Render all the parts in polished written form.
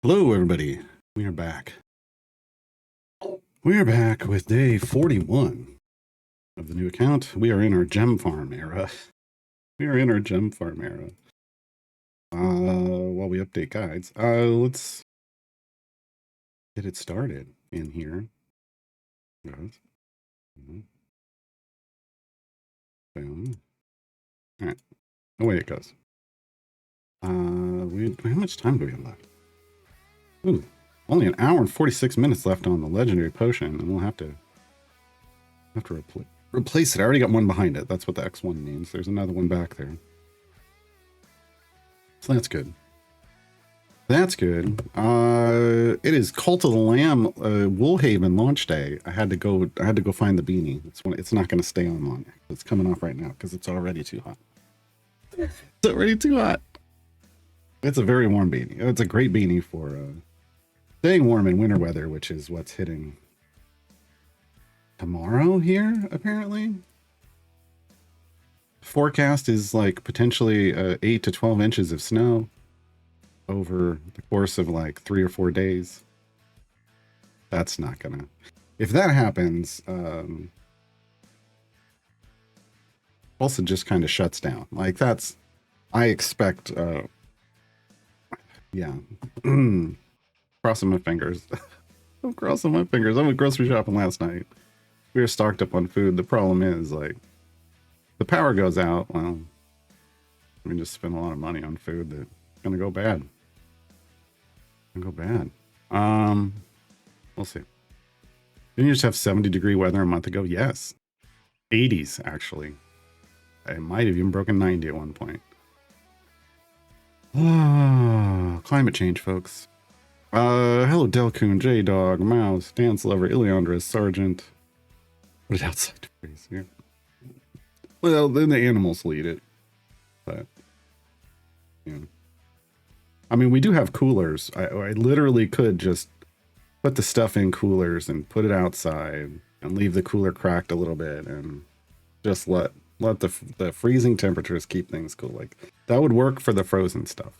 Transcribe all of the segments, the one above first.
Hello, everybody. We are back. We are back with day 41 of the new account. We are in our gem farm era. We are in our gem farm era. While we update guides, let's get it started in here. Boom. All right. Away it goes. How much time do we have left? Ooh, only an hour and 46 minutes left on the legendary potion, and we'll have to replace it. I already got one behind it. That's what the X1 means. There's another one back there. So that's good. That's good. It is Cult of the Lamb, Woolhaven launch day. I had to go find the beanie. It's not going to stay on long. It's coming off right now because it's already too hot. It's already too hot. It's a very warm beanie. It's a great beanie for staying warm in winter weather, which is what's hitting tomorrow here, apparently. Forecast is like potentially 8 to 12 inches of snow over the course of like 3 or 4 days. That's not gonna... If that happens, also just kind of shuts down. Like that's... I expect... yeah. Crossing my fingers. I'm crossing my fingers. I went grocery shopping last night. We were stocked up on food. The problem is, like, the power goes out. Well, we just spend a lot of money on food that's gonna go bad. Gonna go bad. We'll see. Didn't you just have 70-degree weather a month ago? Yes. 80s, actually. I might have even broken 90 at one point. Climate change, folks. Hello, Delcoon, J-Dog, Mouse, Dance Lover, Iliandra, Sergeant. Put it outside to freeze here. Well, then the animals lead it. But, yeah. I mean, we do have coolers. I literally could just put the stuff in coolers and put it outside and leave the cooler cracked a little bit and just let the freezing temperatures keep things cool. Like, that would work for the frozen stuff.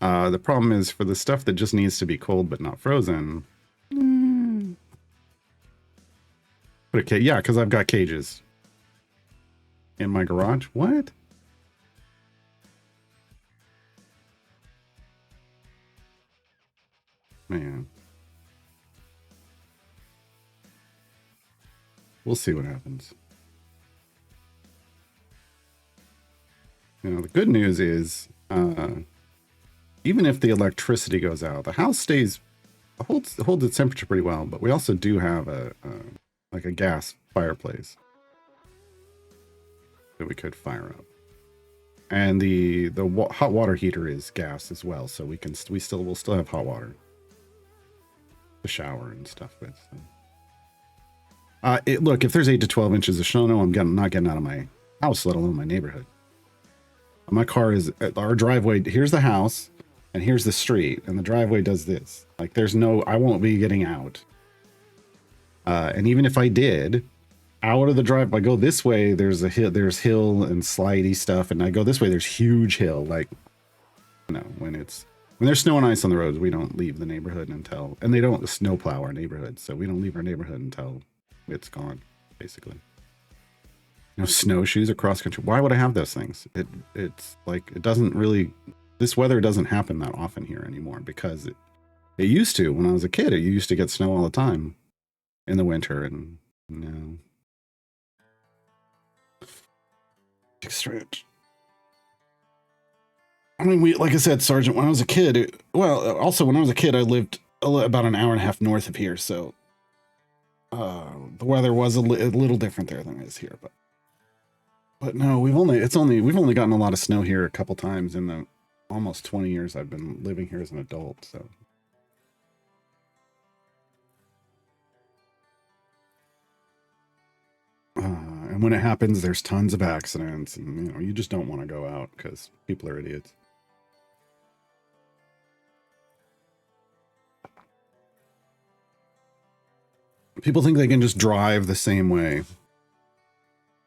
The problem is for the stuff that just needs to be cold but not frozen. Okay, yeah, because I've got cages in my garage. What? Man. We'll see what happens. You know, the good news is, even if the electricity goes out, the house holds its temperature pretty well. But we also do have like a gas fireplace that we could fire up, and the hot water heater is gas as well, so we'll still have hot water to shower and stuff with. Look, if there's 8 to 12 inches of snow, no, I'm not getting out of my house, let alone my neighborhood. My car is our driveway. Here's the house, and here's the street, and the driveway does this. Like, I won't be getting out. And even if I did, out of the drive, I go this way, there's hill and slidey stuff, and I go this way, there's huge hill. Like, you know, when there's snow and ice on the roads, we don't leave the neighborhood until, and they don't snowplow our neighborhood, so we don't leave our neighborhood until it's gone, basically. You know, snowshoes or cross country. Why would I have those things? It's like, it doesn't really, this weather doesn't happen that often here anymore, because it used to. When I was a kid, it used to get snow all the time in the winter, and no. Strange. I mean, like I said, Sergeant, when I was a kid, also when I was a kid, I lived about an hour and a half north of here, so the weather was a little different there than it is here, but no, we've only gotten a lot of snow here a couple times in the almost 20 years I've been living here as an adult, so. And when it happens, there's tons of accidents, and you know, you just don't want to go out because people are idiots. People think they can just drive the same way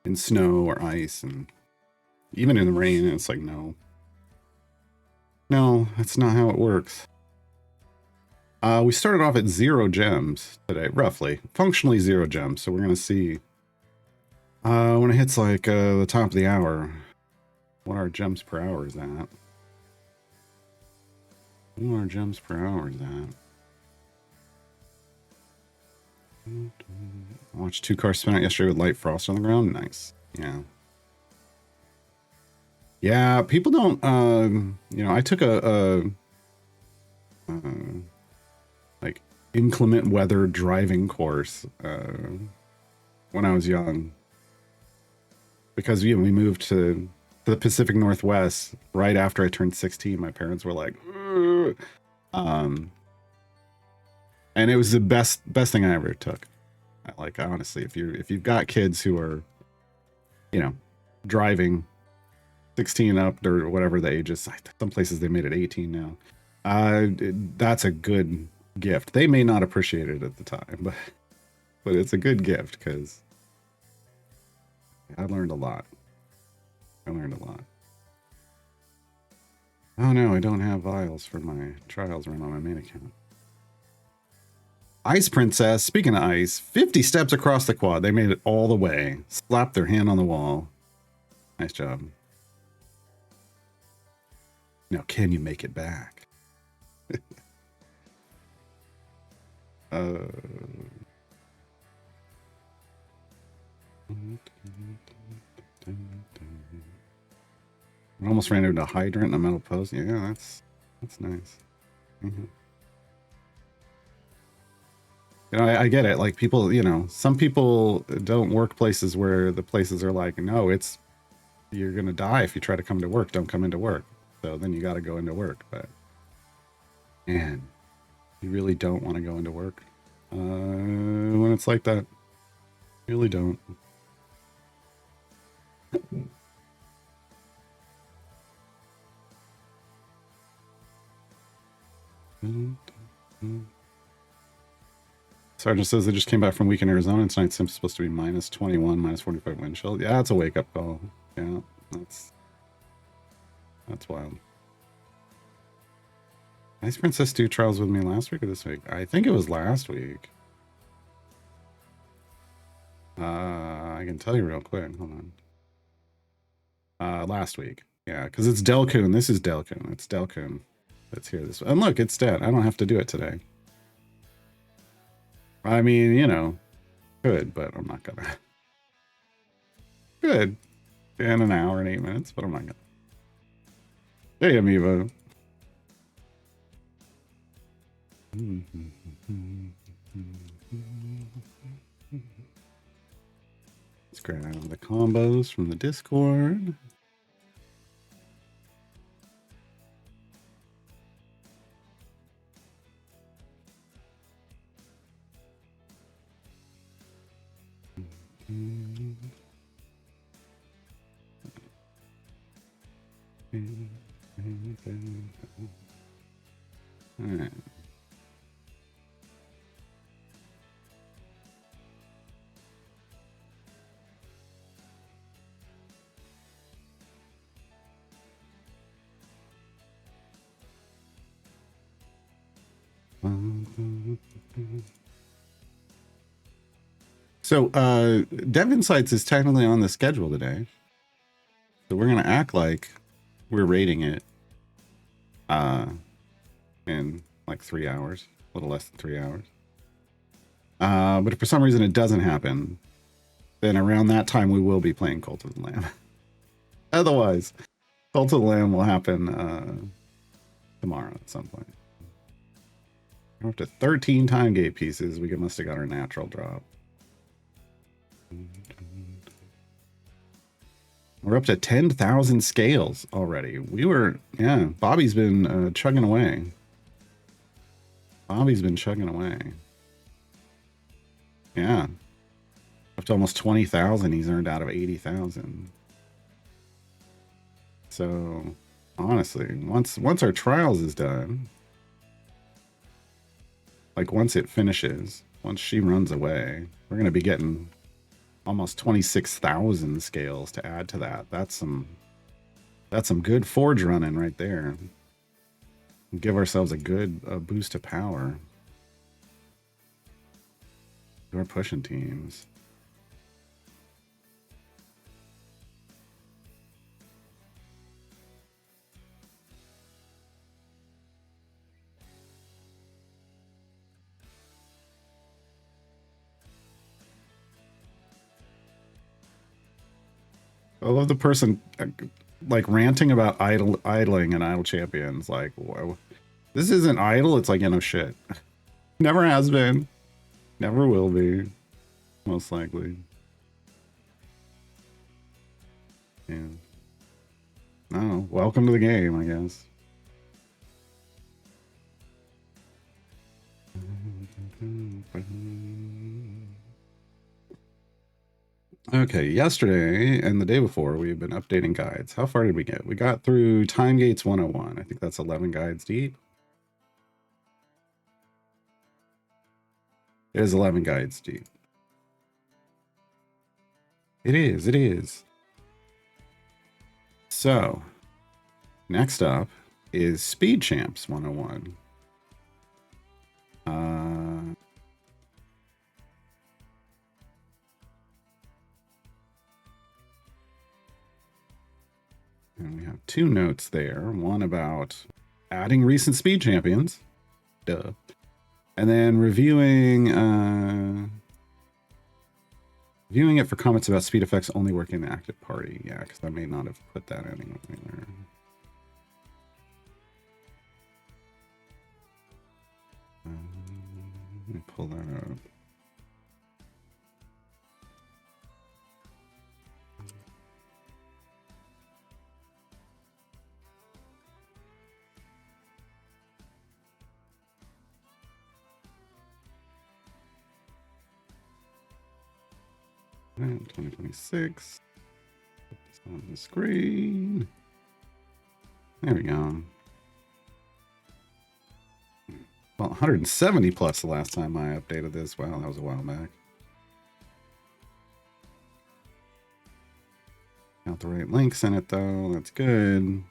in snow or ice, and even in the rain, and it's like, no, that's not how it works. We started off at 0 gems today, roughly. Functionally 0 gems. So we're going to see when it hits like the top of the hour, what our gems per hour is at. What our gems per hour is at. I watched 2 cars spin out yesterday with light frost on the ground. Nice. Yeah. Yeah, people don't, you know, I took a like inclement weather driving course when I was young, because we moved to the Pacific Northwest right after I turned 16. My parents were like, and it was the best thing I ever took. Like, honestly, if you've got kids who are, you know, driving 16 up or whatever the age is, some places they made it 18 now. That's a good gift. They may not appreciate it at the time, but it's a good gift because I learned a lot. I learned a lot. Oh no, I don't have vials for my trials run on my main account. Ice Princess, speaking of ice, 50 steps across the quad. They made it all the way. Slapped their hand on the wall. Nice job. Now, can you make it back? I almost ran into a hydrant in a metal post. Yeah, that's nice. Mm-hmm. You know, I get it. Like, people, you know, some people don't work places where the places are like, no, you're gonna die if you try to come to work. Don't come into work. So then you got to go into work. But man, you really don't want to go into work when it's like that. You really don't. Sergeant says they just came back from a week in Arizona, and tonight's supposed to be minus 21, minus 45 wind chill. Yeah, that's a wake-up call. Yeah, that's wild. Ice Princess do trials with me last week or this week? I think it was last week. I can tell you real quick. Hold on. Last week. Yeah, because it's Delcoon. This is Delcoon. It's Delcoon that's here this way. And look, it's dead. I don't have to do it today. I mean, you know, could, but I'm not gonna. Good. In an hour and 8 minutes, but I'm not gonna. Hey, Amiibo. Let's grab the combos from the Discord. All right. So, Dev Insights is technically on the schedule today. So we're going to act like we're rating it in like 3 hours, a little less than 3 hours. But if for some reason it doesn't happen, then around that time we will be playing Cult of the Lamb. Otherwise, Cult of the Lamb will happen tomorrow at some point. We're up to 13 time gate pieces. We must have got our natural drop. We're up to 10,000 scales already. We were, yeah, Bobby's been chugging away. Bobby's been chugging away. Yeah. Up to almost 20,000 he's earned out of 80,000. So, honestly, once our trials is done, like once it finishes, once she runs away, we're going to be getting almost 26,000 scales to add to that. That's some good forge running right there. Give ourselves a good boost of power. We're pushing teams. I love the person like ranting about idling and idle champions. Like, whoa, this isn't idle. It's like, you know, shit. Never has been. Never will be. Most likely. Yeah. No, welcome to the game, I guess. Okay, yesterday and the day before, we've been updating guides. How far did we get? We got through Time Gates 101. I think that's 11 guides deep. It is 11 guides deep. It is, it is. So, next up is Speed Champs 101. And we have two notes there. One about adding recent speed champions. Duh. And then reviewing viewing it for comments about speed effects only working in the active party. Yeah, because I may not have put that anywhere. Let me pull that up. And 2026. Put this on the screen. There we go. Well, 170 plus the last time I updated this. Wow, that was a while back. Got the right links in it though. That's good.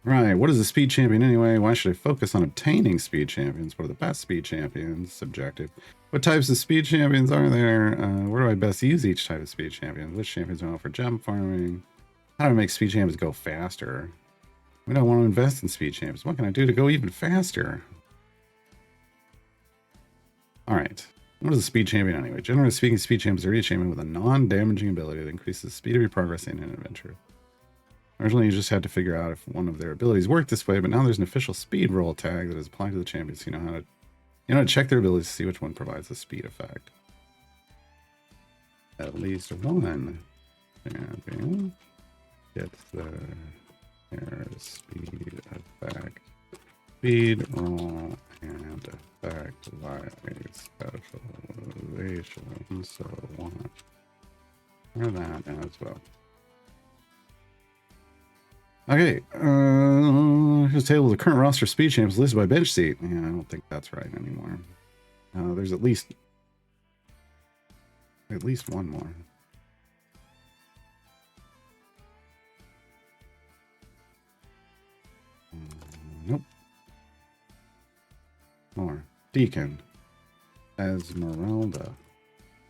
Right, what is a speed champion anyway? Why should I focus on obtaining speed champions? What are the best speed champions? Subjective. What types of speed champions are there? Where do I best use each type of speed champion? Which champions are for gem farming? How do I make speed champions go faster? We don't want to invest in speed champions. What can I do to go even faster? All right. What is a speed champion anyway? Generally speaking, speed champions are each champion with a non-damaging ability that increases the speed of your progress in an adventure. Originally, you just had to figure out if one of their abilities worked this way, but now there's an official speed roll tag that is applied to the champions. So you know how to check their abilities to see which one provides the speed effect. At least one champion gets their speed effect, speed roll, and effect by a specialization. So watch for that as well. Okay, here's a table of the current roster of speed champions listed by bench seat. Yeah, I don't think that's right anymore. There's at least one more. Nope. More. Deacon. Esmeralda.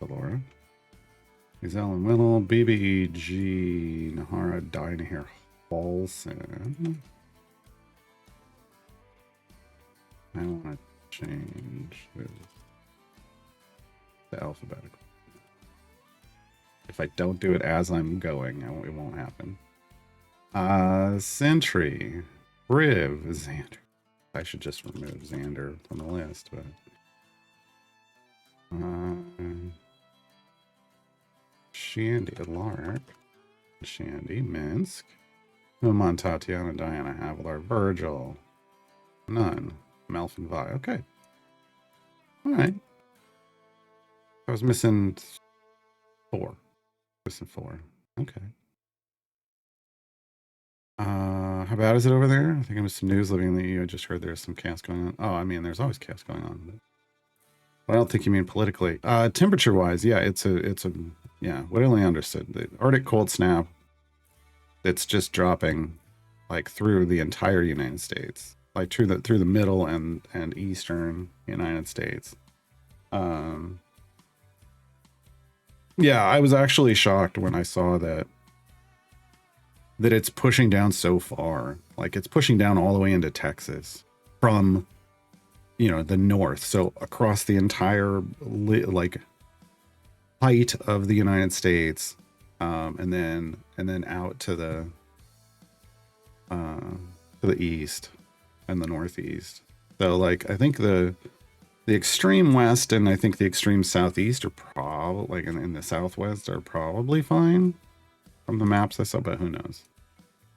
Valora. Gazelle and Whittle. BBEG. Nahara. Dynahir. Paulson. I want to change this to alphabetical. If I don't do it as I'm going, it won't happen. Sentry. Riv. Xander. I should just remove Xander from the list, but Shandy, Lark, Shandy, Minsk, Umon, Tatiana, Diana, Havilar, Virgil, none, Melfin, Vi. Okay, all right. I was missing 4. Missing 4. Okay. How bad is it over there? I think I missed some news living in the EU. I just heard there's some chaos going on. Oh, I mean, there's always chaos going on. But I don't think you mean politically. Temperature-wise, yeah, it's a yeah. What I only understood, the Arctic cold snap. It's just dropping, like through the entire United States, like through the middle and eastern United States. Um, yeah, I was actually shocked when I saw that it's pushing down so far. Like it's pushing down all the way into Texas from, you know, the north. So across the entire like height of the United States, and then out to the east and the northeast. So like I think the extreme west and I think the extreme southeast are probably like in the southwest are probably fine from the maps I saw, but who knows?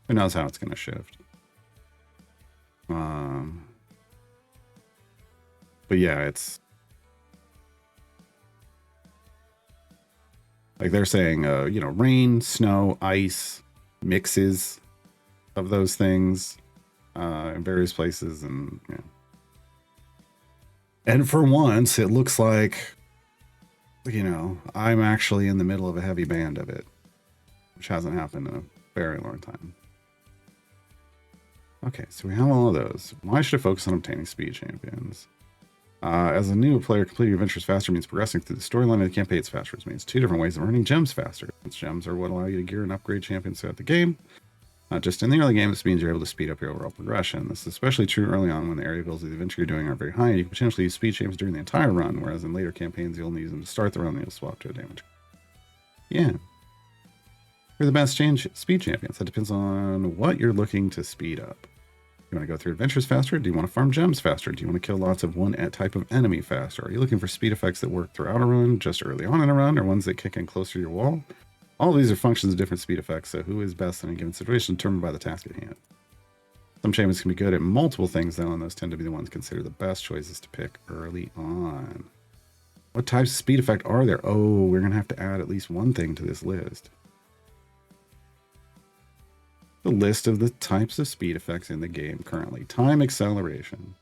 Who knows how it's gonna shift? But yeah, it's like they're saying, you know, rain, snow, ice, mixes of those things in various places, and yeah. And for once, it looks like, you know, I'm actually in the middle of a heavy band of it, which hasn't happened in a very long time. Okay, so we have all of those. Why should I focus on obtaining speed champions? As a new player, completing adventures faster means progressing through the storyline of the campaigns faster. It means two different ways of earning gems faster. Since gems are what allow you to gear and upgrade champions throughout the game. Not just in the early game, this means you're able to speed up your overall progression. This is especially true early on when the area goals of the adventure you're doing are very high. You can potentially use speed champions during the entire run, whereas in later campaigns, you'll only use them to start the run and you'll swap to a damage. Yeah. You're the best speed champions. That depends on what you're looking to speed up. You want to go through adventures faster? Do you want to farm gems faster? Do you want to kill lots of one type of enemy faster? Are you looking for speed effects that work throughout a run, just early on in a run, or ones that kick in closer to your wall? All of these are functions of different speed effects, so who is best in a given situation determined by the task at hand. Some champions can be good at multiple things, though, and those tend to be the ones considered the best choices to pick early on. What types of speed effect are there? Oh, we're going to have to add at least one thing to this list. The list of the types of speed effects in the game currently. Time acceleration.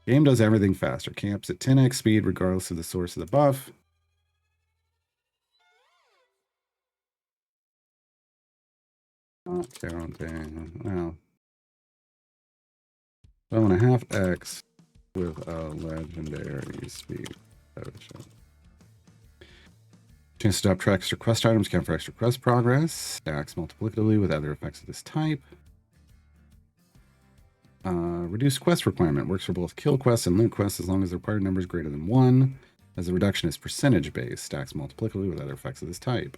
Game does everything faster. Camps at 10x speed regardless of the source of the buff. Not counting. Wow. 12.5x with a legendary speed potion. Chance to stop track extra quest items, count for extra quest progress. Stacks multiplicatively with other effects of this type. Reduced quest requirement works for both kill quests and loot quests as long as the required number is greater than 1. As the reduction is percentage based, stacks multiplicatively with other effects of this type.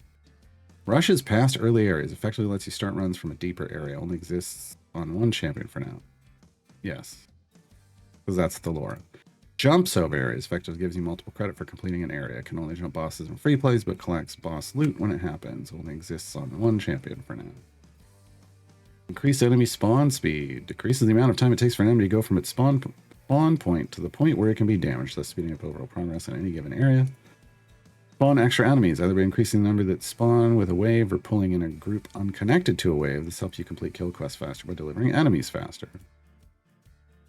Rushes past early areas effectively lets you start runs from a deeper area. Only exists on one champion for now. Yes, because that's the lore. Jumps over areas effectively gives you multiple credit for completing an area. Can only jump bosses in free plays, but collects boss loot when it happens. Only exists on one champion for now. Increase enemy spawn speed. Decreases the amount of time it takes for an enemy to go from its spawn point to the point where it can be damaged, thus speeding up overall progress in any given area. Spawn extra enemies, either by increasing the number that spawn with a wave or pulling in a group unconnected to a wave. This helps you complete kill quests faster by delivering enemies faster.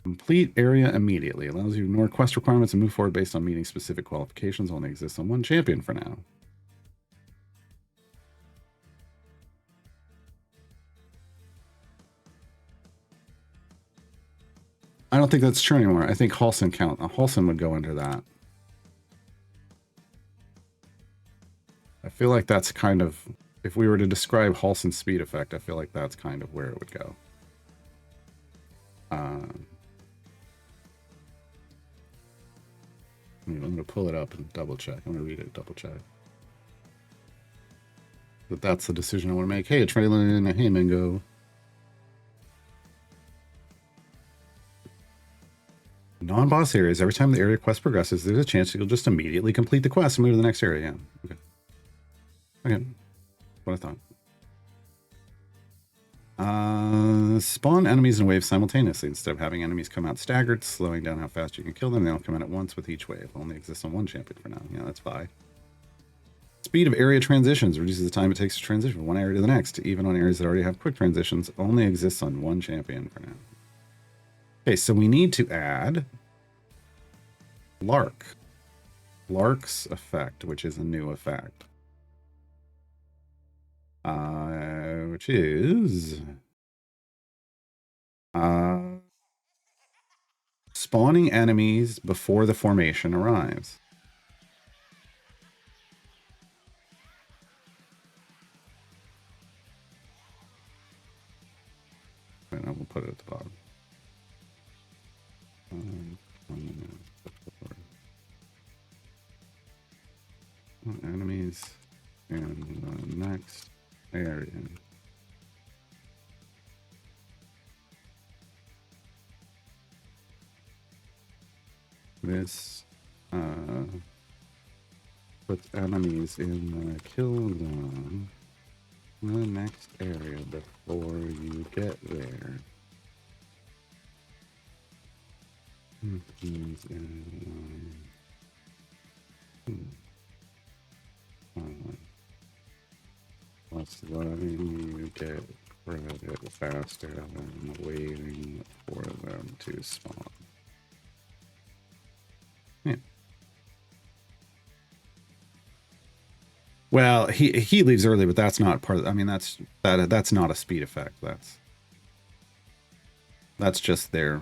Complete area immediately. Allows you to ignore quest requirements and move forward based on meeting specific qualifications. Only exists on one champion for now. I don't think that's true anymore. I think Halson would go under that. I feel like that's kind of, if we were to describe Halson's speed effect, I feel like that's kind of where it would go. I'm going to pull it up and double check. I'm going to read it, double check. But that's the decision I want to make. Hey, a trailer in a hey, Mingo. Non-boss areas. Every time the area quest progresses, there's a chance that you'll just immediately complete the quest and move to the next area. Yeah. Okay. Okay. What I thought. Spawn enemies in waves simultaneously. Instead of having enemies come out staggered, slowing down how fast you can kill them, they don't come out at once with each wave. Only exists on one champion for now. Yeah, that's fine. Speed of area transitions reduces the time it takes to transition from one area to the next. Even on areas that already have quick transitions, only exists on one champion for now. Okay, so we need to add Lark. Lark's effect, which is a new effect. Which is spawning enemies before the formation arrives. put it at the bottom. Enemies in the next area. This puts enemies in the kill zone in the next area before you get there. Plus letting you get credit faster than waiting for them to spawn. Yeah. Well, he leaves early, but that's not part of. I mean, that's not a speed effect. That's just the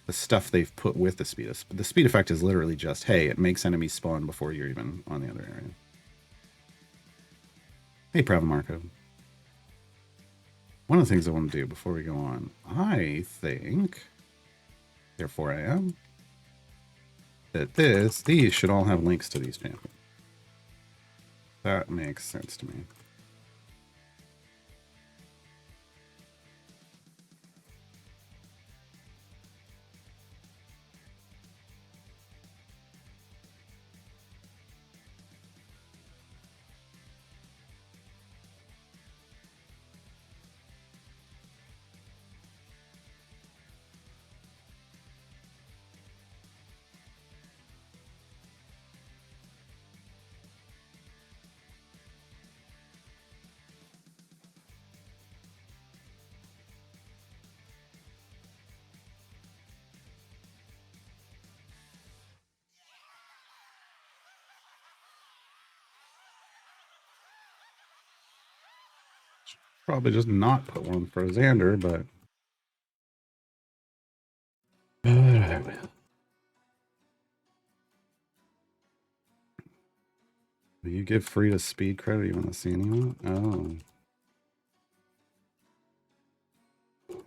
stuff they've put with the speed. The speed effect is literally just, hey, it makes enemies spawn before you're even on the other area. Hey, Prava Marco. One of the things I want to do before we go on, I think, therefore I am, that these should all have links to these champions. That makes sense to me. Probably just not put one for Xander, but will you give Frida speed credit? You want to see anyone?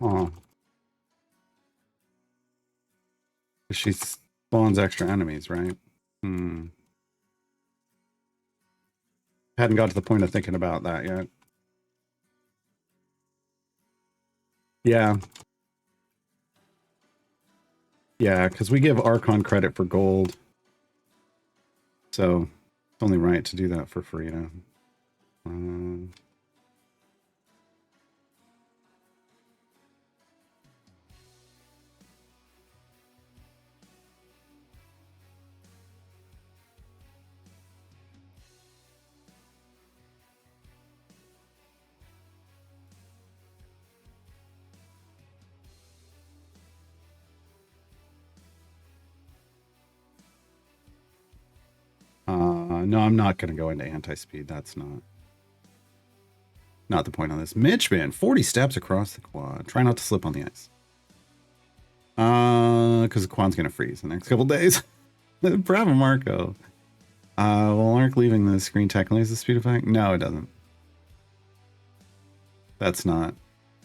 Oh. Huh. She spawns extra enemies, right? Hmm. Hadn't got to the point of thinking about that yet. Yeah. Yeah, because we give Archon credit for gold. So it's only right to do that for Frida. No, I'm not going to go into anti-speed. That's not the point on this. Mitch, man, 40 steps across the quad. Try not to slip on the ice. Because the quad's going to freeze the next couple days. Bravo, Marco. Will Arc leaving the screen technically is the speed effect? No, it doesn't. That's not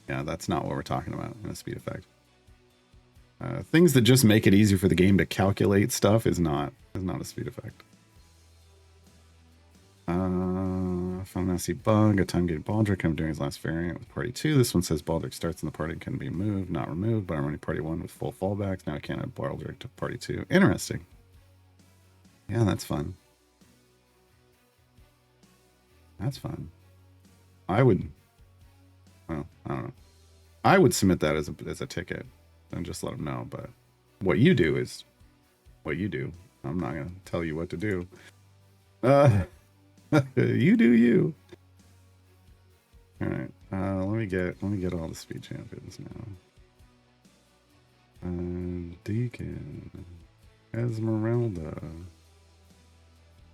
what we're talking about in a speed effect. Things that just make it easier for the game to calculate stuff is not a speed effect. Found a nasty bug. A time getting Baldric. I'm doing his last variant with party 2. This one says Baldric starts in the party and can be moved, not removed, but I'm running party 1 with full fallbacks. Now I can't add Baldric to party 2. Interesting. Yeah, that's fun. That's fun. I would, well, I don't know. I would submit that as a ticket and just let them know. But what you do is what you do. I'm not gonna tell you what to do. You do you. All right. Let me get all the speed champions now. Deacon, Esmeralda,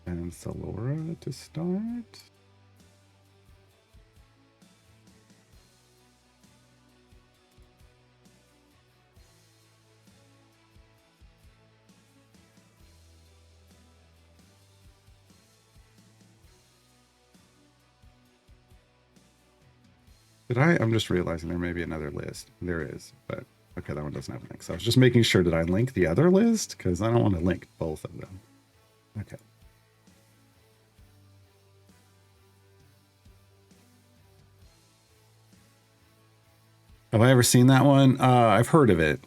and Salora to start. Did I? I'm just realizing there may be another list. There is, but okay, that one doesn't have a link. So I was just making sure, did I link the other list? Because I don't want to link both of them. Okay. Have I ever seen that one? I've heard of it.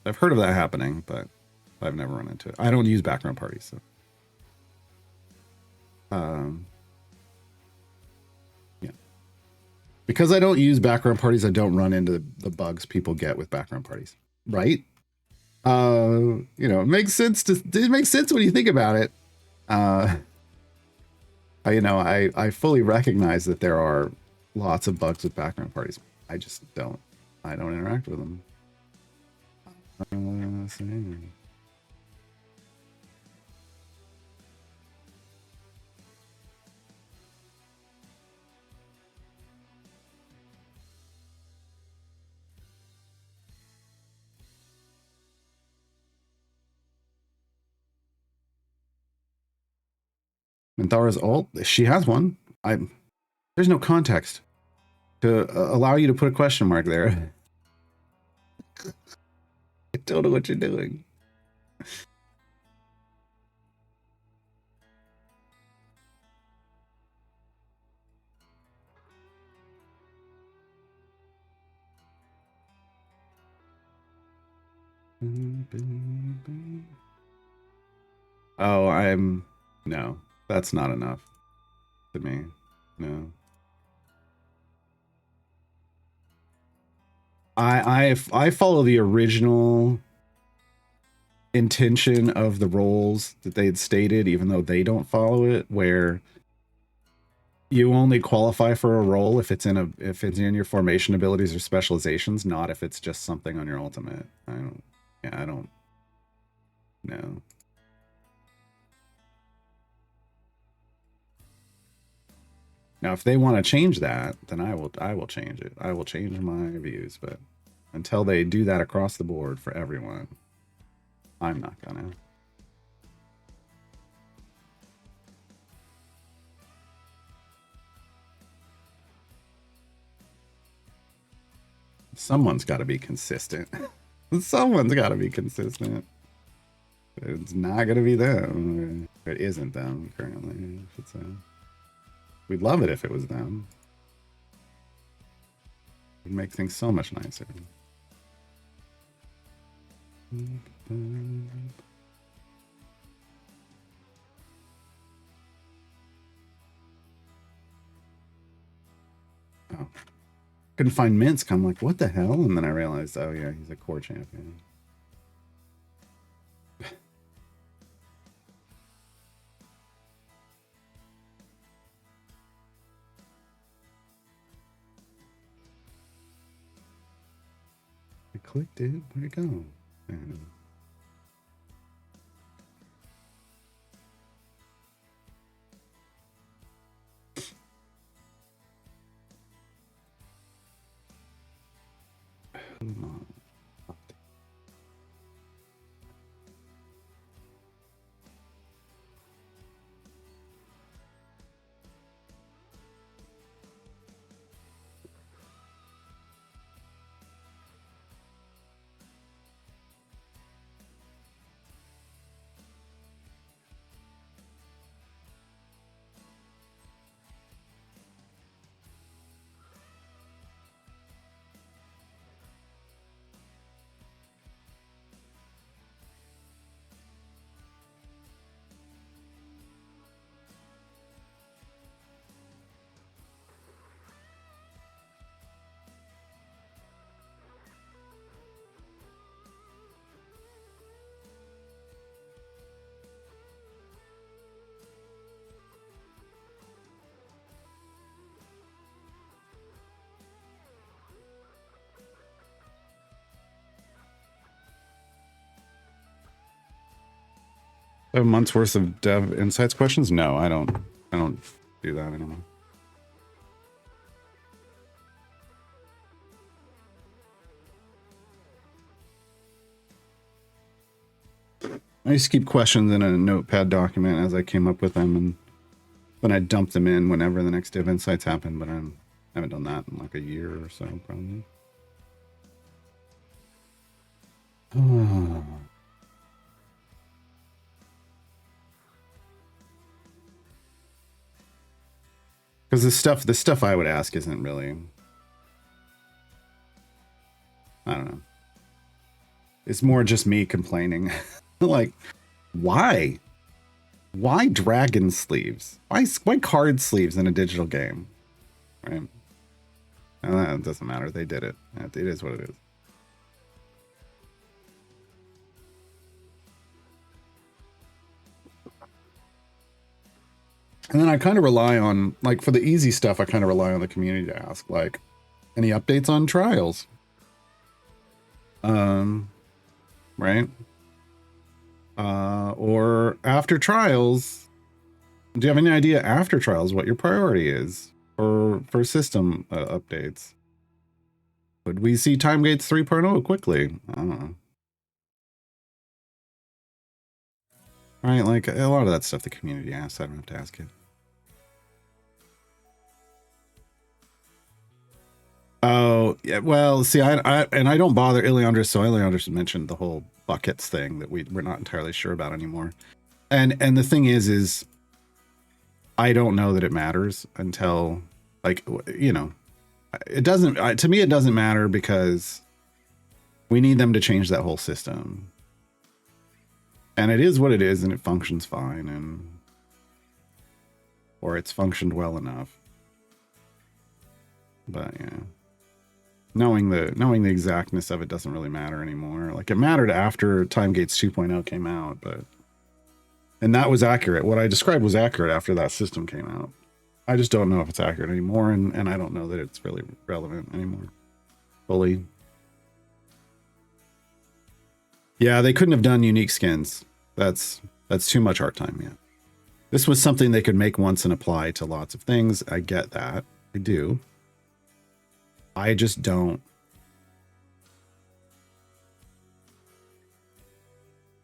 I've heard of that happening, but I've never run into it. I don't use background parties, so. Yeah. Because I don't use background parties, I don't run into the bugs people get with background parties, right? You know, it makes sense when you think about it. You know, I fully recognize that there are lots of bugs with background parties. I just don't. I don't interact with them. Minthara's ult, she has one. There's no context to allow you to put a question mark there. I don't know what you're doing. Oh, no, that's not enough to me. No. I follow the original intention of the roles that they had stated, even though they don't follow it, where you only qualify for a role if it's in your formation abilities or specializations, not if it's just something on your ultimate. I don't know. Now, if they want to change that, then I will change it. I will change my views, but until they do that across the board for everyone, I'm not gonna. Someone's got to be consistent. Someone's got to be consistent. It's not gonna be them. It isn't them currently. We'd love it if it was them. It'd make things so much nicer. Oh. Couldn't find Minsk. I'm like, what the hell? And then I realized, oh yeah, he's a core champion. I clicked it. Where'd it go? A month's worth of dev insights questions? No, I don't do that anymore. I used to keep questions in a notepad document as I came up with them, and then I dump them in whenever the next dev insights happen. But I haven't done that in like a year or so, probably. Because the stuff I would ask isn't really, I don't know. It's more just me complaining. Like, why? Why dragon sleeves? Why card sleeves in a digital game? Right? It doesn't matter. They did it. It is what it is. And then I kind of rely on, like, for the easy stuff, I kind of rely on the community to ask, like, any updates on trials? Right? Or after trials, do you have any idea after trials what your priority is for system updates? Would we see time gates 3.0 quickly? I don't know. Right, like a lot of that stuff the community asks, I don't have to ask it. Oh, yeah, well, see, I don't bother Iliandris, so Iliandris mentioned the whole buckets thing that we're not entirely sure about anymore. And the thing is I don't know that it matters until, like, you know, it doesn't, to me, it doesn't matter because we need them to change that whole system. And it is what it is, and it functions fine, and or it's functioned well enough. But yeah, knowing the exactness of it doesn't really matter anymore. Like, it mattered after Time Gates 2.0 came out, and that was accurate. What I described was accurate after that system came out. I just don't know if it's accurate anymore, and I don't know that it's really relevant anymore fully. Yeah, they couldn't have done unique skins. That's too much art time, yeah. This was something they could make once and apply to lots of things. I get that. I do. I just don't.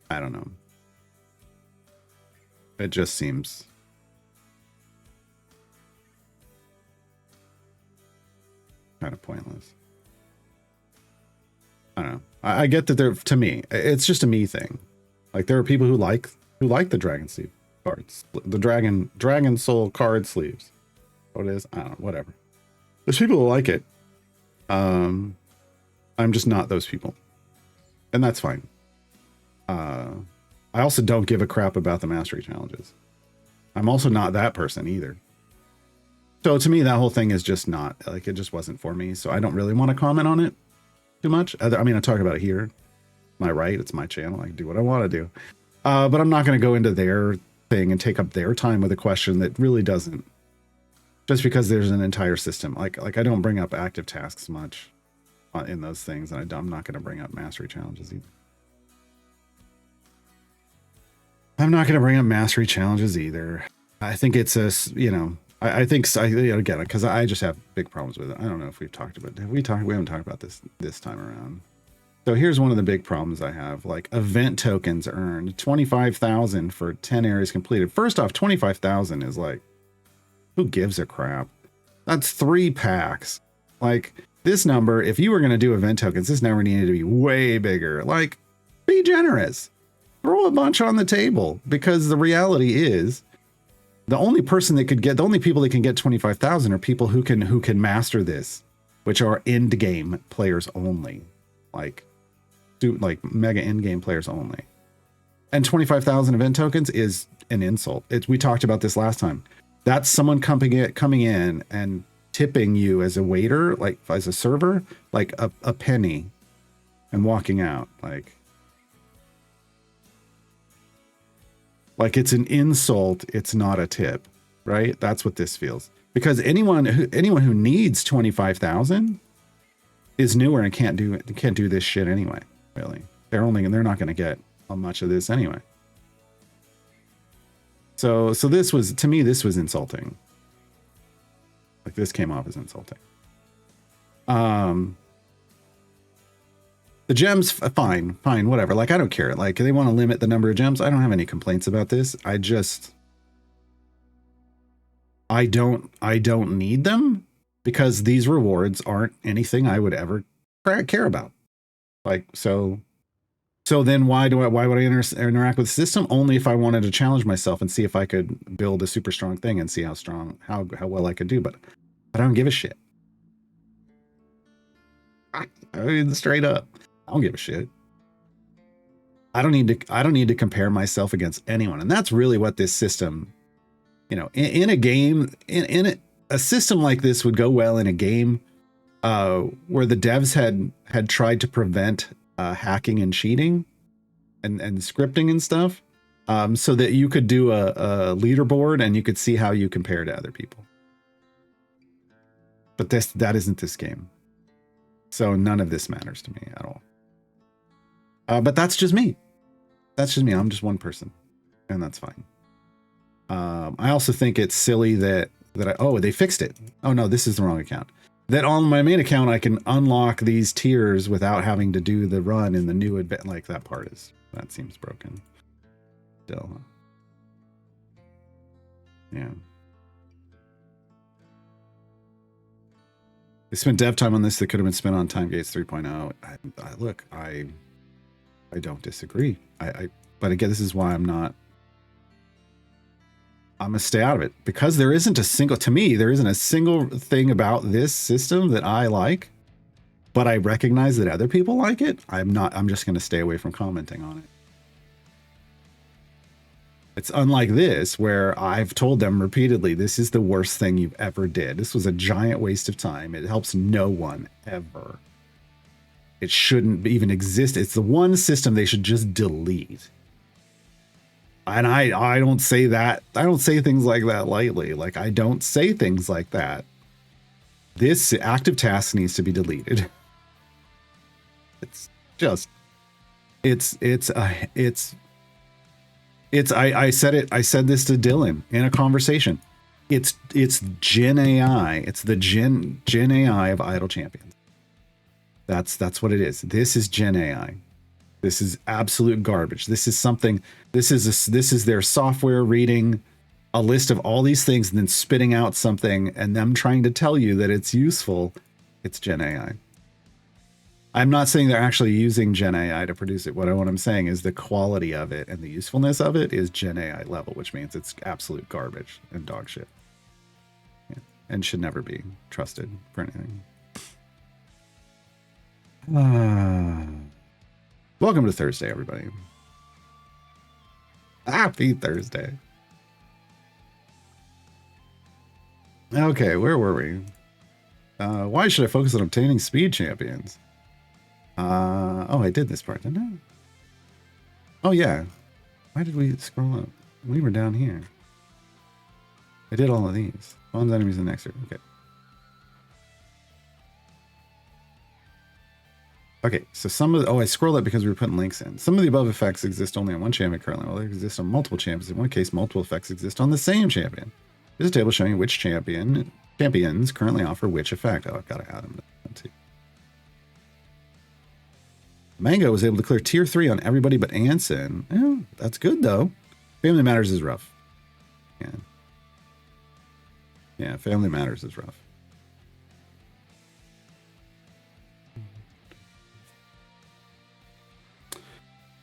I don't know. It just seems kind of pointless. I don't know. I get that they're, to me, it's just a me thing. Like, there are people who like the dragon sleeve cards, the dragon soul card sleeves. What it is, I don't know. Whatever. There's people who like it. I'm just not those people, and that's fine. I also don't give a crap about the mastery challenges. I'm also not that person either. So to me, that whole thing is just not, like, it just wasn't for me. So I don't really want to comment on it too much. I mean, I talk about it here. My right, it's my channel. I can do what I want to do. But I'm not going to go into their thing and take up their time with a question that really doesn't. Just because there's an entire system. Like I don't bring up active tasks much in those things, and I'm not going to bring up mastery challenges either. I'm not going to bring up mastery challenges either. I think it's a, you know, I think, again, because I just have big problems with it. I don't know if we've talked about it. We haven't talked about this time around. So here's one of the big problems I have, like event tokens earned, 25,000 for 10 areas completed. First off, 25,000 is like, who gives a crap? That's 3 packs. Like, this number, if you were going to do event tokens, this number needed to be way bigger. Like, be generous. Throw a bunch on the table, because the reality is the only person that could get, the only people that can get 25,000 are people who can master this, which are end game players only. Like mega end game players only. And 25,000 event tokens is an insult. We talked about this last time. That's someone coming in and tipping you as a waiter, like as a server, like a penny, and walking out. Like it's an insult. It's not a tip, right? That's what this feels. Because anyone who needs 25,000 is newer and can't do this shit anyway. Really, they're not going to get much of this anyway. So this was, to me, this was insulting. Like, this came off as insulting. The gems, fine, whatever. Like, I don't care. Like, they want to limit the number of gems. I don't have any complaints about this. I don't need them. because these rewards aren't anything I would ever care about. Like, so then why would I interact with the system? Only if I wanted to challenge myself and see if I could build a super strong thing and see how well I could do. But I don't give a shit. I mean, straight up, I don't give a shit. I don't need to compare myself against anyone. And that's really what this system, you know, in a game, in a system like this would go well in a game where the devs had tried to prevent hacking and cheating and scripting and stuff, so that you could do a leaderboard and you could see how you compare to other people. But that isn't this game. So none of this matters to me at all. But that's just me. That's just me. I'm just one person, and that's fine. I also think it's silly that they fixed it. Oh no, this is the wrong account. That on my main account, I can unlock these tiers without having to do the run in the new event. Like that seems broken. Still, yeah. They spent dev time on this that could have been spent on Time Gates 3.0. Look, I don't disagree. But again, this is why I'm gonna stay out of it, because there isn't a single thing about this system that I like, but I recognize that other people like it. I'm just gonna stay away from commenting on it. It's unlike this, where I've told them repeatedly, this is the worst thing you've ever did. This was a giant waste of time. It helps no one ever. It shouldn't even exist. It's the one system they should just delete. And I don't say that. I don't say things like that lightly. Like, I don't say things like that. This active task needs to be deleted. I said this to Dylan in a conversation. It's Gen AI. It's the Gen AI of Idle Champions. That's what it is. This is Gen AI. This is absolute garbage. This is their software reading a list of all these things and then spitting out something and them trying to tell you that it's useful. It's Gen AI. I'm not saying they're actually using Gen AI to produce it. What I'm saying is the quality of it and the usefulness of it is Gen AI level, which means it's absolute garbage and dog shit. Yeah. And should never be trusted for anything. Welcome to Thursday, everybody. Happy Thursday. Okay, where were we? Why should I focus on obtaining speed champions? Oh, I did this part, didn't I? Oh, yeah. Why did we scroll up? We were down here. I did all of these. One's enemies in the next year. Okay. Okay, so I scrolled up because we were putting links in. Some of the above effects exist only on one champion currently, while they exist on multiple champions. In one case, multiple effects exist on the same champion. There's a table showing which champions currently offer which effect. Oh, I've got to add them too. Mango was able to clear tier 3 on everybody but Anson. Oh, that's good though. Family Matters is rough. Yeah, Family Matters is rough.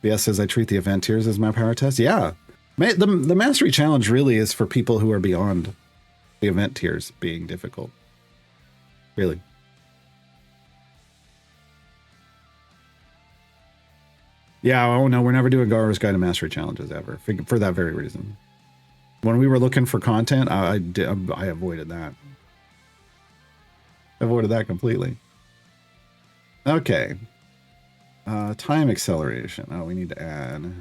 BS says I treat the event tiers as my power test. Yeah. The mastery challenge really is for people who are beyond the event tiers being difficult. Really. Yeah, oh no, we're never doing Gara's Guide to Mastery challenges ever, for that very reason. When we were looking for content, I avoided that. I avoided that completely. Okay. Time acceleration. Oh, we need to add.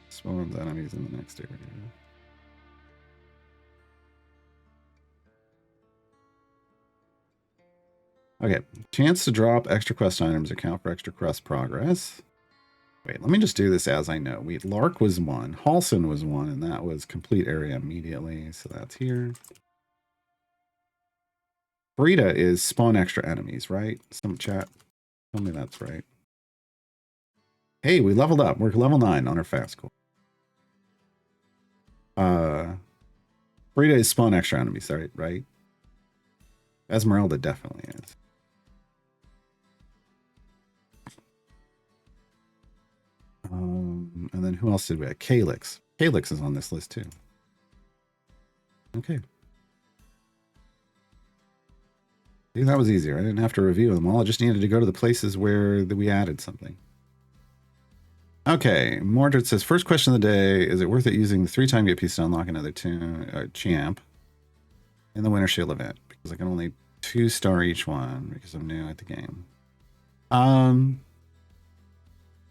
Spawns enemies in the next area. Okay, chance to drop extra quest items, account for extra quest progress. Wait, let me just do this as I know. Lark was 1, Halson was 1, and that was complete area immediately, so that's here. Frida is spawn extra enemies, right? Some chat, tell me that's right. Hey, we leveled up. We're level 9 on our fast score. Frida is spawn extra enemies, right? Esmeralda definitely is. And then who else did we have? Calyx. Calyx is on this list too. Okay. See, that was easier. I didn't have to review them all. I just needed to go to the places where we added something. Okay, Mordred says, first question of the day, is it worth it using the 3 time gate piece to unlock another champ in the Winter Shield event? Because I can only 2-star each one because I'm new at the game.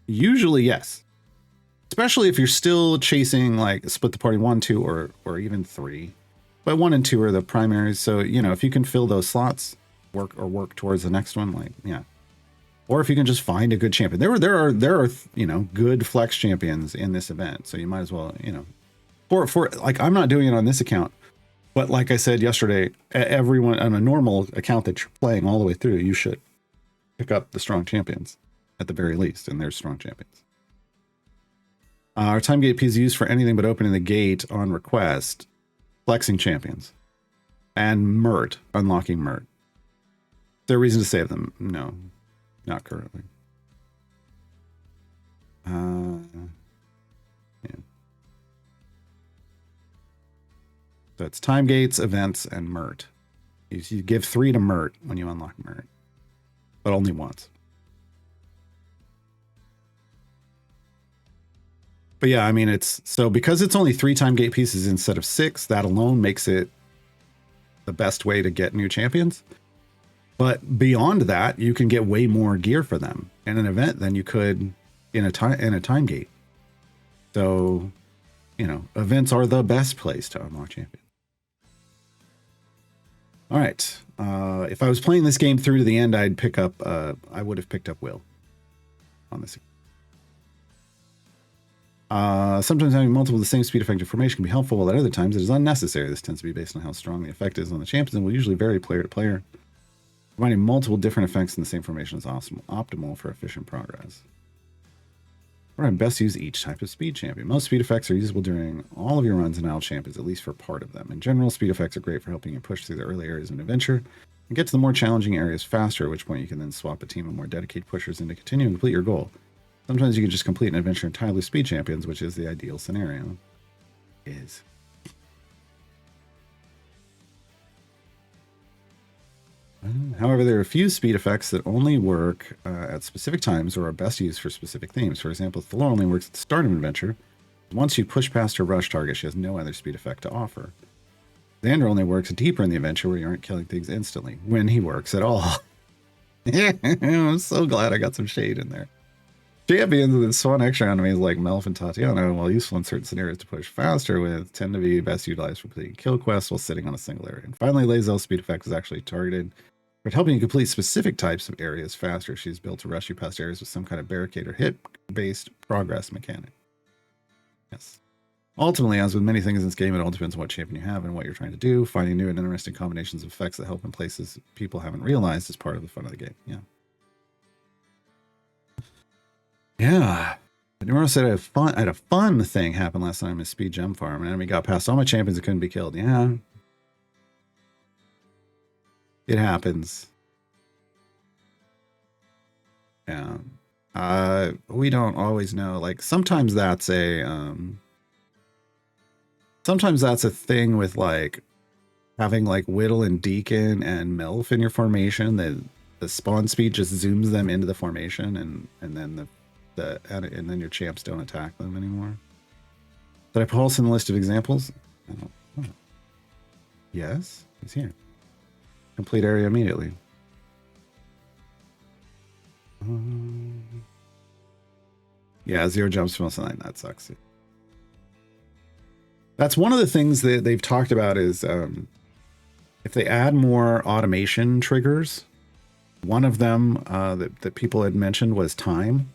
Usually, yes. Especially if you're still chasing like split the party 1, 2, or even 3. But 1 and 2 are the primaries. So, you know, if you can fill those slots, work towards the next one, like, yeah. Or if you can just find a good champion. There are you know, good flex champions in this event. So you might as well, you know, for like, I'm not doing it on this account, but like I said yesterday, everyone on a normal account that you're playing all the way through, you should pick up the strong champions at the very least, and they're strong champions. Our time gate P is used for anything but opening the gate on request, flexing champions, and Mert, unlocking Mert. Is there a reason to save them? No. Not currently. Yeah. So it's time gates, events, and Mert. You give 3 to Mert when you unlock Mert, but only once. But yeah, I mean, it's so because it's only 3 time gate pieces instead of 6, that alone makes it the best way to get new champions. But beyond that, you can get way more gear for them in an event than you could in a time gate. So, you know, events are the best place to unlock champions. All right. If I was playing this game through to the end, I'd pick up. I would have picked up Will on this. Sometimes having multiple of the same speed effective formation can be helpful, while at other times it is unnecessary. This tends to be based on how strong the effect is on the champions and will usually vary player to player. Combining multiple different effects in the same formation is optimal for efficient progress. Right, best use each type of speed champion. Most speed effects are usable during all of your runs in Isle Champions, at least for part of them. In general, speed effects are great for helping you push through the early areas of an adventure and get to the more challenging areas faster, at which point you can then swap a team of more dedicated pushers in to continue and complete your goal. Sometimes you can just complete an adventure entirely with speed champions, which is the ideal scenario. However, there are a few speed effects that only work at specific times or are best used for specific themes. For example, Thor only works at the start of an adventure. Once you push past her rush target, she has no other speed effect to offer. Xander only works deeper in the adventure where you aren't killing things instantly, when he works at all. I'm so glad I got some shade in there. Champions with spawn extra enemies like Melf and Tatiana, while useful in certain scenarios to push faster with, tend to be best utilized for completing kill quests while sitting on a single area. And finally, Lae'zel's speed effect is actually targeted for helping you complete specific types of areas faster. She's built to rush you past areas with some kind of barricade or hit-based progress mechanic. Yes. Ultimately, as with many things in this game, it all depends on what champion you have and what you're trying to do. Finding new and interesting combinations of effects that help in places people haven't realized is part of the fun of the game. Yeah. Yeah. Nemuro said I had a fun thing happen last time in Speed Gem Farm. An enemy got past all my champions and couldn't be killed. Yeah. It happens. Yeah. We don't always know. Like sometimes that's a thing with like having like Whittle and Deacon and Melf in your formation. That the spawn speed just zooms them into the formation and then and then your champs don't attack them anymore. Did I pulse in the list of examples? I don't know. Yes, he's here. Complete area immediately. Yeah, 0 jumps from something. That sucks. That's one of the things that they've talked about is if they add more automation triggers. One of them that people had mentioned was time.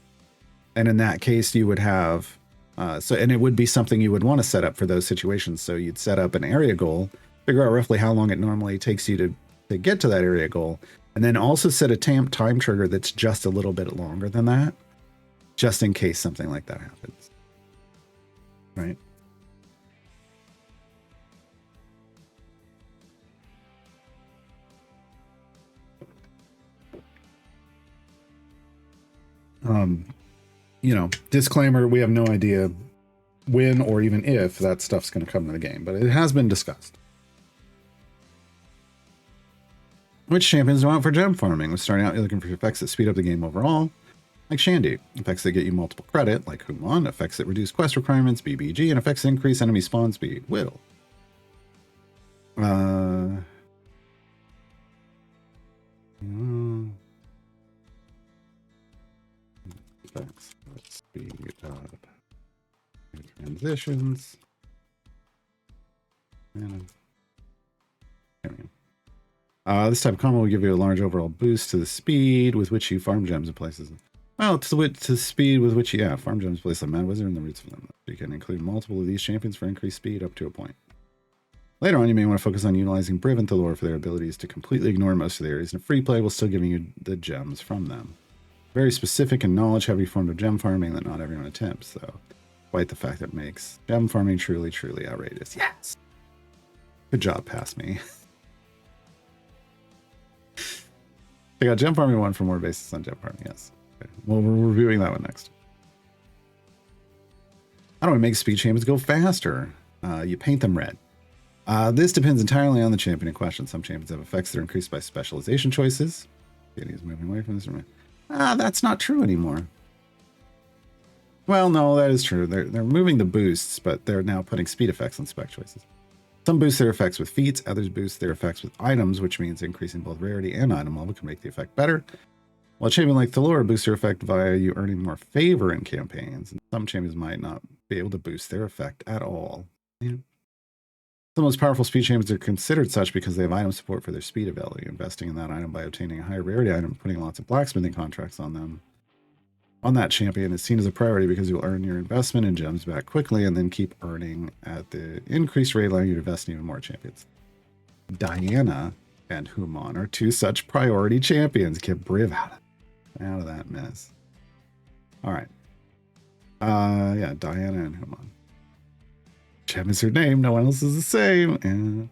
And in that case, you would have, and it would be something you would want to set up for those situations. So you'd set up an area goal, figure out roughly how long it normally takes you to get to that area goal, and then also set a time trigger that's just a little bit longer than that, just in case something like that happens. Right? You know, disclaimer, we have no idea when or even if that stuff's going to come to the game, but it has been discussed. Which champions do I want for gem farming? When starting out, you're looking for effects that speed up the game overall, like Shandy. Effects that get you multiple credit, like Human. Effects that reduce quest requirements, BBG. And effects that increase enemy spawn speed, Whittle. Effects that speed up transitions. And this type of combo will give you a large overall boost to the speed with which you farm gems in places. Well, to the speed with which you farm gems in places like Mad Wizard and the roots of them. You can include multiple of these champions for increased speed up to a point. Later on, you may want to focus on utilizing Briv and Thalor for their abilities to completely ignore most of the areas in free play while still giving you the gems from them. Very specific and knowledge-heavy form of gem farming that not everyone attempts, though. Quite the fact that makes gem farming truly, truly outrageous. Yes! Good job, pass me. I got gem farming 1 for more basis on gem farming, yes. Okay. Well, we're reviewing that one next. How do I make speed champions go faster? You paint them red. This depends entirely on the champion in question. Some champions have effects that are increased by specialization choices. He's moving away from this. That's not true anymore. Well, no, that is true. They're removing the boosts, but they're now putting speed effects on spec choices. Some boost their effects with feats, others boost their effects with items, which means increasing both rarity and item level can make the effect better. While a champion like Thalor boosts their effect via you earning more favor in campaigns, and some champions might not be able to boost their effect at all. Yeah. The most powerful speed champions are considered such because they have item support for their speed ability. Investing in that item by obtaining a higher rarity item, putting lots of blacksmithing contracts on them. On that champion is seen as a priority because you'll earn your investment in gems back quickly and then keep earning at the increased rate allowing you to invest in even more champions. Diana and Human are 2 such priority champions. Get Briv out of that mess. All right. Yeah, Diana and Human. Gem is her name. No one else is the same.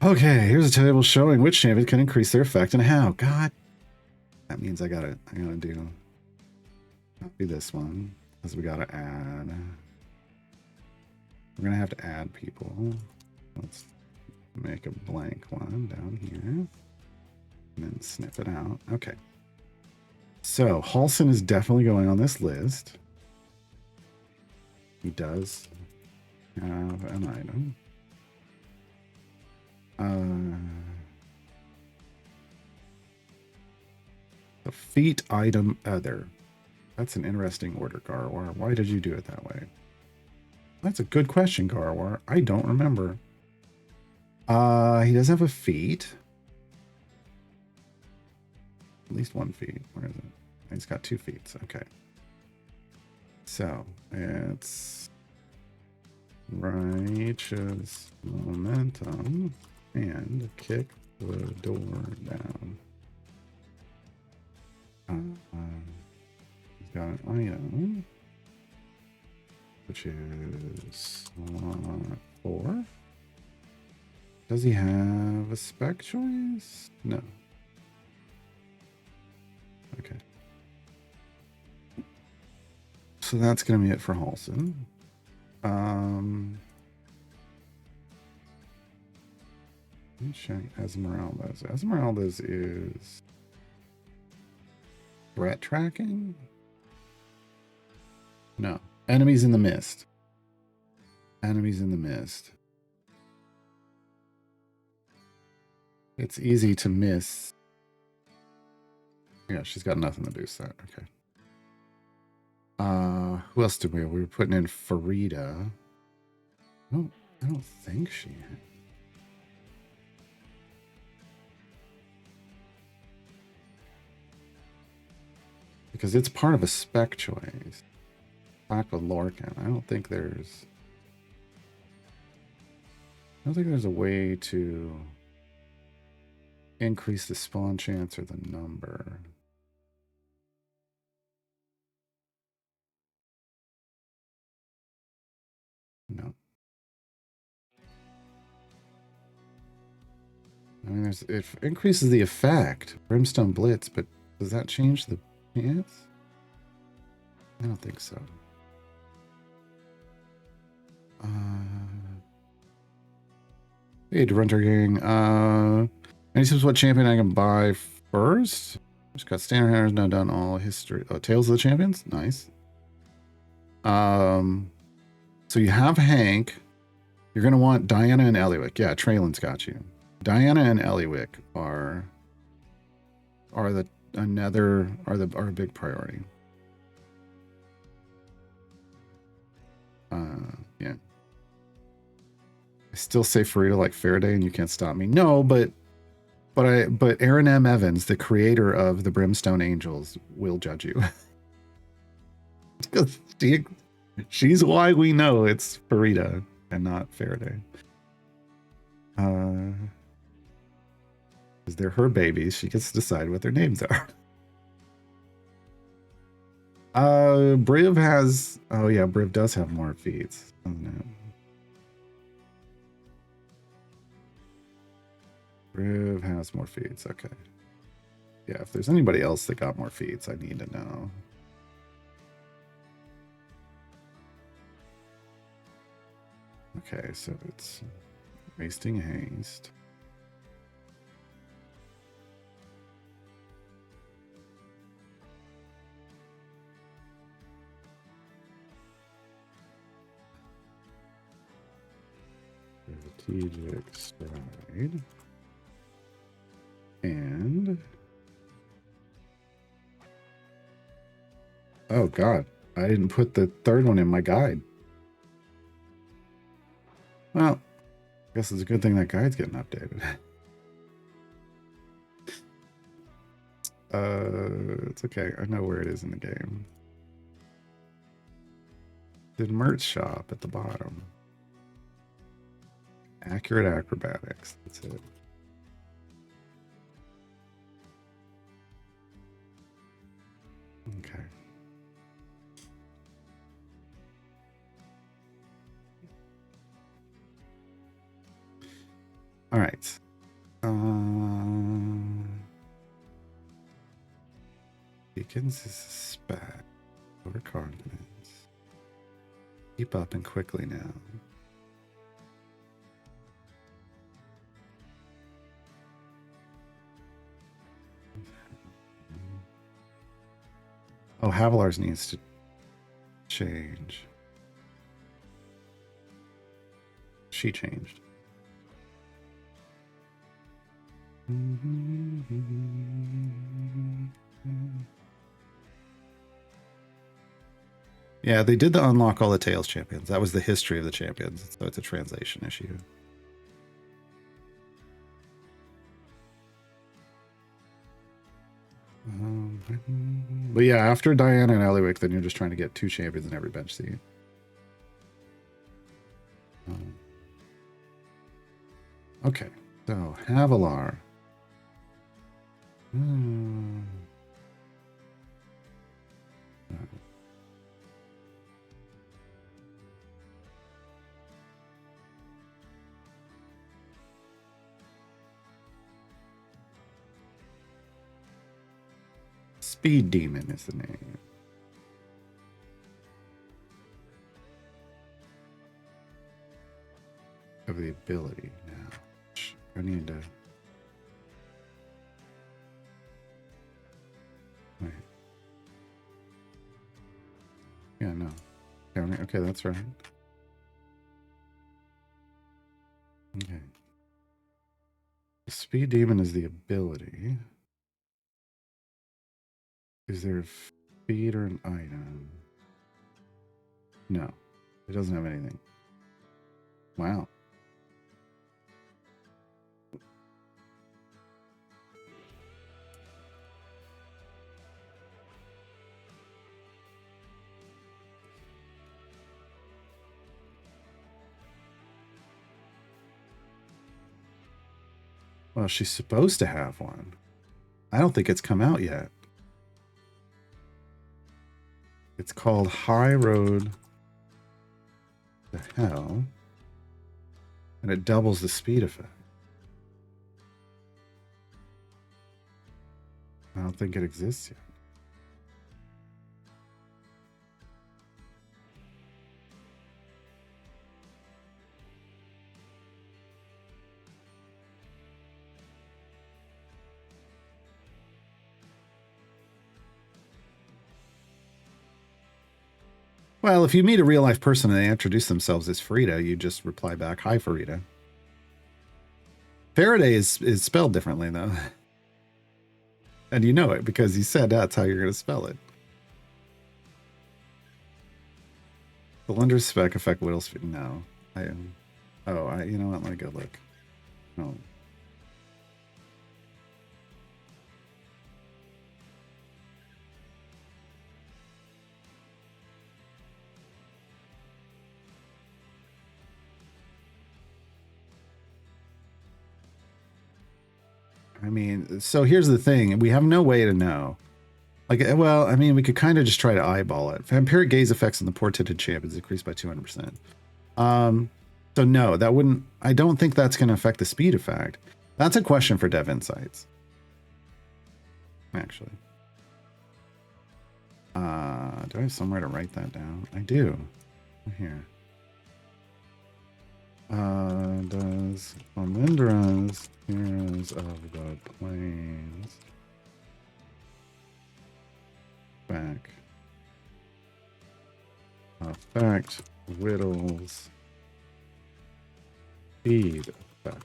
Okay, here's a table showing which champion can increase their effect and how. God, that means I gotta do copy this one because we gotta add. We're gonna have to add people. Let's make a blank one down here and then snip it out. Okay. So Halson is definitely going on this list. He does have an item. The feat item other. That's an interesting order, Garwar. Why did you do it that way? That's a good question, Garwar. I don't remember. He does have a feat. At least 1 feat. Where is it? He's got 2 feats. Okay. So it's righteous momentum and kick the door down. He's got an item, which is 4. Does he have a spec choice? No. Okay. So that's going to be it for Halson. Let me check Esmeralda's. Esmeralda's is threat tracking? No. Enemies in the mist. Enemies in the mist. It's easy to miss. Yeah, she's got nothing to boost that. Okay. Who else did we? We were putting in Farida. I don't think she had. Because it's part of a spec choice. Back with Lorcan. I don't think there's a way to increase the spawn chance or the number. No. I mean, it increases the effect. Brimstone Blitz, but does that change the chance? I don't think so. Hey, Durunter Gang. Any tips what champion I can buy first? Just got standard hammers, now done all history. Oh, Tales of the Champions? Nice. So you have Hank. You're gonna want Diana and Eliwick. Yeah, Traylin's got you. Diana and Eliwick are a big priority. Yeah. I still say Farida like Faraday, and you can't stop me. No, but Aaron M. Evans, the creator of the Brimstone Angels, will judge you. She's why we know it's Farida and not Faraday. Because they're her babies. She gets to decide what their names are. Briv has... Oh yeah, Briv does have more feats, doesn't it? Briv has more feeds. Okay. Yeah, if there's anybody else that got more feeds, I need to know. Okay, so it's wasting haste. Strategic stride. And oh god, I didn't put the third one in my guide. Well, I guess it's a good thing that guide's getting updated. It's okay. I know where it is in the game. The merch shop at the bottom. Accurate acrobatics. That's it. Okay. All right. Beacons is spec. Overconfidence. Keep up and quickly now. Oh, Havilar's needs to change. She changed. Yeah, they did the unlock all the Tails champions. That was the history of the champions, so it's a translation issue. But yeah, after Diana and Eliwick, then you're just trying to get 2 champions in every bench seat. Okay, so Havilar. Speed Demon is the name. Of the ability now. I need to... Wait. Yeah, no. Okay, that's right. Okay. The Speed Demon is the ability. Is there a feat or an item? No. It doesn't have anything. Wow. Well, she's supposed to have one. I don't think it's come out yet. It's called High Road to Hell. And it doubles the speed effect. I don't think it exists yet. Well, if you meet a real life person and they introduce themselves as Farida, you just reply back, "Hi, Farida." Faraday is spelled differently though, and you know it because you said that's how you're going to spell it. The lender's spec affect Whittle's speed. No, I am. Oh, you know what? Let me go look. No. I mean, so here's the thing: we have no way to know. Like, well, I mean, we could kind of just try to eyeball it. Vampiric gaze effects on the portented champions increased by 200%. So no, that wouldn't. I don't think that's going to affect the speed effect. That's a question for Dev Insights. Actually, do I have somewhere to write that down? I do. Here. Does Olindra's Heroes of the Plains back affect Whittle's speed effect?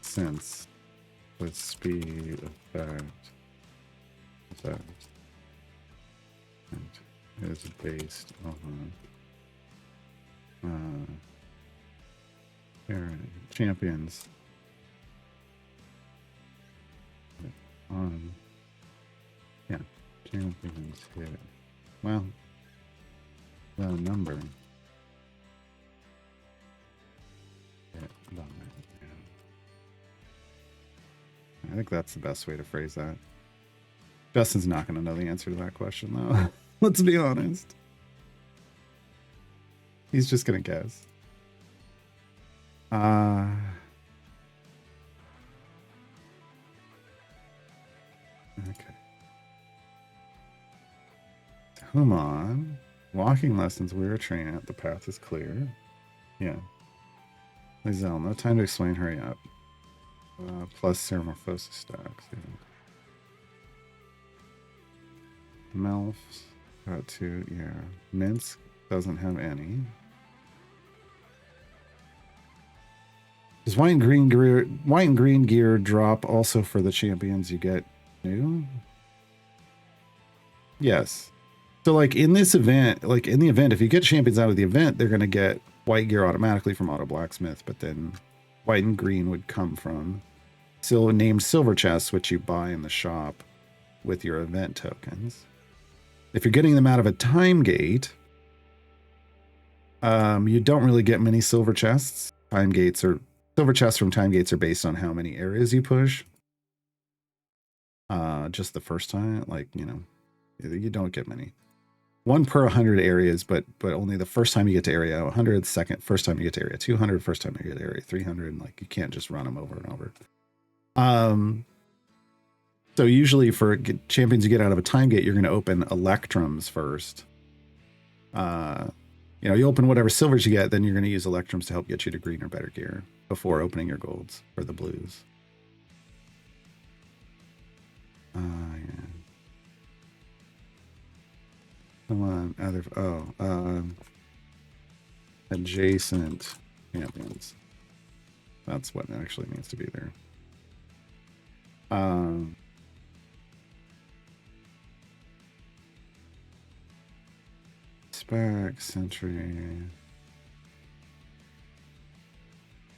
Since the speed effect is based on champions on champions hit. Well, the number. Yeah. I think that's the best way to phrase that. Justin's not going to know the answer to that question, though. Let's be honest. He's just going to guess. Okay. Human. Walking lessons. We're a train. The path is clear. Yeah. Lizelle, no time to explain. Hurry up. Plus Ceramorphosis stacks. Yeah. Melf's got 2. Yeah. Minsk doesn't have any. Does white and green gear drop also for the champions you get new? Yes. So like in this event, like in the event, if you get champions out of the event, they're going to get white gear automatically from Auto Blacksmith, but then white and green would come from named silver chests, which you buy in the shop with your event tokens. If you're getting them out of a time gate, you don't really get many silver chests. Silver chests from time gates are based on how many areas you push. Just the first time, like, you know, you don't get many. 1 per 100 areas, but only the first time you get to area 100, first time you get to area 200, first time you get to area 300. Like, you can't just run them over and over. So usually for champions you get out of a time gate, you're going to open electrums first. You know, you open whatever silvers you get, then you're going to use electrums to help get you to green or better gear before opening your golds or the blues. Yeah. Come on, adjacent champions. That's what it actually needs to be there. Spec, Sentry.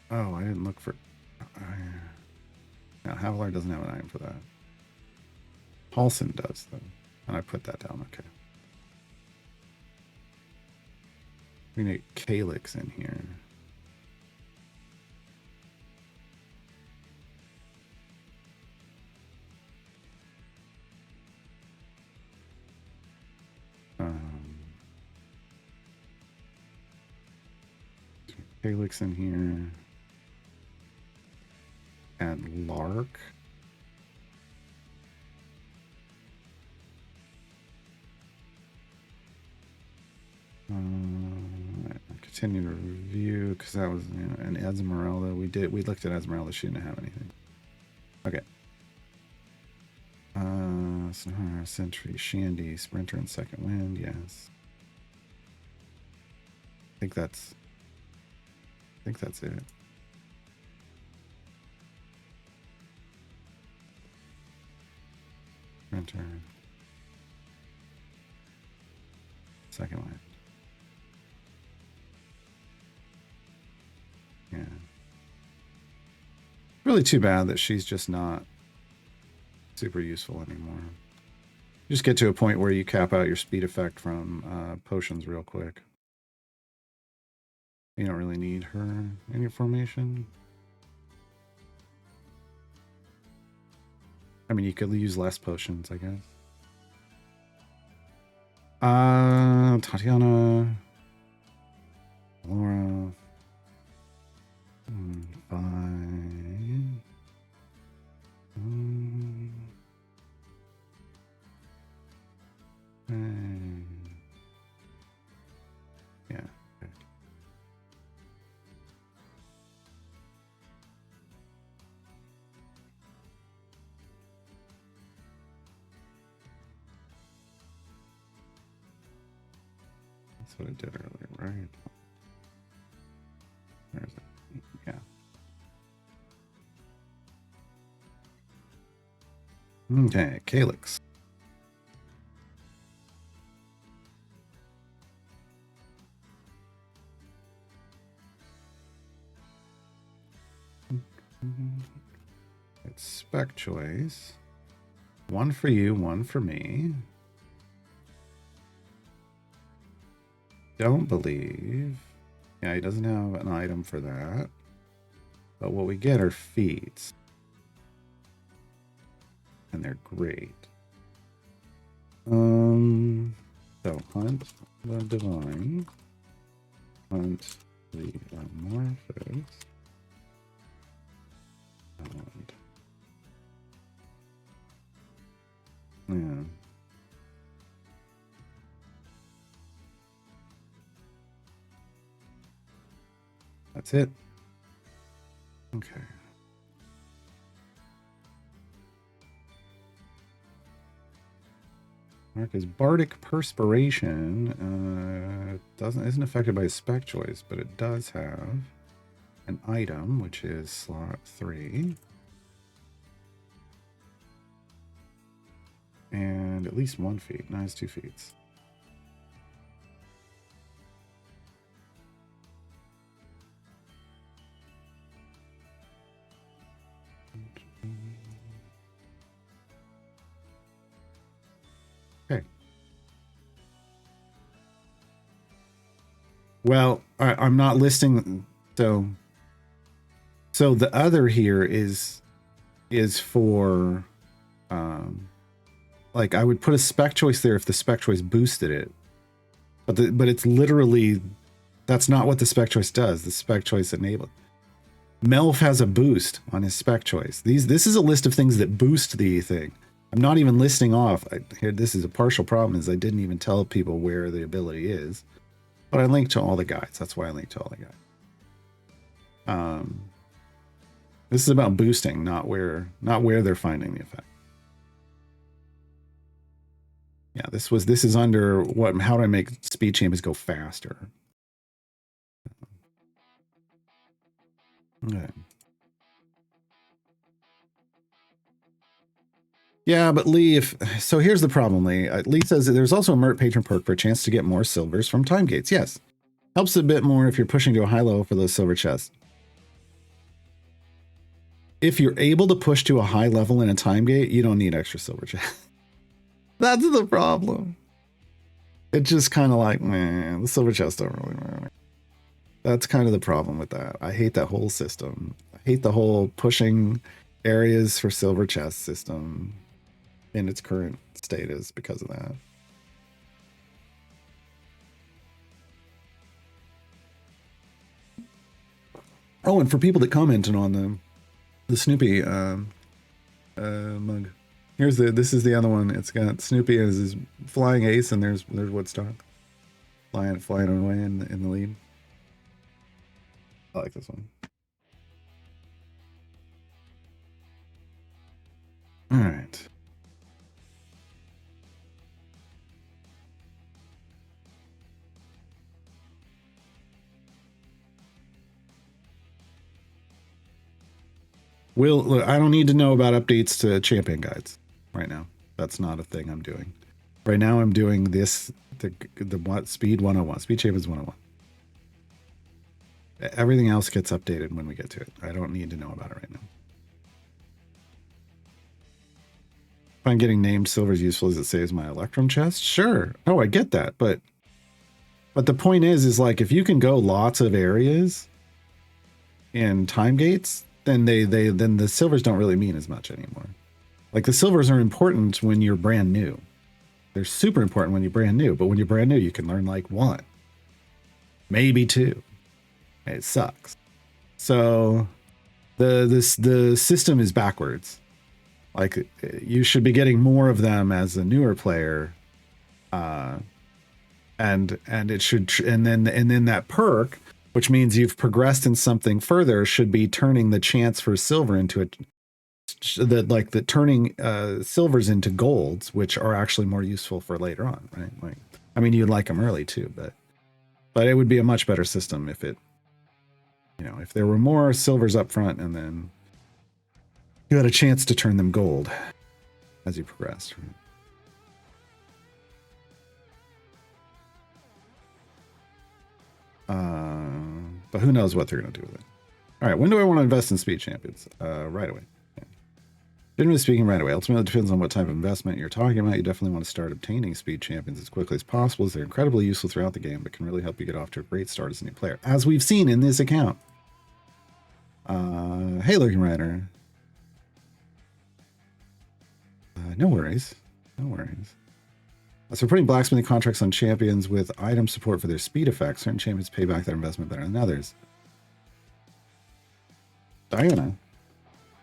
Oh, I didn't look for... Yeah, Havalar doesn't have an item for that. Paulson does, though. And I put that down, okay. We need Calyx in here. Calyx in here. And Lark. continue to review because that was, you know, an Esmeralda. We looked at Esmeralda. She didn't have anything. Okay. Sonora, Sentry, Shandy, Sprinter, and Second Wind. Yes. I think that's it. Sprinter. Second Wind. Yeah. Really too bad that she's just not super useful anymore. You just get to a point where you cap out your speed effect from potions real quick. You don't really need her in your formation. I mean, you could use less potions, I guess. Tatiana, Laura, fine. Yeah. Okay. That's what I did earlier, right? There's it. Yeah. Okay, Calyx. It's spec choice. One for you, one for me. Don't believe. Yeah, he doesn't have an item for that. But what we get are feats. And they're great. So hunt the divine. Hunt the amorphous. And, yeah. That's it. Okay. Mark is Bardic Perspiration. Isn't affected by spec choice, but it does have an item, which is slot 3. And at least 1 feat. Now it's 2 feats. Okay. Well, I'm not listing. So the other here is for, like I would put a spec choice there if the spec choice boosted it, but it's literally, that's not what the spec choice does. The spec choice enabled. Melf has a boost on his spec choice. This is a list of things that boost the thing. I'm not even listing off. Here, this is a partial problem, is I didn't even tell people where the ability is, but I linked to all the guides. That's why I linked to all the guides. This is about boosting, not where they're finding the effect. Yeah, this is under how do I make speed champions go faster? Okay. Yeah, but Lee, so here's the problem, Lee. Lee says that there's also a Mert patron perk for a chance to get more silvers from time gates. Yes. Helps a bit more if you're pushing to a high level for those silver chests. If you're able to push to a high level in a time gate, you don't need extra silver chests. That's the problem. It's just kind of like, man, the silver chests don't really matter. That's kind of the problem with that. I hate that whole system. I hate the whole pushing areas for silver chest system in its current status because of that. Oh, and for people that commented on the Snoopy mug, this is the other one. It's got Snoopy as his flying ace, and there's Woodstock flying away in the lead. I like this one. All right. Look, I don't need to know about updates to champion guides right now. That's not a thing I'm doing. Right now I'm doing this, the what, Speed 101, Speed Champions 101. Everything else gets updated when we get to it. I don't need to know about it right now. If I'm getting named silver as useful as it saves my Electrum chest, sure. Oh, I get that, but the point is like if you can go lots of areas in time gates, then then the silvers don't really mean as much anymore. Like the silvers are important when you're brand new. They're super important when you're brand new, but when you're brand new, you can learn like 1, maybe 2. It sucks. So the system is backwards. Like you should be getting more of them as a newer player, and it should, and then that perk, which means you've progressed in something further, should be turning the chance for silver into turning silvers into golds, which are actually more useful for later on, right? Like, I mean, you'd like them early too, but it would be a much better system if it, if there were more silvers up front and then you had a chance to turn them gold as you progressed. But who knows what they're going to do with it. All right, when do I want to invest in speed champions? Right away. Yeah. Generally speaking, right away. Ultimately, it depends on what type of investment you're talking about. You definitely want to start obtaining speed champions as quickly as possible, as they're incredibly useful throughout the game, but can really help you get off to a great start as a new player, as we've seen in this account. Hey, Lurking Rider. No worries. No worries. So putting blacksmithing contracts on champions with item support for their speed effects, certain champions pay back their investment better than others. Diana.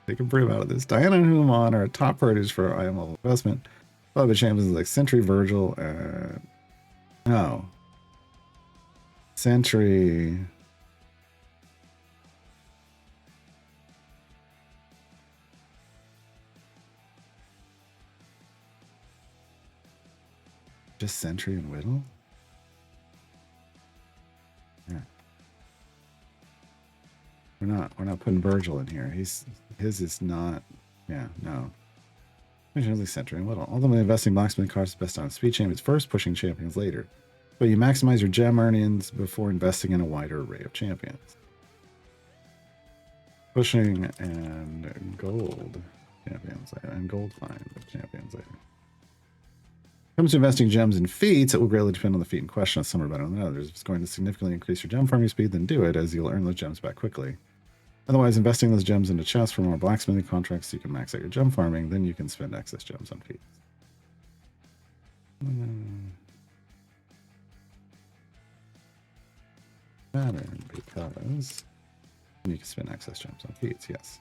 They can prove out of this. Diana and Human are top priorities for item level investment. Other champions like Sentry, Virgil, no. Sentry. Just Sentry and Whittle? Yeah. We're not putting Virgil in here. His is not, yeah, no. Originally Sentry and Whittle. Ultimately investing blacksmithing cards is best on speed champions first, pushing champions later. But you maximize your gem earnings before investing in a wider array of champions. Pushing and gold champions later, and gold find champions later. Comes to investing gems in feats, it will greatly depend on the feat in question. Some are better than others. If it's going to significantly increase your gem farming speed, then do it, as you'll earn those gems back quickly. Otherwise, investing those gems into chests for more blacksmithing contracts so you can max out your gem farming, then you can spend excess gems on feats. Pattern, because you can spend excess gems on feats, yes.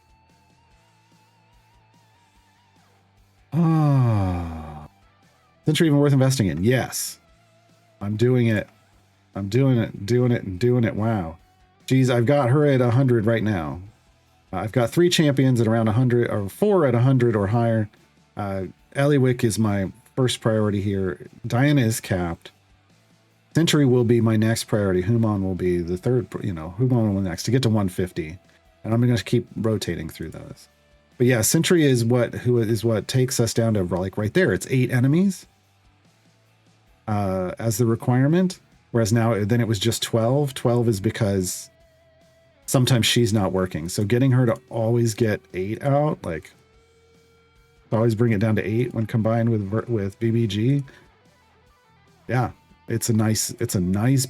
Ah. Sentry even worth investing in? Yes. I'm doing it. I'm doing it. Wow. Geez, I've got her at 100 right now. I've got 3 champions at around 100, or 4 at 100 or higher. Eliwick is my first priority here. Diana is capped. Sentry will be my next priority. Human will be the third, Human will next to get to 150. And I'm going to keep rotating through those. But yeah, Sentry is what takes us down to like right there. It's 8 enemies. As the requirement, whereas then it was just 12. 12 is because sometimes she's not working, so getting her to always get 8 out, like always bring it down to 8 when combined with BBG. Yeah, it's a nice boost. It's a nice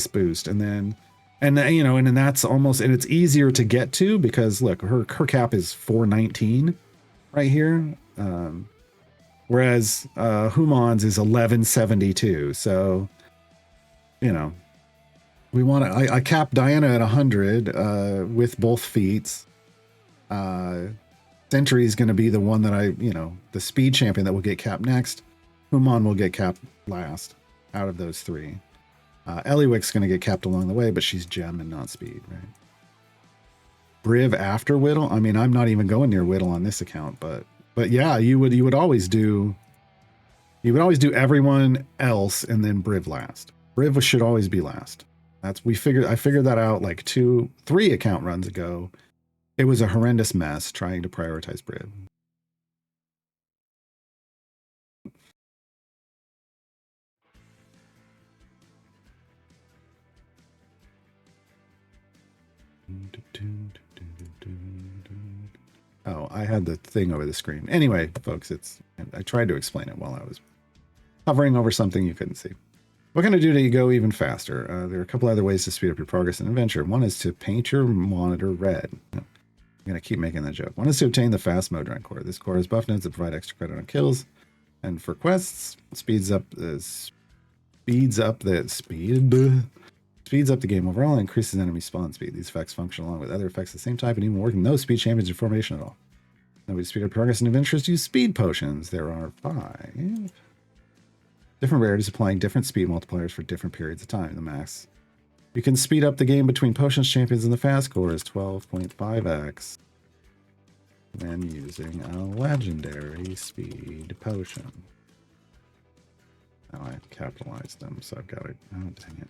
boost, and then that's almost, and it's easier to get to because look, her cap is 419 right here. Whereas Human's is 1172. So, we want to. I cap Diana at 100 with both feats. Sentry is going to be the one that the speed champion that will get capped next. Human will get capped last out of those 3. Eliwick's going to get capped along the way, but she's gem and not speed, right? Briv after Whittle. I mean, I'm not even going near Whittle on this account, but yeah, you would always do everyone else and then Briv last. Briv should always be last. I figured that out like 3 account runs ago. It was a horrendous mess trying to prioritize Briv. Oh, I had the thing over the screen. Anyway, folks, I tried to explain it while I was hovering over something you couldn't see. What can I do to go even faster? There are a couple other ways to speed up your progress in Adventure. One is to paint your monitor red. I'm going to keep making that joke. One is to obtain the fast Modron core. This core has buff nodes that provide extra credit on kills. And for quests, speeds up the game overall and increases enemy spawn speed. These effects function along with other effects of the same type and even working no speed champions in formation at all. Now we speed up progress in adventures, use speed potions. There are 5 different rarities applying different speed multipliers for different periods of time. The max you can speed up the game between potions champions and the fast core is 12.5x. Then using a legendary speed potion. Now I capitalized them, so I've got it. Oh, dang it.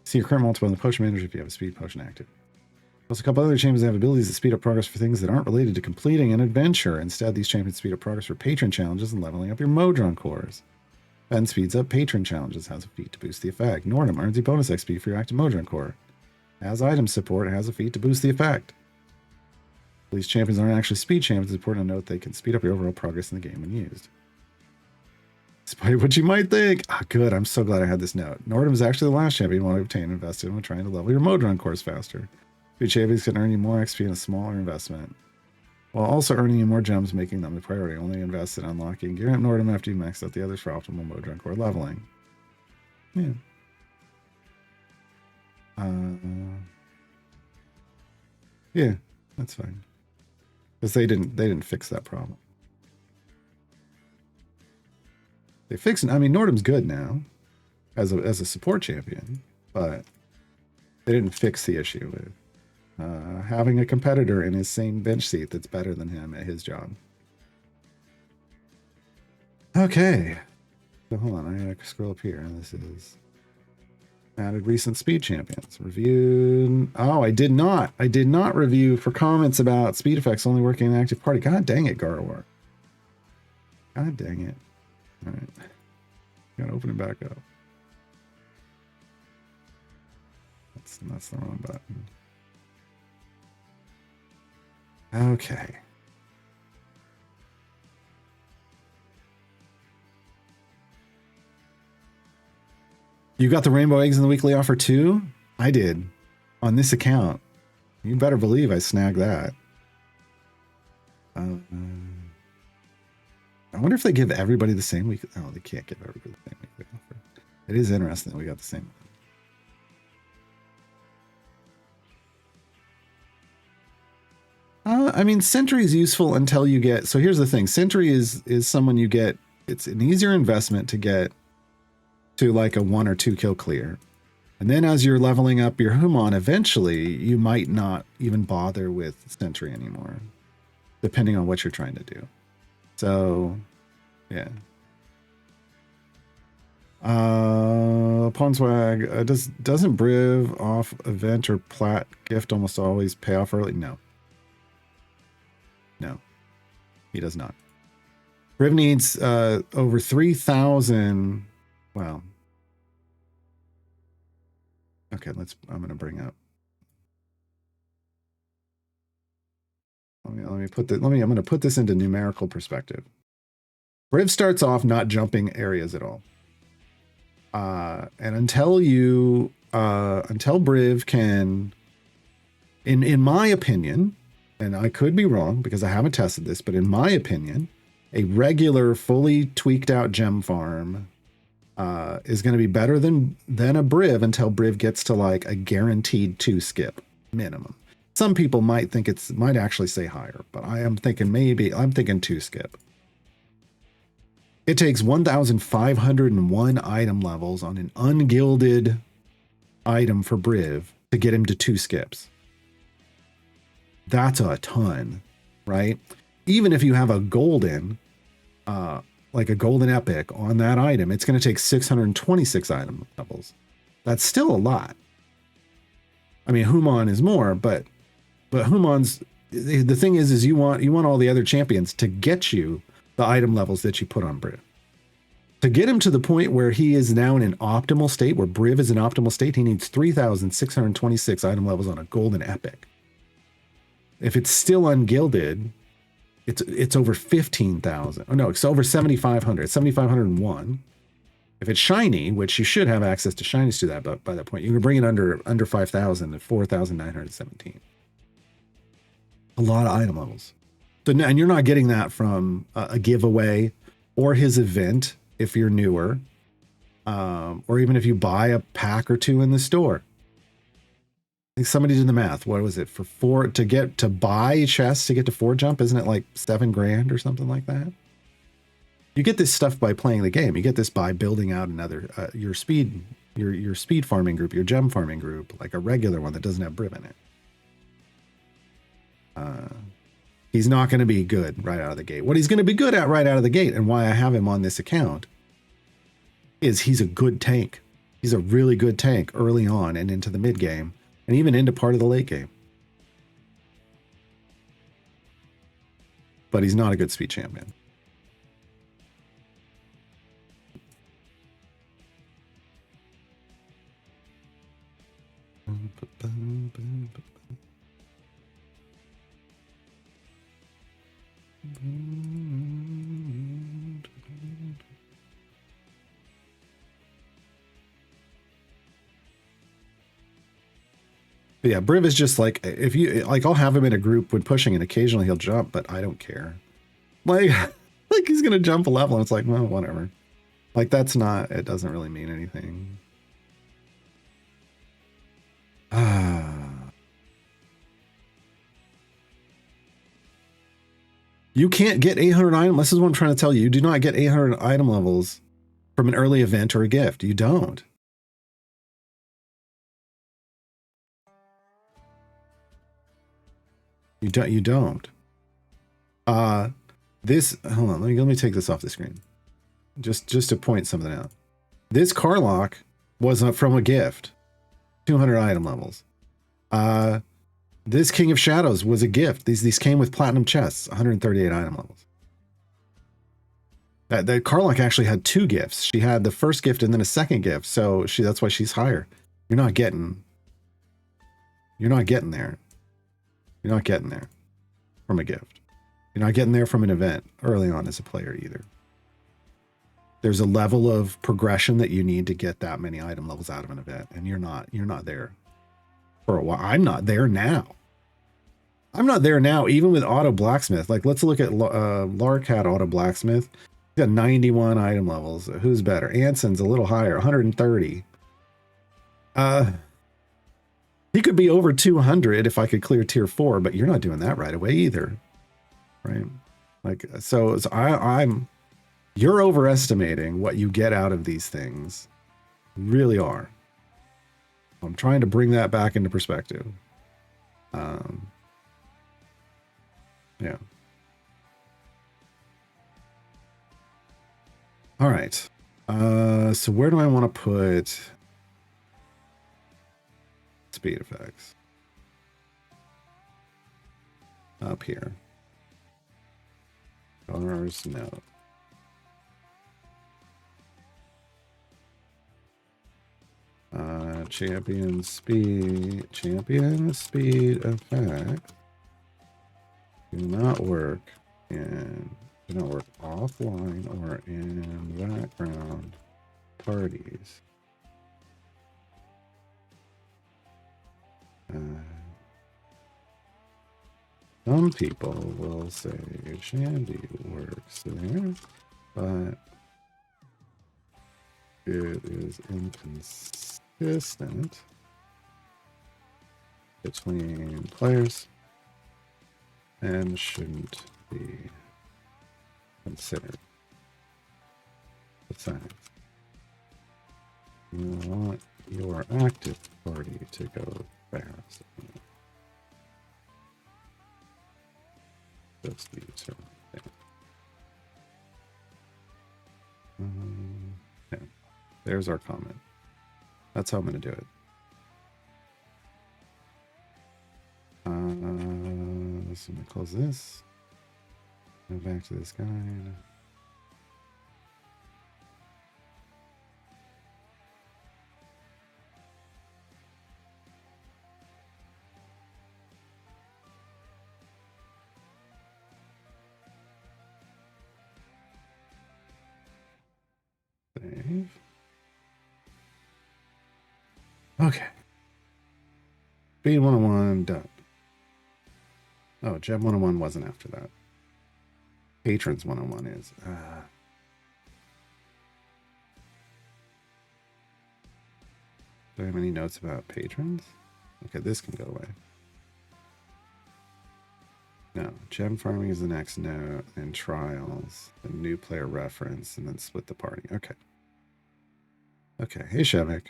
See your current multiple in the potion manager if you have a speed potion active. There's a couple other champions that have abilities that speed up progress for things that aren't related to completing an adventure. Instead, these champions speed up progress for patron challenges and leveling up your Modron cores. Ben speeds up patron challenges, has a feat to boost the effect. Nordum earns a bonus XP for your active Modron core. Has item support, has a feat to boost the effect. These champions aren't actually speed champions. It's important to note they can speed up your overall progress in the game when used. Despite what you might think. Ah, good. I'm so glad I had this note. Nordum is actually the last champion you want to obtain and invest in when trying to level your Modron cores faster. Speed champions can earn you more XP in a smaller investment, while also earning you more gems, making them the priority. Only invest in unlocking gear at Nordum after you max out the others for optimal Modron core leveling. Yeah. Yeah, that's fine. Because they didn't fix that problem. They fixed it. I mean, Nordum's good now as a support champion, but they didn't fix the issue with having a competitor in his same bench seat that's better than him at his job. Okay. So hold on, I gotta scroll up here. This is added recent speed champions. Reviewed. Oh, I did not review for comments about speed effects only working in an active party. God dang it, Garwar. God dang it. All right. Gotta open it back up. That's the wrong button. Okay. You got the rainbow eggs in the weekly offer too? I did. On this account. You better believe I snagged that. I wonder if they give everybody the same week. Oh, they can't give everybody the same weekly offer. It is interesting that we got the same. I mean, Sentry is useful until you get... So here's the thing. Sentry is someone you get... It's an easier investment to get to like a 1 or 2 kill clear. And then as you're leveling up your Humon, eventually you might not even bother with Sentry anymore, depending on what you're trying to do. So, yeah. Pawn swag. Doesn't Briv off event or plat gift almost always pay off early? No. No, he does not. Briv needs over 3,000. Well, okay. I'm going to bring up. I'm going to put this into numerical perspective. Briv starts off not jumping areas at all, and until Briv can, in my opinion. And I could be wrong because I haven't tested this, but in my opinion, a regular, fully tweaked out gem farm is going to be better than a Briv until Briv gets to like a guaranteed 2 skip minimum. Some people might think might actually say higher, but I'm thinking 2 skip. It takes 1,501 item levels on an ungilded item for Briv to get him to 2 skips. That's a ton, right? Even if you have a golden, like a golden epic on that item, it's going to take 626 item levels. That's still a lot. I mean, Human is more, but Human's, the thing is you want all the other champions to get you the item levels that you put on Briv. To get him to the point where he is now in an optimal state, where Briv is in optimal state, he needs 3,626 item levels on a golden epic. If it's still ungilded, it's over 15,000. Oh no, it's over 7,500, 7,501. If it's shiny, which you should have access to shinies to that, but by that point, you can bring it under 5,000 at 4,917. A lot of item levels. So, and you're not getting that from a giveaway or his event if you're newer, or even if you buy a pack or two in the store. I think somebody did the math. What was it for to buy chests to get to 4 jump? Isn't it like $7,000 or something like that? You get this stuff by playing the game. You get this by building out another your speed farming group, your gem farming group, like a regular one that doesn't have Briv in it. He's not going to be good right out of the gate. What he's going to be good at right out of the gate, and why I have him on this account, is he's a good tank. He's a really good tank early on and into the mid game, and even into part of the late game. But he's not a good speed champion. But yeah, Briv is just like, if you like, I'll have him in a group when pushing, and occasionally he'll jump, but I don't care. Like he's gonna jump a level, and it's like, well, whatever. Like that's not. It doesn't really mean anything. You can't get 800 items. This is what I'm trying to tell you. You do not get 800 item levels from an early event or a gift. You don't. You don't. This, hold on, let me take this off the screen. Just to point something out. This Carlock was from a gift. 200 item levels. This King of Shadows was a gift. These came with platinum chests, 138 item levels. That Carlock actually had 2 gifts. She had the first gift and then a second gift, so that's why she's higher. You're not getting there. You're not getting there from a gift. You're not getting there from an event early on as a player either. There's a level of progression that you need to get that many item levels out of an event, and you're not there for a while. I'm not there now. Even with Auto Blacksmith. Like, let's look at Larkat Auto Blacksmith. He's got 91 item levels. Who's better? Anson's a little higher, 130. He could be over 200 if I could clear tier 4, but you're not doing that right away either, right? Like, so you're overestimating what you get out of these things. You really are. I'm trying to bring that back into perspective. Yeah. All right. So where do I want to put speed effects? Up here. Colors, no. Champion speed effect do not work offline or in background parties. Some people will say Shandy works there, but it is inconsistent between players and shouldn't be considered. settings. You want your active party to go fast. Just be certain. Yeah. There's our comment. That's how I'm going to do it. So I'm going to close this. Go back to this guide. Save. Okay. Speed 101 done. Oh, Gem 101 wasn't after that. Patrons 101 is. Do I have any notes about patrons? Okay, this can go away. No, gem farming is the next note, and trials, the new player reference, and then split the party. Okay. Okay, hey Shevik.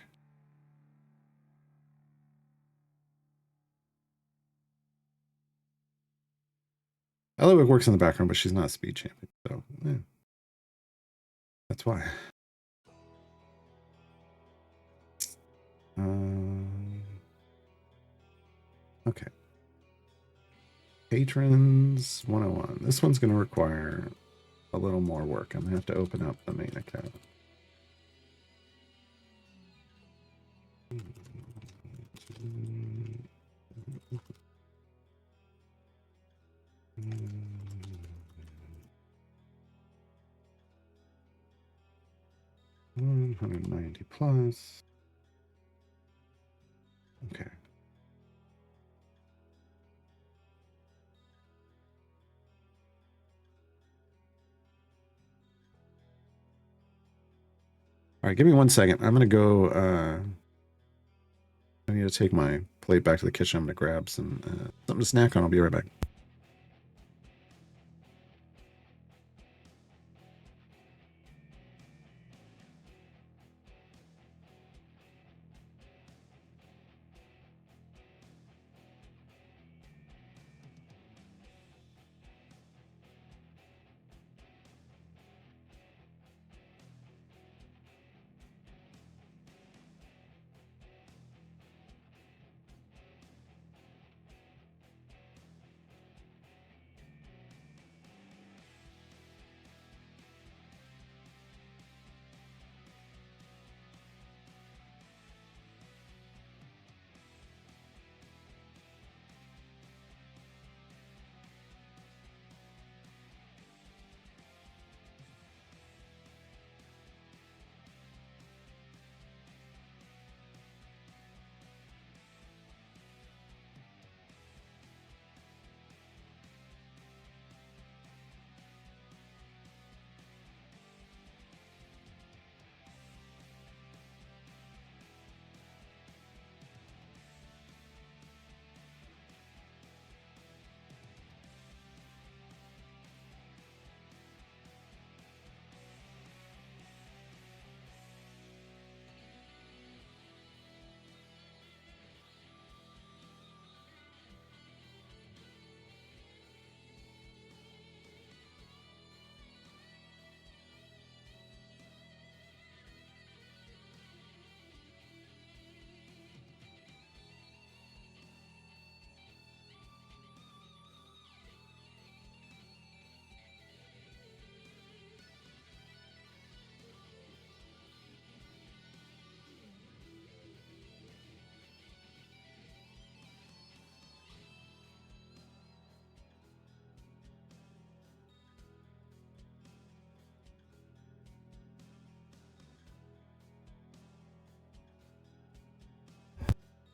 Elowick works in the background, but she's not a speed champion, so yeah. That's why. Okay. Patrons 101. This one's going to require a little more work. I'm going to have to open up the main account. $190 plus. Okay. All right, give me 1 second. I'm going to go, I need to take my plate back to the kitchen. I'm going to grab some something to snack on. I'll be right back.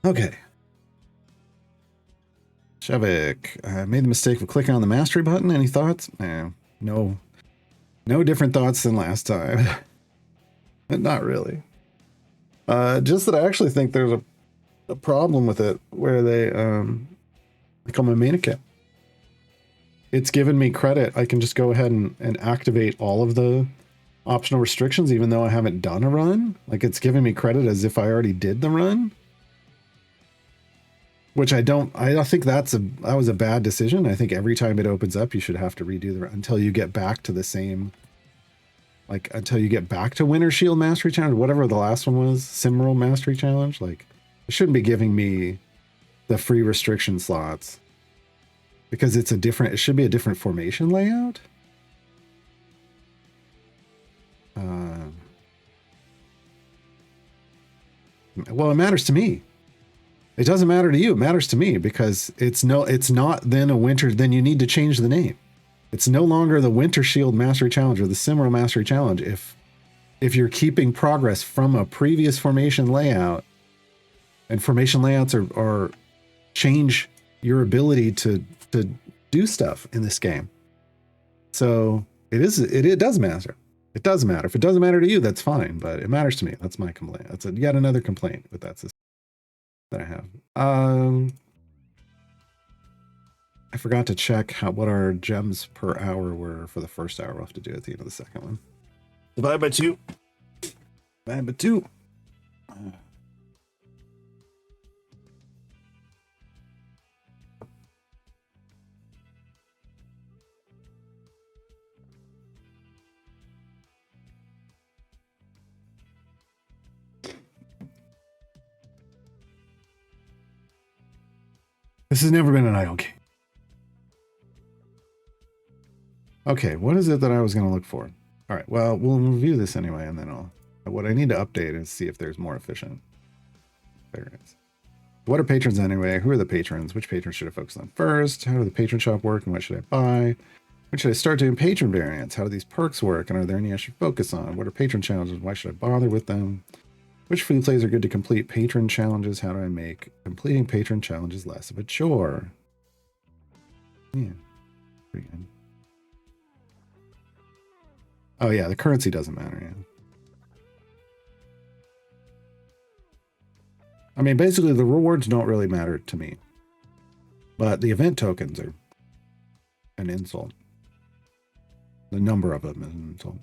Okay. Shevik, I made the mistake of clicking on the mastery button. Any thoughts? No different thoughts than last time. But not really. Just that I actually think there's a problem with it where they become a main account. It's given me credit. I can just go ahead and activate all of the optional restrictions, even though I haven't done a run. Like, it's giving me credit as if I already did the run. Which I think that was a bad decision. I think every time it opens up, you should have to redo the run until you get back to the same, like, until you get back to Winter Shield Mastery Challenge, whatever the last one was, Simral Mastery Challenge. Like, it shouldn't be giving me the free restriction slots because it should be a different formation layout. Well, it matters to me. It doesn't matter to you. It matters to me because it's not then a winter. Then you need to change the name. It's no longer the Winter Shield Mastery Challenge or the Simral Mastery Challenge if you're keeping progress from a previous formation layout, and formation layouts are change your ability to do stuff in this game. So it does matter. It does matter. If it doesn't matter to you, that's fine, but it matters to me. That's my complaint. That's yet another complaint with that system that I have. I forgot to check what our gems per hour were for the first hour. We'll have to do it at the end of the second one. Divide by 2. Divide by 2. This has never been an idle game. Okay, what is it that I was going to look for? All right, well, we'll review this anyway, and then what I need to update is see if there's more efficient. There it is. What are patrons anyway? Who are the patrons? Which patrons should I focus on first? How do the patron shop work, and what should I buy? When should I start doing patron variants? How do these perks work, and are there any I should focus on? What are patron challenges? Why should I bother with them? Which free plays are good to complete patron challenges? How do I make completing patron challenges less of a chore? Yeah, pretty good. Oh yeah, the currency doesn't matter, yeah. I mean, basically the rewards don't really matter to me. But the event tokens are an insult. The number of them is an insult.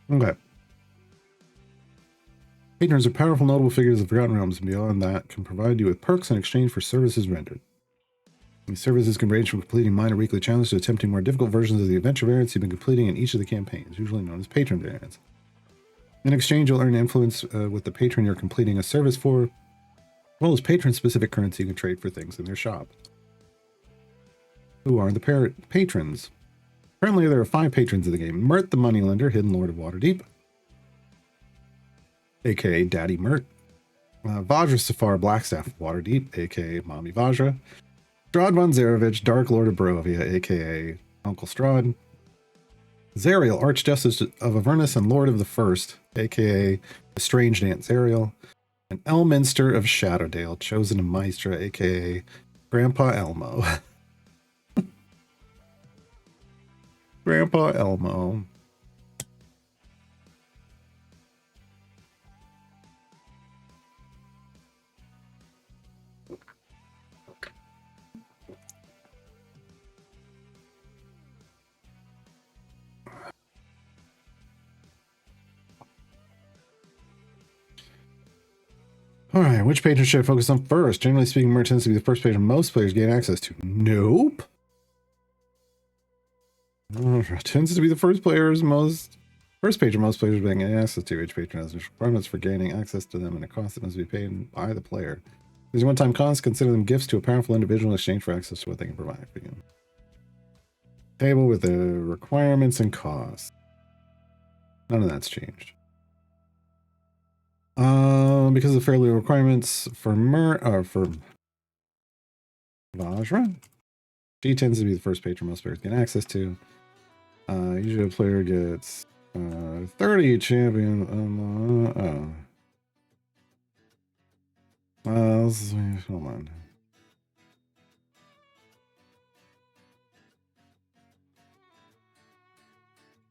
Okay. Patrons are powerful, notable figures of Forgotten Realms, and beyond that can provide you with perks in exchange for services rendered. These services can range from completing minor weekly challenges to attempting more difficult versions of the adventure variants you've been completing in each of the campaigns, usually known as patron variants. In exchange, you'll earn influence with the patron you're completing a service for, as well as patron-specific currency you can trade for things in their shop. Who are the patrons? Currently, there are 5 patrons of the game. Mert the Moneylender, Hidden Lord of Waterdeep, aka Daddy Mert. Vajra Safar Blackstaff of Waterdeep, aka Mommy Vajra. Strahd von Zarevich, Dark Lord of Barovia, aka Uncle Strahd. Zariel, Archjustice of Avernus and Lord of the First, aka the Strange Aunt Zariel. And Elminster of Shadowdale, Chosen of Maestra, aka Grandpa Elmo. Grandpa Elmo. All right, which patron should I focus on first? Generally speaking, Mert tends to be the first patron most players gain access to. Nope. Tends to be the first patron most players gain access to. Each patron has requirements for gaining access to them and a cost that must be paid by the player. These one-time costs, consider them gifts to a powerful individual in exchange for access to what they can provide for you. Table with the requirements and costs. None of that's changed. Because of the fairly requirements for Vajra, she tends to be the first patron most players get access to. Usually a player gets 30 champion. Hold on.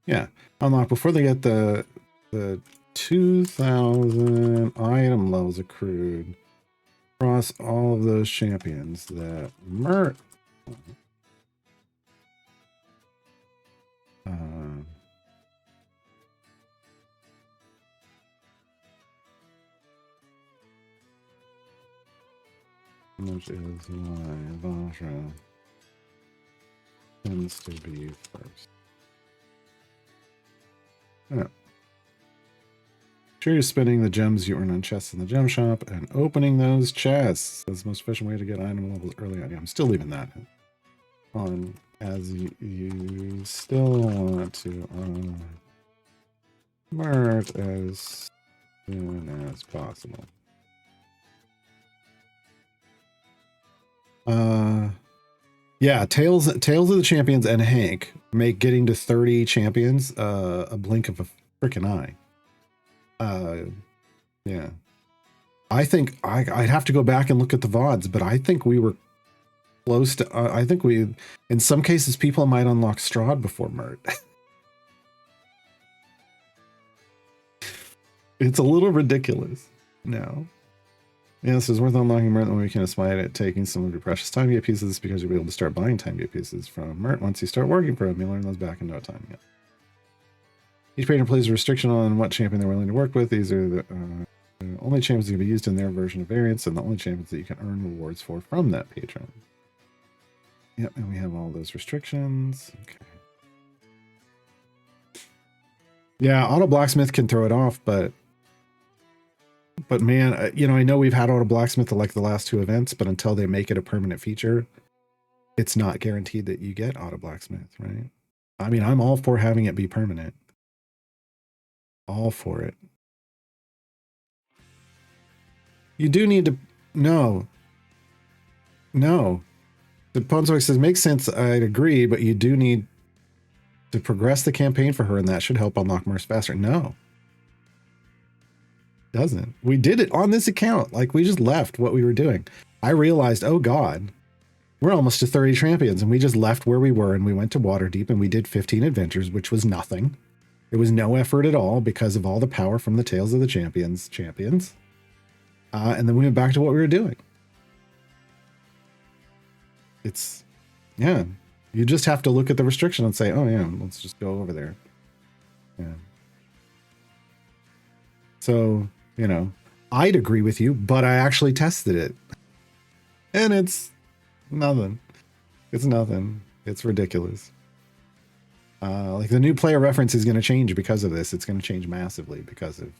Yeah, unlock before they get the 2,000 item levels accrued across all of those champions that Mert. Which is why Vajra tends to be first. Yeah. Sure, you're spending the gems you earn on chests in the gem shop and opening those chests. That's the most efficient way to get item levels early on. Yeah, I'm still leaving that on as you still want to Mert as soon as possible. Yeah, Tales of the Champions and Hank make getting to 30 champions a blink of a freaking eye. Yeah. I think I'd have to go back and look at the VODs, but I think we were close to, I think we, in some cases, people might unlock Strahd before Mert. It's a little ridiculous now. Yes, it's worth unlocking Mert when we can aspire at taking some of your precious time gate pieces because you'll be able to start buying time gate pieces from Mert once you start working for him. You learn those back in no time. Yeah. Each patron places a restriction on what champion they're willing to work with. These are the only champions that can be used in their version of variants and the only champions that you can earn rewards for from that patron. Yep, and we have all those restrictions. Okay. Yeah, Auto Blacksmith can throw it off, but man, you know, I know we've had Auto Blacksmith like the last two events, but until they make it a permanent feature, it's not guaranteed that you get Auto Blacksmith, right? I mean, I'm all for having it be permanent. All for it. You do need to... No. The Ponzoic says, makes sense, I'd agree, but you do need to progress the campaign for her, and that should help unlock Mercs faster. No. Doesn't. We did it on this account. Like, we just left what we were doing. I realized, oh god, we're almost to 30 champions, and we just left where we were, and we went to Waterdeep, and we did 15 adventures, which was nothing. It was no effort at all because of all the power from the Tales of the Champions. And then we went back to what we were doing. It's, yeah. You just have to look at the restriction and say, oh yeah, let's just go over there. Yeah. So, you know, I'd agree with you, but I actually tested it. And it's nothing. It's nothing. It's ridiculous. Like the new player reference is going to change because of this. It's going to change massively because of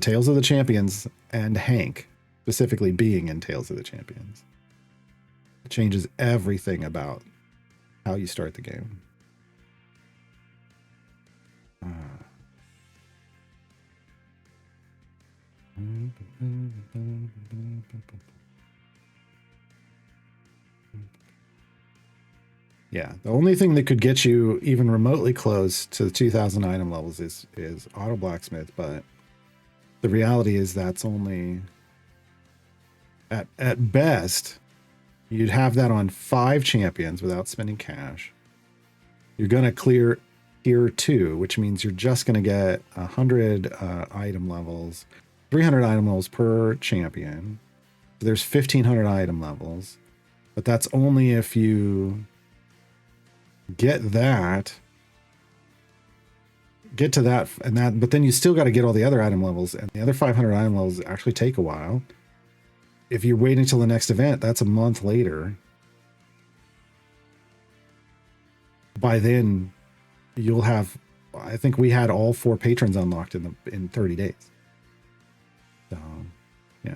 Tales of the Champions and Hank specifically being in Tales of the Champions. It changes everything about how you start the game. Yeah, the only thing that could get you even remotely close to the 2,000 item levels is Auto Blacksmith, but the reality is that's only at best you'd have that on 5 champions without spending cash. You're gonna clear tier 2, which means you're just gonna get 100 item levels, 300 item levels per champion. So there's 1,500 item levels, but that's only if you get to that, and that, but then you still got to get all the other item levels, and the other 500 item levels actually take a while. If you're waiting until the next event, that's a month later. By then, you'll have, I think we had all 4 patrons unlocked in 30 days. So, yeah.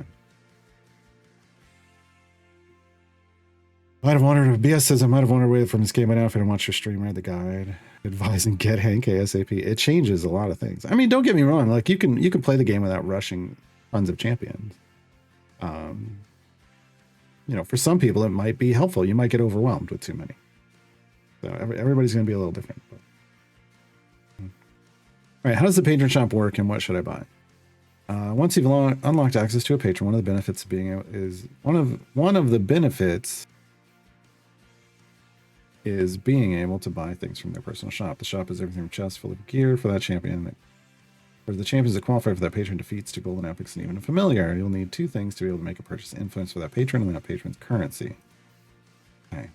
Might have wanted, BS says, I might have wandered away from this game by now if I didn't watch your stream, read the guide, advise and get Hank ASAP. It changes a lot of things. I mean, don't get me wrong. Like you can play the game without rushing tons of champions. You know, for some people it might be helpful. You might get overwhelmed with too many. So everybody's going to be a little different. But All right, how does the patron shop work and what should I buy? Once you've unlocked access to a patron, one of the benefits of being able to buy things from their personal shop. The shop is everything from chests full of gear for that champion. For the champions that qualify for that patron defeats to golden epics and even a familiar, you'll need 2 things to be able to make a purchase: influence for that patron and that patron's currency. Okay.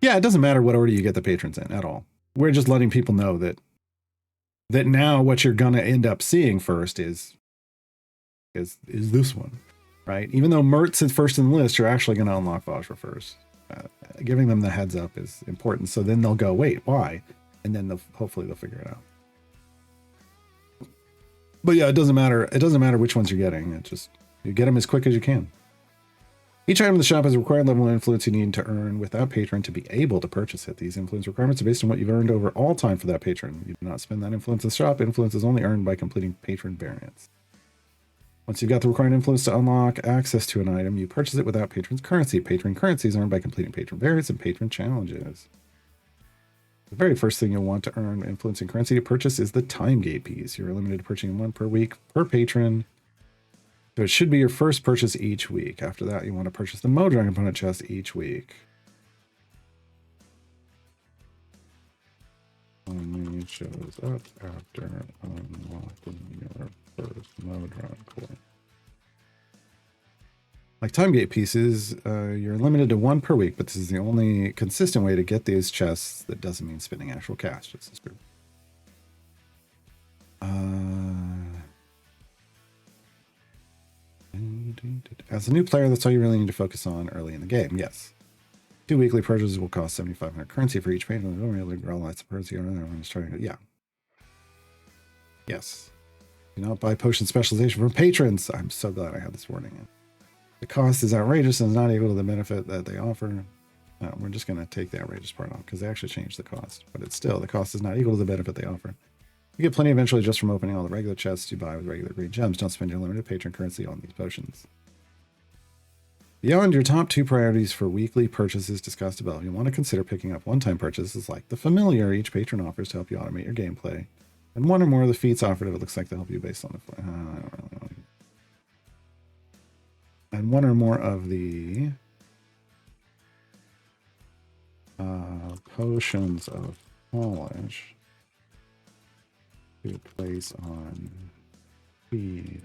Yeah, it doesn't matter what order you get the patrons in at all. We're just letting people know that now what you're gonna end up seeing first is this one, right? Even though Mertz is first in the list, you're actually gonna unlock Vajra first. Giving them the heads up is important, so then they'll go, wait, why? And then hopefully they'll figure it out. But yeah, it doesn't matter. It doesn't matter which ones you're getting. It just, you get them as quick as you can. Each item in the shop has a required level of influence you need to earn with that patron to be able to purchase it. These influence requirements are based on what you've earned over all time for that patron. You do not spend that influence in the shop. Influence is only earned by completing patron variants. Once you've got the required influence to unlock access to an item, you purchase it with that patron's currency. Patron currency is earned by completing patron variants and patron challenges. The very first thing you'll want to earn influence and currency to purchase is the time gate piece. You're limited to purchasing 1 per week per patron. So it should be your first purchase each week. After that, you want to purchase the Modron component chest each week. Only shows up after unlocking your first Modron core. Like time gate pieces, you're limited to 1 per week, but this is the only consistent way to get these chests. That doesn't mean spending actual cash, just as true. As a new player, that's all you really need to focus on early in the game. Yes. 2 weekly purchases will cost 7,500 currency for each patron. Don't really grow lots of currency over there when starting to, yeah. Yes. Do not buy potion specialization from patrons. I'm so glad I had this warning in. The cost is outrageous and is not equal to the benefit that they offer. No, we're just going to take the outrageous part off because they actually changed the cost. But it's still, the cost is not equal to the benefit they offer. You get plenty eventually just from opening all the regular chests you buy with regular green gems. Don't spend your limited patron currency on these potions. Beyond your top 2 priorities for weekly purchases discussed above, you'll want to consider picking up one-time purchases like the familiar each patron offers to help you automate your gameplay, and 1 or more of the feats offered if it looks like they'll help you based on the... I don't really want to... And 1 or more of the potions of polish to place on feed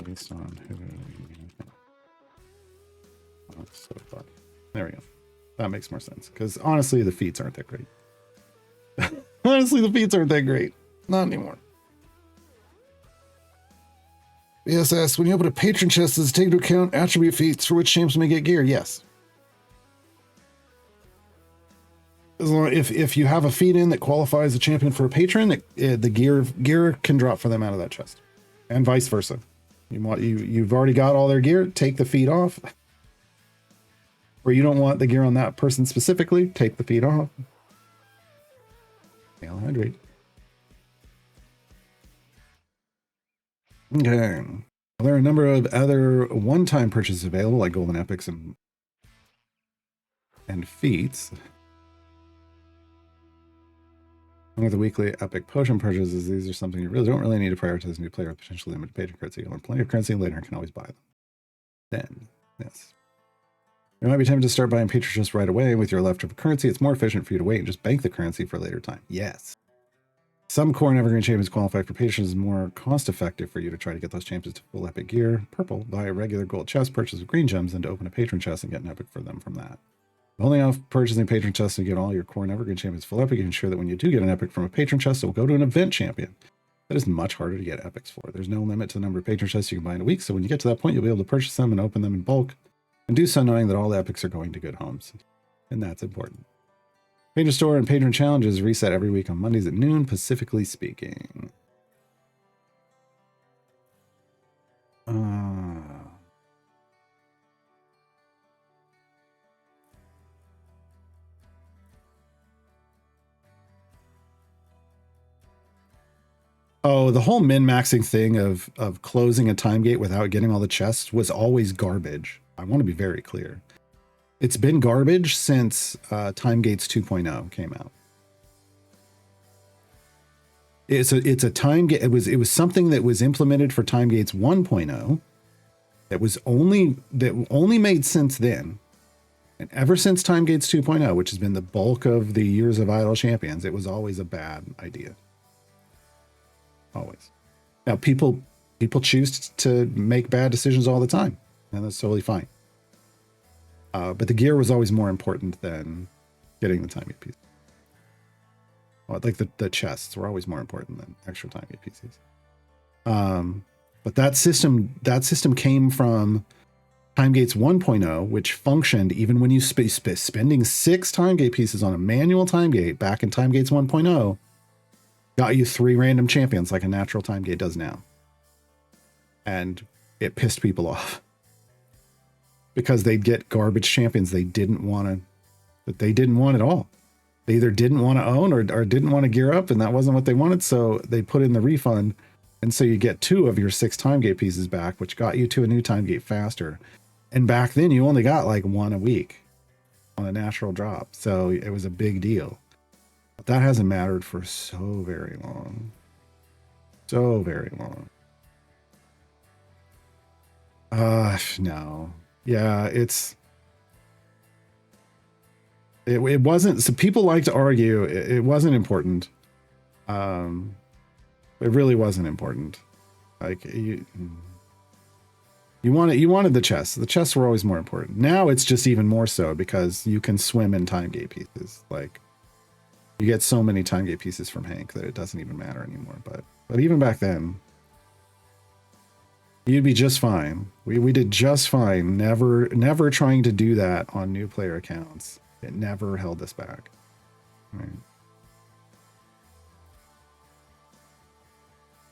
based on who. Oh, so far. There we go. That makes more sense because honestly, the feats aren't that great. Honestly, the feats aren't that great. Not anymore. BSS, when you open a patron chest, does it take into account attribute feats for which champs may get gear? Yes. As long, if you have a feat in that qualifies a champion for a patron, the gear can drop for them out of that chest, and vice versa. You've already got all their gear, take the feat off. Or you don't want the gear on that person specifically, take the feat off. I'll hydrate. Okay. Well, there are a number of other one-time purchases available, like golden epics and feats. One of the weekly epic potion purchases, these are something you don't really need to prioritize a new player with potentially limited patron currency. You'll earn plenty of currency later and can always buy them. Then, yes. You might be tempted to start buying patron chests right away with your leftover currency. It's more efficient for you to wait and just bank the currency for a later time. Yes. Some core and evergreen champions qualify for patrons. Is more cost effective for you to try to get those champions to full epic gear. Purple, buy a regular gold chest, purchase of green gems, and to open a patron chest and get an epic for them from that. Only off purchasing patron chests and get all your core and evergreen champions full epic, you ensure that when you do get an epic from a patron chest, it will go to an event champion. That is much harder to get epics for. There's no limit to the number of patron chests you can buy in a week, so when you get to that point, you'll be able to purchase them and open them in bulk. And do so knowing that all the epics are going to good homes. And that's important. Patron store and patron challenges reset every week on Mondays at noon, Pacifically speaking. Oh, the whole min-maxing thing of closing a time gate without getting all the chests was always garbage. I want to be very clear. It's been garbage since Time Gates 2.0 came out. It's a time gate. It was something that was implemented for Time Gates 1.0. That only made sense then. And ever since Time Gates 2.0, which has been the bulk of the Years of Idle Champions, it was always a bad idea. Always. Now people choose to make bad decisions all the time, and that's totally fine. But the gear was always more important than getting the time gate piece. Well, like the chests were always more important than extra time gate pieces. But that system came from Time Gates 1.0, which functioned even when you spending 6 time gate pieces on a manual time gate back in Time Gates 1.0 got you 3 random champions like a natural time gate does now. And it pissed people off because they'd get garbage champions they didn't want at all. They either didn't want to own or didn't want to gear up, and that wasn't what they wanted, so they put in the refund. And so you get 2 of your 6 time gate pieces back, which got you to a new time gate faster. And back then you only got like 1 a week on a natural drop. So it was a big deal. But that hasn't mattered for so very long. So very long. No. Yeah, it wasn't, so people like to argue it wasn't important. It really wasn't important. Like you wanted the chests. The chests were always more important. Now it's just even more so because you can swim in time gate pieces. Like you get so many time gate pieces from Hank that it doesn't even matter anymore. But even back then, you'd be just fine. We did just fine. Never trying to do that on new player accounts. It never held us back. Right.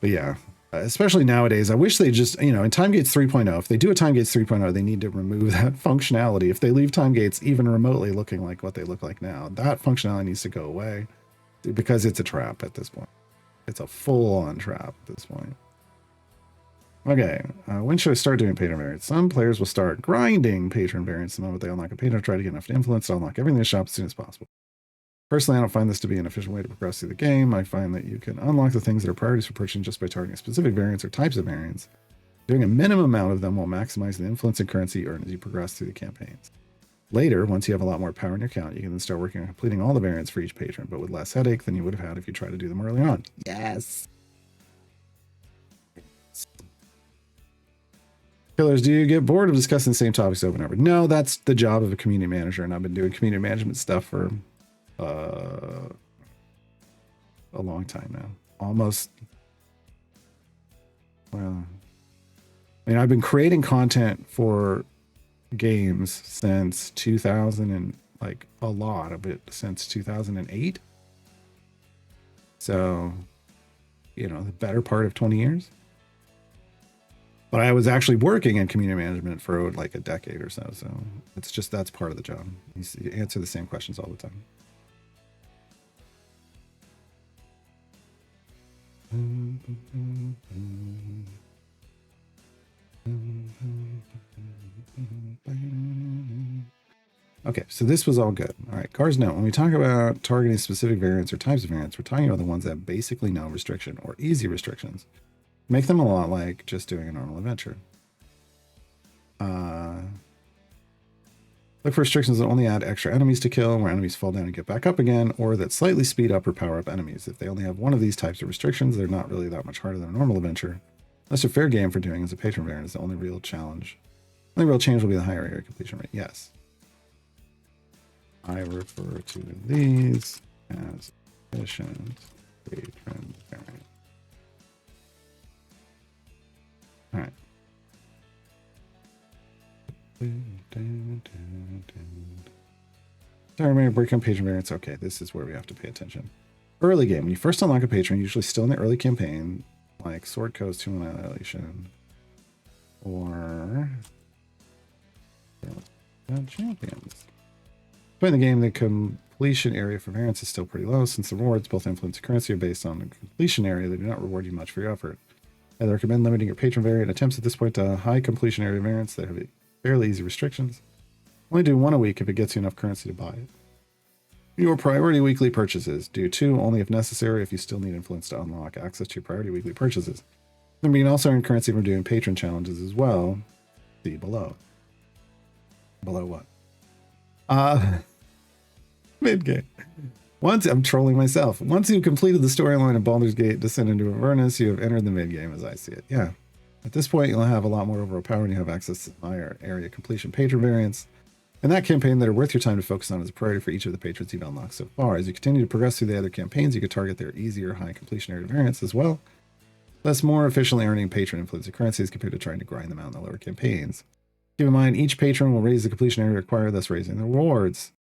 But yeah, especially nowadays, I wish they just, in Time Gates 3.0, if they do a Time Gates 3.0, they need to remove that functionality. If they leave Time Gates even remotely looking like what they look like now, that functionality needs to go away because it's a trap at this point. It's a full-on trap at this point. Okay, when should I start doing patron variants? Some players will start grinding patron variants the moment they unlock a patron, try to get enough influence to unlock everything in the shop as soon as possible. Personally, I don't find this to be an efficient way to progress through the game. I find that you can unlock the things that are priorities for purchasing just by targeting specific variants or types of variants. Doing a minimum amount of them will maximize the influence and currency earned as you progress through the campaigns. Later, once you have a lot more power in your account, you can then start working on completing all the variants for each patron, but with less headache than you would have had if you tried to do them early on. Yes! Killers, do you get bored of discussing the same topics over and over? No, that's the job of a community manager, and I've been doing community management stuff for a long time now. Almost, well, I mean, I've been creating content for games since 2000 and like a lot of it since 2008. So, the better part of 20 years. But I was actually working in community management for like a decade or so. So it's just, that's part of the job. You answer the same questions all the time. Okay, so this was all good. All right, Cars note, when we talk about targeting specific variants or types of variants, we're talking about the ones that have basically no restriction or easy restrictions. Make them a lot like just doing a normal adventure. Look for restrictions that only add extra enemies to kill, where enemies fall down and get back up again, or that slightly speed up or power up enemies. If they only have one of these types of restrictions, they're not really that much harder than a normal adventure. Unless a fair game for doing as a patron variant is the only real challenge. The only real change will be the higher area completion rate. Yes. I refer to these as efficient patron variant. All right. Sorry, remember break on patron variants. Okay, this is where we have to pay attention. Early game. When you first unlock a patron, usually still in the early campaign, like Sword Coast 2 Annihilation or champions. Playing the game, they complete completion area for variance is still pretty low, since the rewards, both influence and currency, are based on the completion area. They do not reward you much for your effort. I recommend limiting your patron variant attempts at this point to high completion area variants that have fairly easy restrictions. Only do 1 a week if it gets you enough currency to buy it. Your priority weekly purchases. Do 2 only if necessary if you still need influence to unlock access to your priority weekly purchases. Then you can also earn currency from doing patron challenges as well. See below. Below what? Mid-game. I'm trolling myself. Once you've completed the storyline of Baldur's Gate Descent into Avernus, you have entered the mid-game as I see it. Yeah. At this point, you'll have a lot more overall power and you have access to higher area completion patron variants in that campaign that are worth your time to focus on as a priority for each of the patrons you've unlocked so far. As you continue to progress through the other campaigns, you can target their easier high completion area variants as well, thus more efficiently earning patron influence currencies compared to trying to grind them out in the lower campaigns. Keep in mind, each patron will raise the completion area required, thus raising the rewards.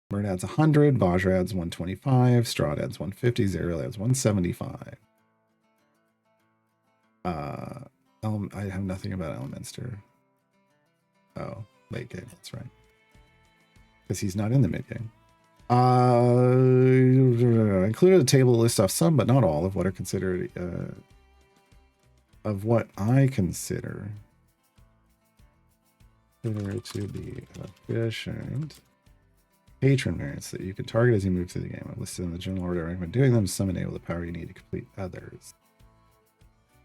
Bird adds 100, Vajra adds 125, Strahd adds 150, Zariel adds 175. I have nothing about Elminster. Oh, late game, that's right. Because he's not in the mid game. Included a table to list off some, but not all of what are considered of what I consider to be efficient patron variants that you can target as you move through the game. I've listed in the general order. I recommend doing them. Some enable the power you need to complete others.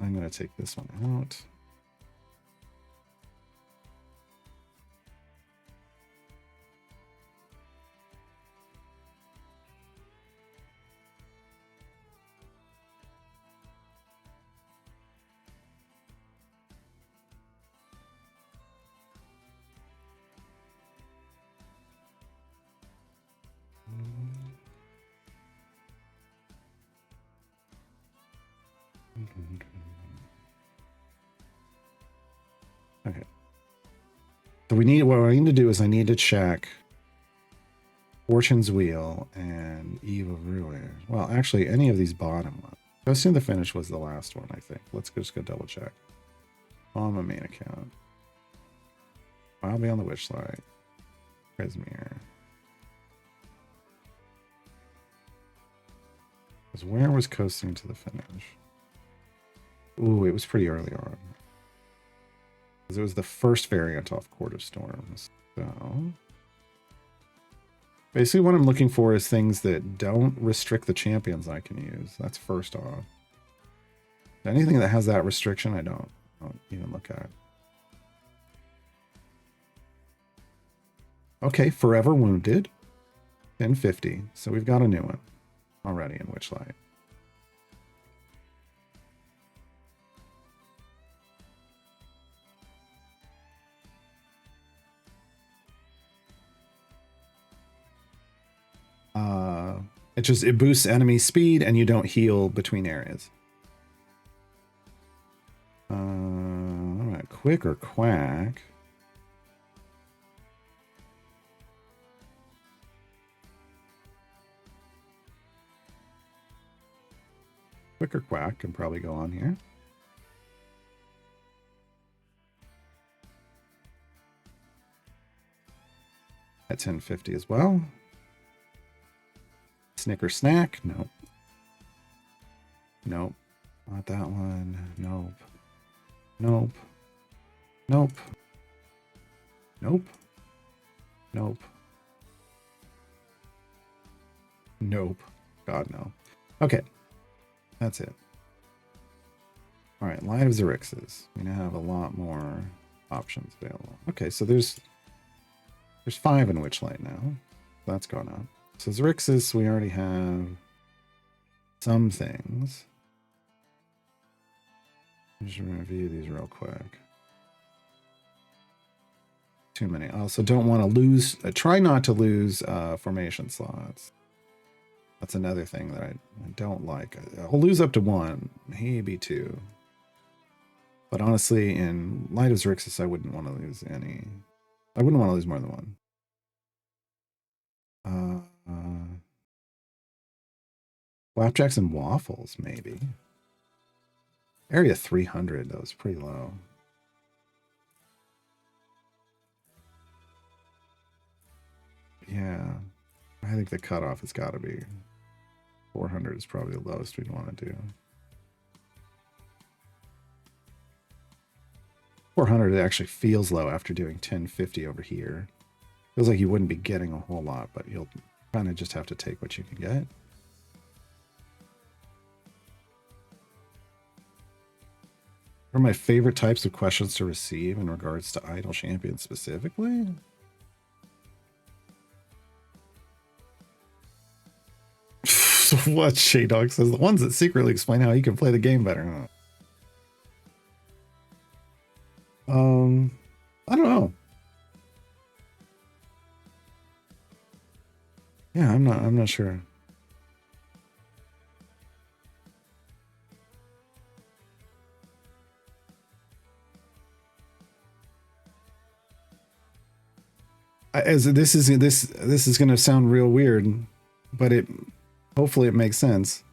I'm going to take this one out. Okay. So what I need to do is I need to check Fortune's Wheel and Eve of Ruin. Well, actually, any of these bottom ones. I assume the finish was the last one, I think. Let's just go double check. On my main account. I'll be on the Witchlight. Prismere. Because where was coasting to the finish? Ooh, it was pretty early on. Because it was the first variant off Court of Storms. So basically what I'm looking for is things that don't restrict the champions I can use. That's first off. Anything that has that restriction, I don't even look at. Okay, Forever Wounded. 1050. So we've got a new one already in Witchlight. It boosts enemy speed and you don't heal between areas. All right, Quick or Quack. Quick or Quack can probably go on here. At 1050 as well. Snicker Snack? Nope. Nope. Not that one. Nope. Nope. Nope. Nope. Nope. Nope. God, no. Okay. That's it. All right. Light of Xerxes. We now have a lot more options available. Okay, so there's 5 in Witchlight now. That's gone up. So Xerxes, we already have some things. Just review these real quick. Too many. I also don't want to lose, try not to lose formation slots. That's another thing that I don't like. I'll lose up to 1, maybe 2. But honestly, in Light of Xerxes, I wouldn't want to lose any. I wouldn't want to lose more than 1. Flapjacks and waffles, maybe. Area 300, that was pretty low. Yeah. I think the cutoff has got to be 400 is probably the lowest we'd want to do. 400 actually feels low after doing 1050 over here. Feels like you wouldn't be getting a whole lot, but you'll kind of just have to take what you can get. What are my favorite types of questions to receive in regards to Idle Champions specifically? What Shaydog says, the ones that secretly explain how you can play the game better. I don't know. Yeah, I'm not sure. This is going to sound real weird, but hopefully it makes sense.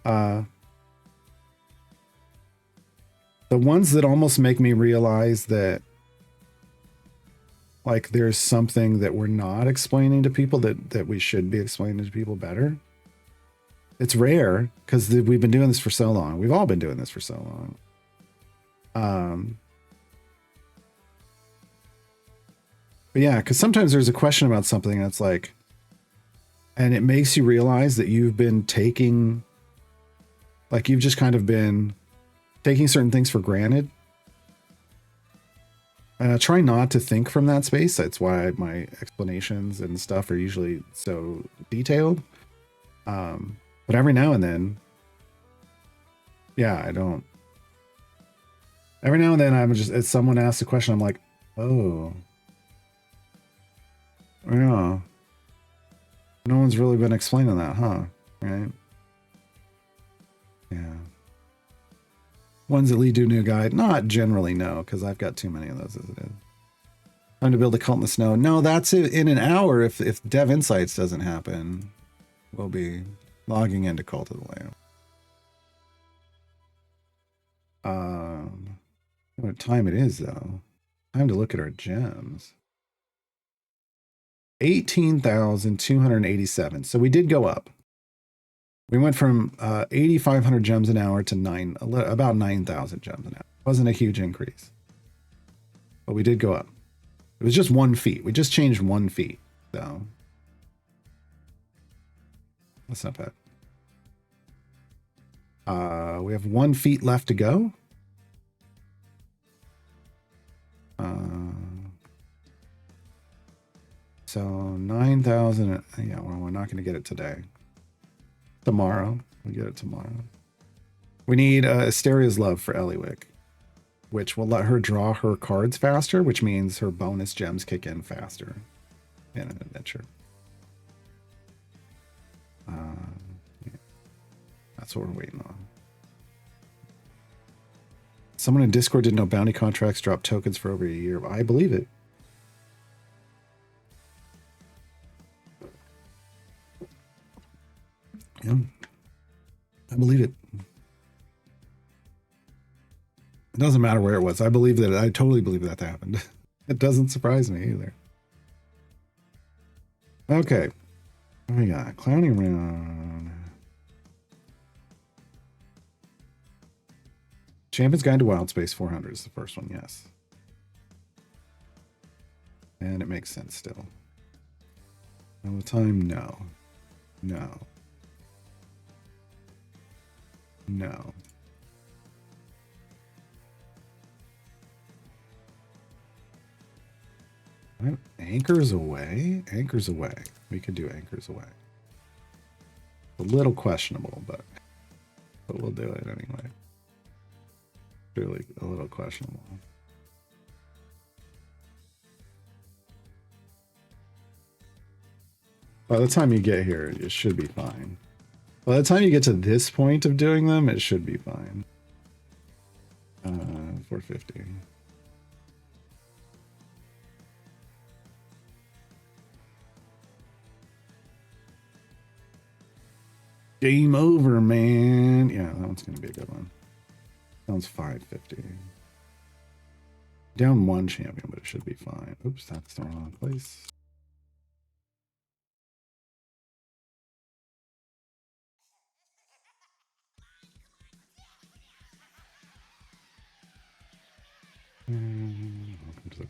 The ones that almost make me realize that like there's something that we're not explaining to people that we should be explaining to people better. It's rare because we've been doing this for so long. We've all been doing this for so long. But yeah, because sometimes there's a question about something and it's like, and it makes you realize that you've been taking, like you've just kind of been taking certain things for granted. And I try not to think from that space. That's why my explanations and stuff are usually so detailed. But every now and then, yeah, I don't. Every now and then I'm just, as someone asks a question, I'm like, oh, yeah. No one's really been explaining that, huh? Right? Yeah. Ones that lead to a new guide? Not generally, no, because I've got too many of those as it is. Time to build a cult in the snow. No, that's in an hour. If Dev Insights doesn't happen, we'll be logging into Cult of the Lamb. What time it is, though? Time to look at our gems. 18,287. So we did go up. We went from 8,500 gems an hour to about 9,000 gems an hour. It wasn't a huge increase, but we did go up. It was just 1 feet. We just changed 1 feet, so that's not bad. We have 1 feet left to go. So 9,000. Yeah, well, we're not going to get it today. Tomorrow. We'll get it tomorrow. We need Asteria's Love for Eliwick, which will let her draw her cards faster, which means her bonus gems kick in faster in an adventure. Yeah. That's what we're waiting on. Someone in Discord didn't know bounty contracts drop tokens for over a year. I believe it. Yeah, I believe it. It doesn't matter where it was. I believe that. I totally believe that happened. It doesn't surprise me either. Okay. What we got? Clowning around. Champion's Guide to Wild Space 400 is the first one, yes. And it makes sense still. All the time, no. No. No. What? Anchors away? Anchors away. We could do anchors away. A little questionable, but we'll do it anyway. Really a little questionable. By the time you get here, it should be fine. By the time you get to this point of doing them, it should be fine. 450. Game over, man. Yeah, that one's going to be a good one. That one's 550. Down 1 champion, but it should be fine. Oops, that's the wrong place.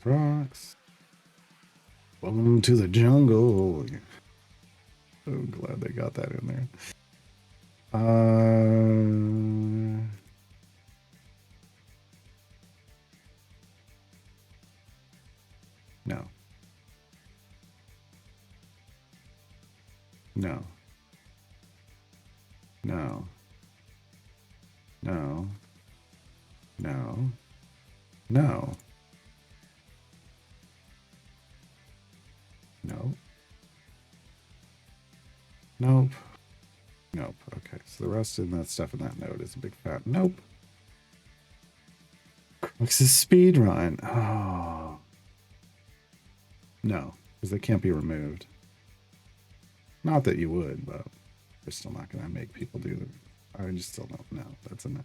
rocks. Welcome to the jungle. So glad they got that in there. No. No. No. No. No. No. No. Nope. Nope. Okay, so the rest of that stuff in that node is a big fat nope. What's the speed run? Oh. No, because they can't be removed. Not that you would, but we're still not going to make people do them. I just still don't know. That's a no.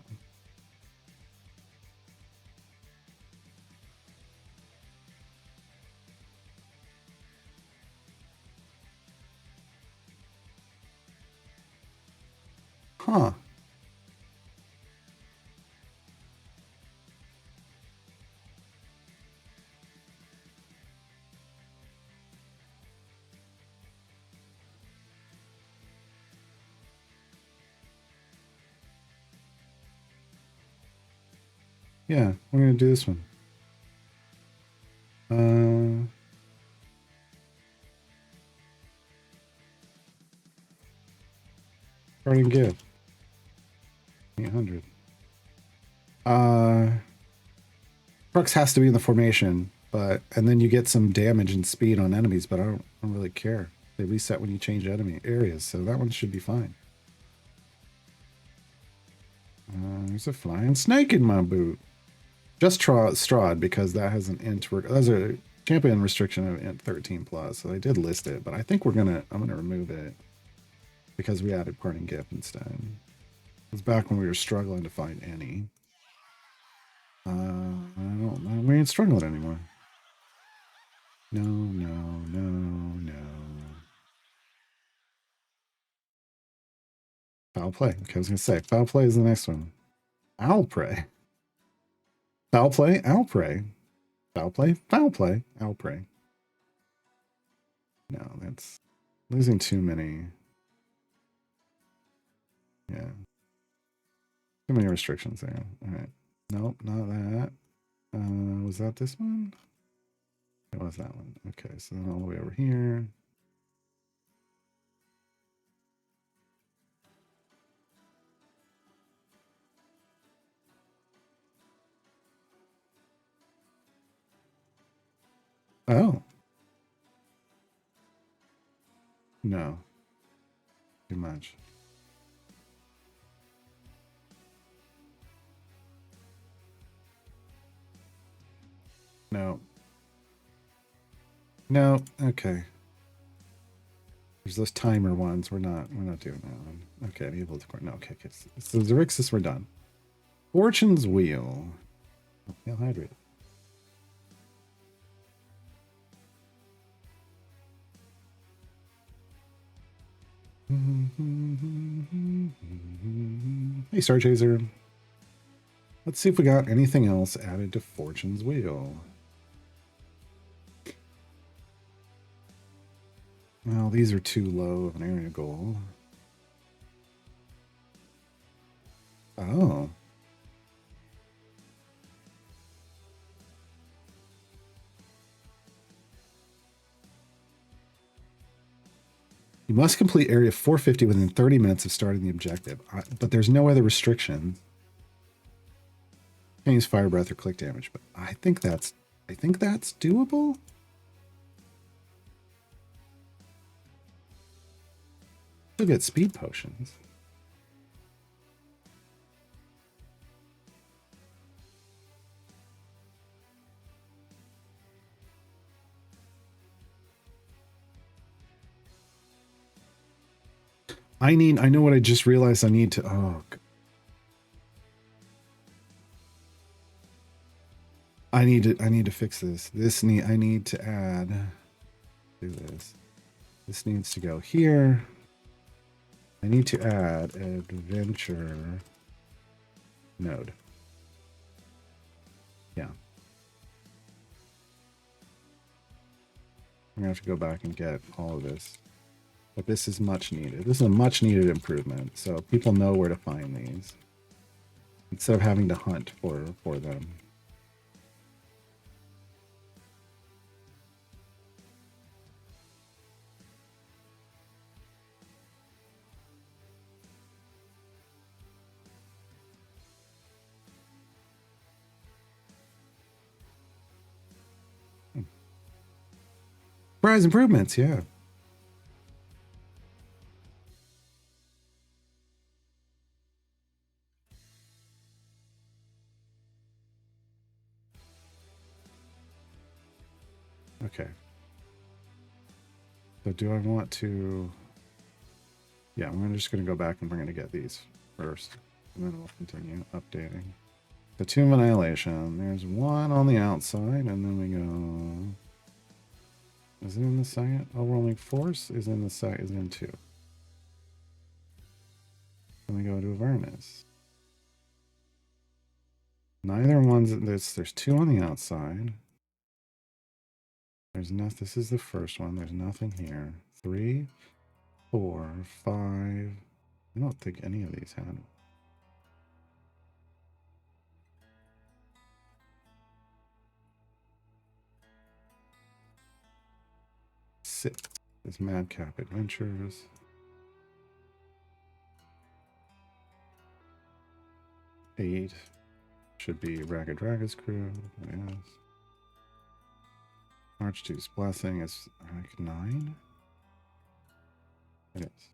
Huh. Yeah, we're going to do this one. Parting gift. 800. Crux has to be in the formation, and then you get some damage and speed on enemies, but I don't really care. They reset when you change enemy areas, so that one should be fine. There's a flying snake in my boot. Just Strahd, because that has an int. Those are champion restriction of int 13 plus, so they did list it, but I think I'm gonna remove it because we added parting gift instead. It was back when we were struggling to find any. I don't know. We ain't struggling anymore. No, no, no, no. Foul play. Okay, I was gonna say foul play is the next one. Owl prey. Foul play, owl prey. Foul play, foul play, owl prey. No, that's losing too many. Yeah. Too many restrictions there. All right. Nope, not that. Was that this one? It was that one. Okay, so then all the way over here. Oh. No. Too much. No. No. Okay. There's those timer ones. We're not doing that one. Okay, enable the court. No, okay. So Xerxes, we're done. Fortune's Wheel. Pale hydrate. Hey, Star Chaser. Let's see if we got anything else added to Fortune's Wheel. Well, these are too low of an area goal. Oh. You must complete area 450 within 30 minutes of starting the objective. But there's no other restriction. Can't use fire breath or click damage, but I think that's doable. Still get speed potions. I know what I just realized I need to, oh. I need to fix this. I need to add, do this. This needs to go here. I need to add adventure node. Yeah. I'm gonna have to go back and get all of this. But this is much needed. This is a much needed improvement. So people know where to find these instead of having to hunt for them. Prize improvements, yeah. Okay. So do I want to... Yeah, I'm just going to go back and we're going to get these first. And then we'll continue updating. The Tomb of Annihilation. There's one on the outside, and then we go... Is it in the second? Overwhelming Force is in the second, is in 2. Then we go to Avernus. Neither one's there's 2 on the outside. There's no, this is the first one. There's nothing here. 3, 4, 5. I don't think any of these had. Six is Madcap Adventures. 8 should be Ragged Dragons Crew. Yes. Archduke's Blessing is like 9. It is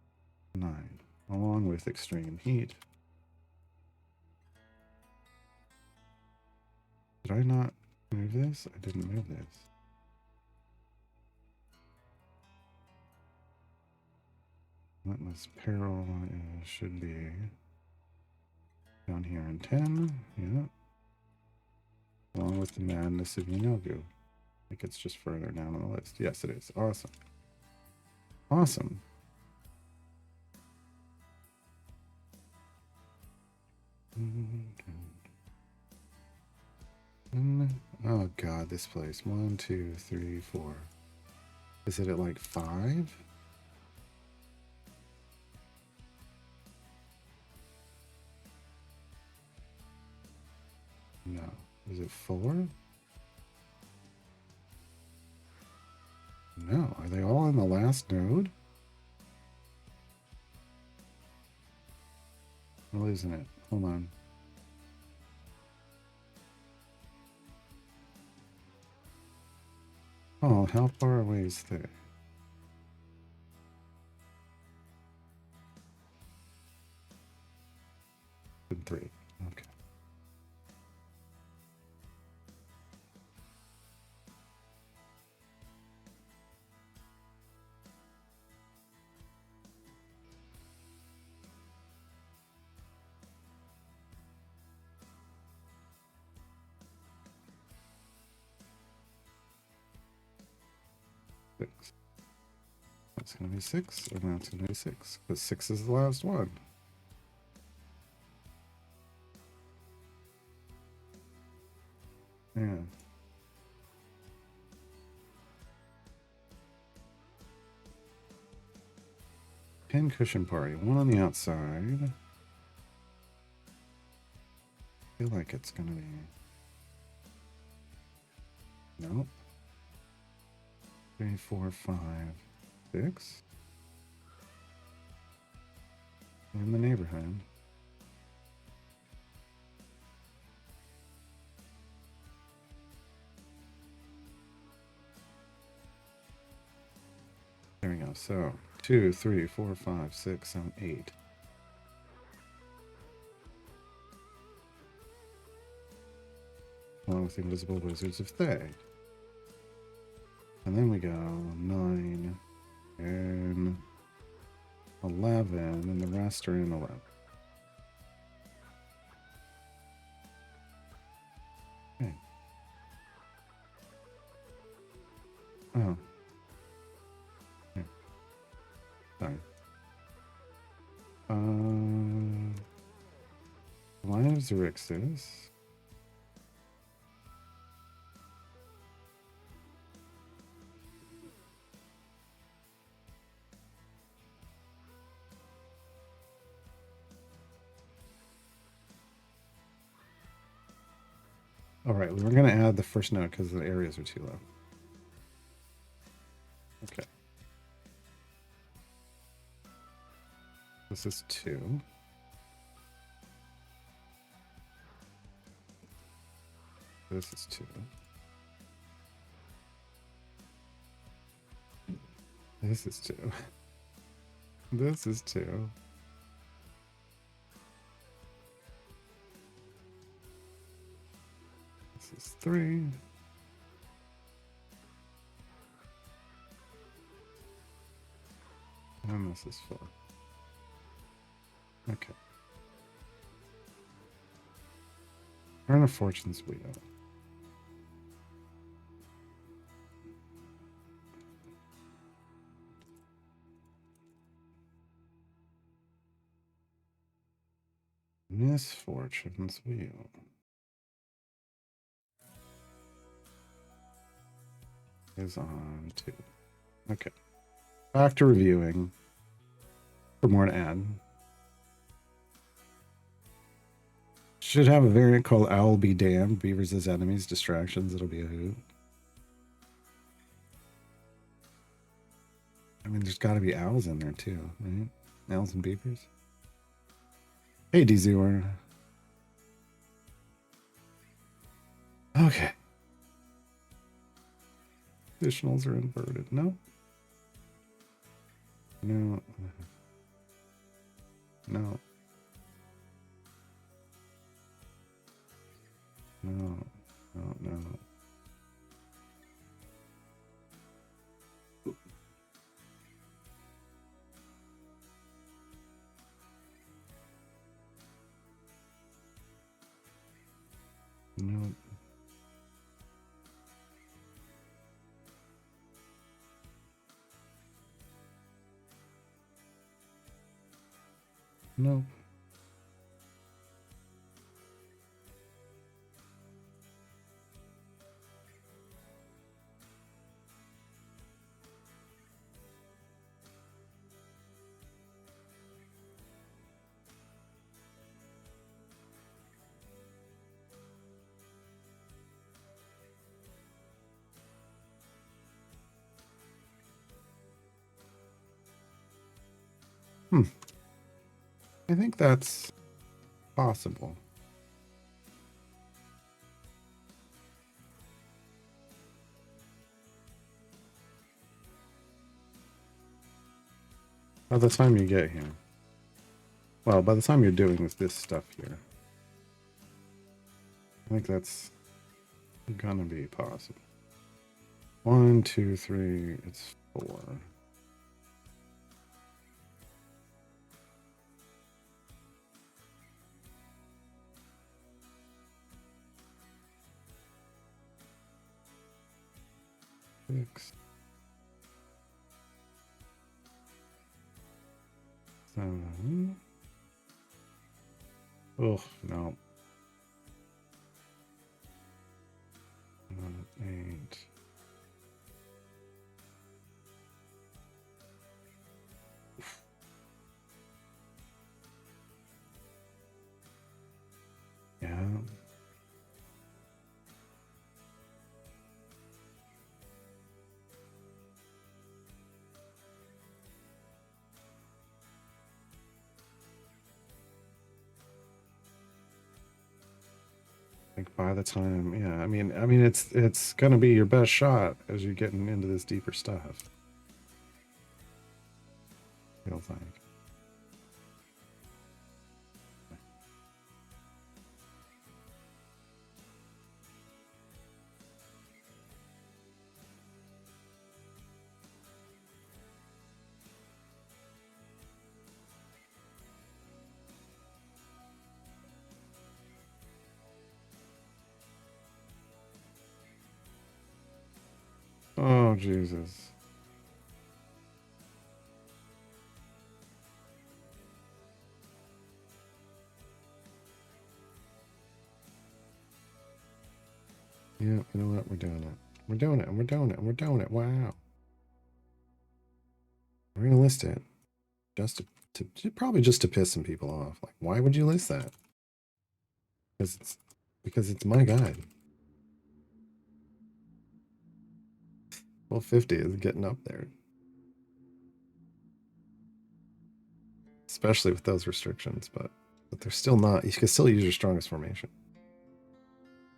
9, along with Extreme Heat. Did I not move this? I didn't move this. Relentless Peril should be down here in 10. Yeah. Along with the Madness of Yenogu. I think it's just further down on the list. Yes, it is. Awesome. Awesome. Oh god, this place. 1, 2, 3, 4. Is it at like 5? No. Is it 4? No. Are they all in the last node? Well, isn't it? Hold on. Oh, how far away is they? 3. Okay. Six. That's going to be 6, and that's going to be 6, because 6 is the last one. Yeah. Pin cushion party. 1 on the outside. I feel like it's going to be... Nope. 3, 4, 5, 6. In the neighborhood. There we go. So 2, 3, 4, 5, 6, 7, 8. Along with the Invisible Wizards of Thay. And then we go 9, 10, 11, and the rest are in 11. Okay. Oh. Yeah. Sorry. Line of Xerxes. All right, we're going to add the first note because the areas are too low. Okay. This is 2. This is 2. This is 2. This is 2. This is 3. And this is 4. Okay. Turn of Fortune's wheel. Misfortune's wheel. Is on 2. Okay. Back to reviewing. For more to add. Should have a variant called Owl Be Damned. Beavers as enemies, distractions. It'll be a hoot. I mean, there's got to be owls in there too, right? Owls and beavers. Hey, DZ. Okay. Additionals are inverted. No. No. No. No. No. No. No. No. I think that's possible. By the time you get here. Well, by the time you're doing this stuff here. I think that's gonna be possible. 1, 2, 3, it's 4. Six. 7. Oh, no. 8. Yeah. Like by the time, yeah, I mean, it's gonna be your best shot as you're getting into this deeper stuff. Feels like. Oh, Jesus. Yeah, you know what? We're doing it. We're doing it, and we're doing it, and we're doing it. Wow. We're going to list it just to probably just to piss some people off. Like, why would you list that? Because it's my guide. Well, 50 is getting up there. Especially with those restrictions, but they're still not. You can still use your strongest formation.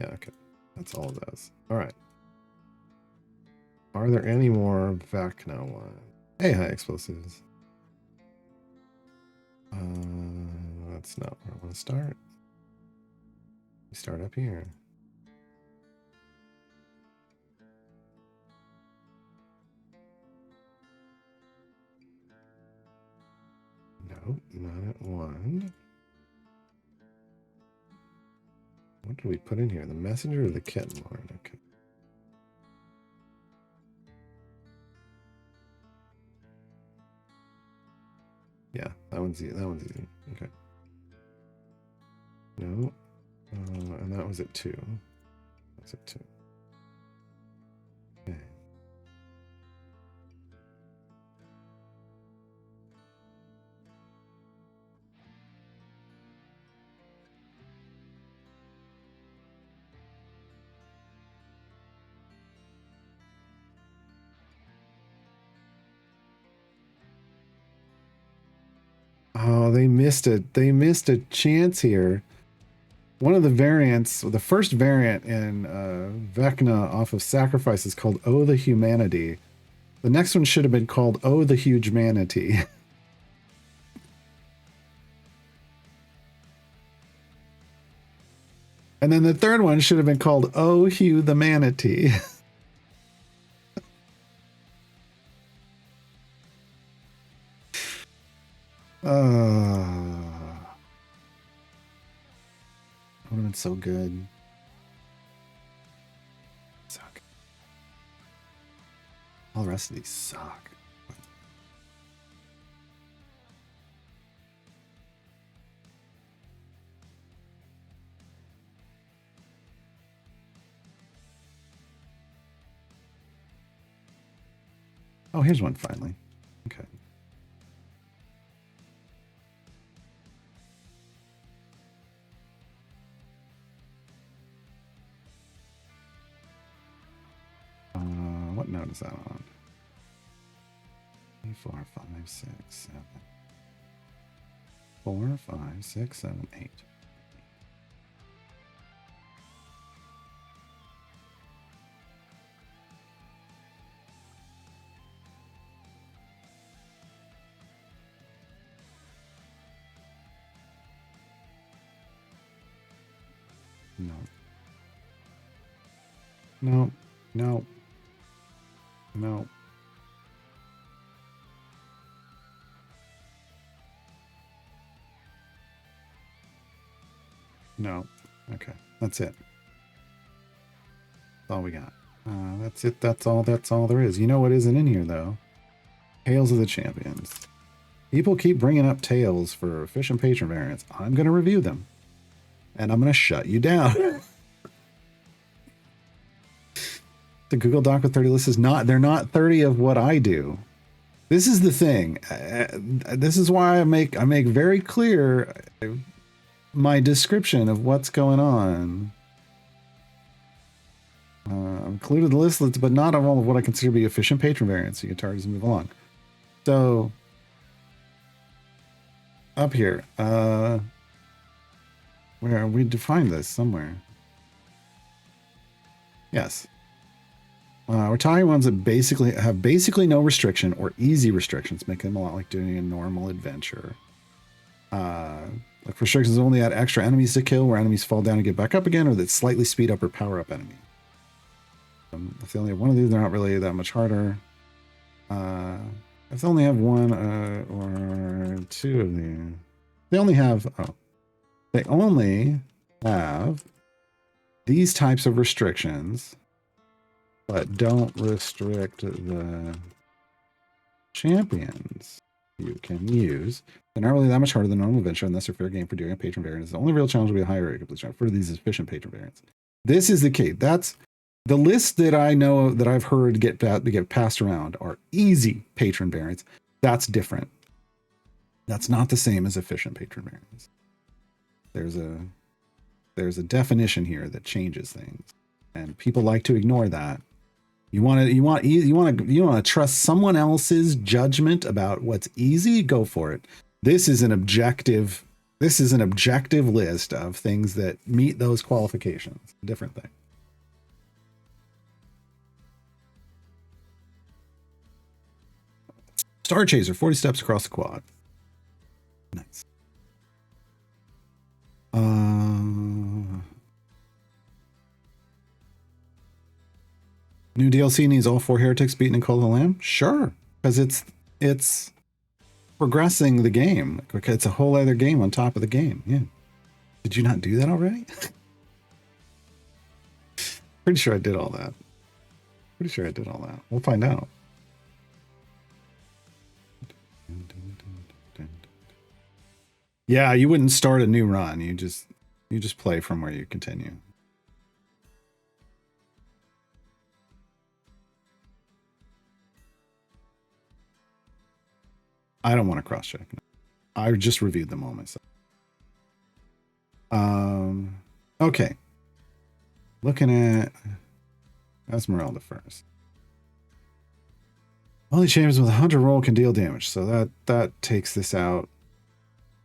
Yeah, okay. That's all of those. All right. Are there any more Vecna ones? Hey, high explosives. That's not where I want to start. We start up here. Nope, not at one. What did we put in here? The messenger or the kitten lord? Okay. Yeah, that one's easy. That one's easy. Okay. No. And that was at 2. That's at 2. Okay. Oh, they missed it. They missed a chance here. One of the variants, the first variant in Vecna off of Sacrifice is called Oh the Humanity. The next one should have been called Oh the Huge Manatee. And then the third one should have been called Oh Hugh the Manatee. Would have been so good. Suck. All the rest of these suck. Oh, here's one finally. Okay. What note is that on? 3, 4, 5, 6, 7. 4, 5, 6, 7, 8. No. No. No. No. No. Okay. That's it. That's all we got. That's it. That's all there is. You know what isn't in here, though? Tales of the Champions. People keep bringing up Tales for efficient patron variants. I'm going to review them. And I'm going to shut you down. The Google Doc with 30 lists is not, they're not 30 of what I do. This is the thing. This is why I make very clear my description of what's going on. Included the list, but not of all of what I consider to be efficient patron variants. So you can target and move along. So up here, where we defined this somewhere. Yes. We're talking ones that basically have no restriction or easy restrictions, making them a lot like doing a normal adventure. Like restrictions only add extra enemies to kill, where enemies fall down and get back up again, or that slightly speed up or power up enemies. If they only have one of these, they're not really that much harder. If they only have one or two of these, they only have these types of restrictions, but don't restrict the champions you can use. They're not really that much harder than normal adventure, unless they're fair game for doing a patron variant. The only real challenge will be a higher rate of completion for these efficient patron variants. This is the key. That's the list that I know that I've heard get passed around are easy patron variants. That's different. That's not the same as efficient patron variants. There's a definition here that changes things, and people like to ignore that. You want to trust someone else's judgment about what's easy? Go for it. This is an objective list of things that meet those qualifications. Different thing. Star Chaser, 40 steps across the quad. Nice. New DLC needs all 4 heretics beaten in Call of the Lamb? Sure, because it's progressing the game. It's a whole other game on top of the game. Yeah. Did you not do that already? Pretty sure I did all that. We'll find out. Yeah, you wouldn't start a new run. You just play from where you continue. I don't want to cross check. I just reviewed them all myself. Okay. Looking at Esmeralda first. Only champions with a hunter roll can deal damage, so that takes this out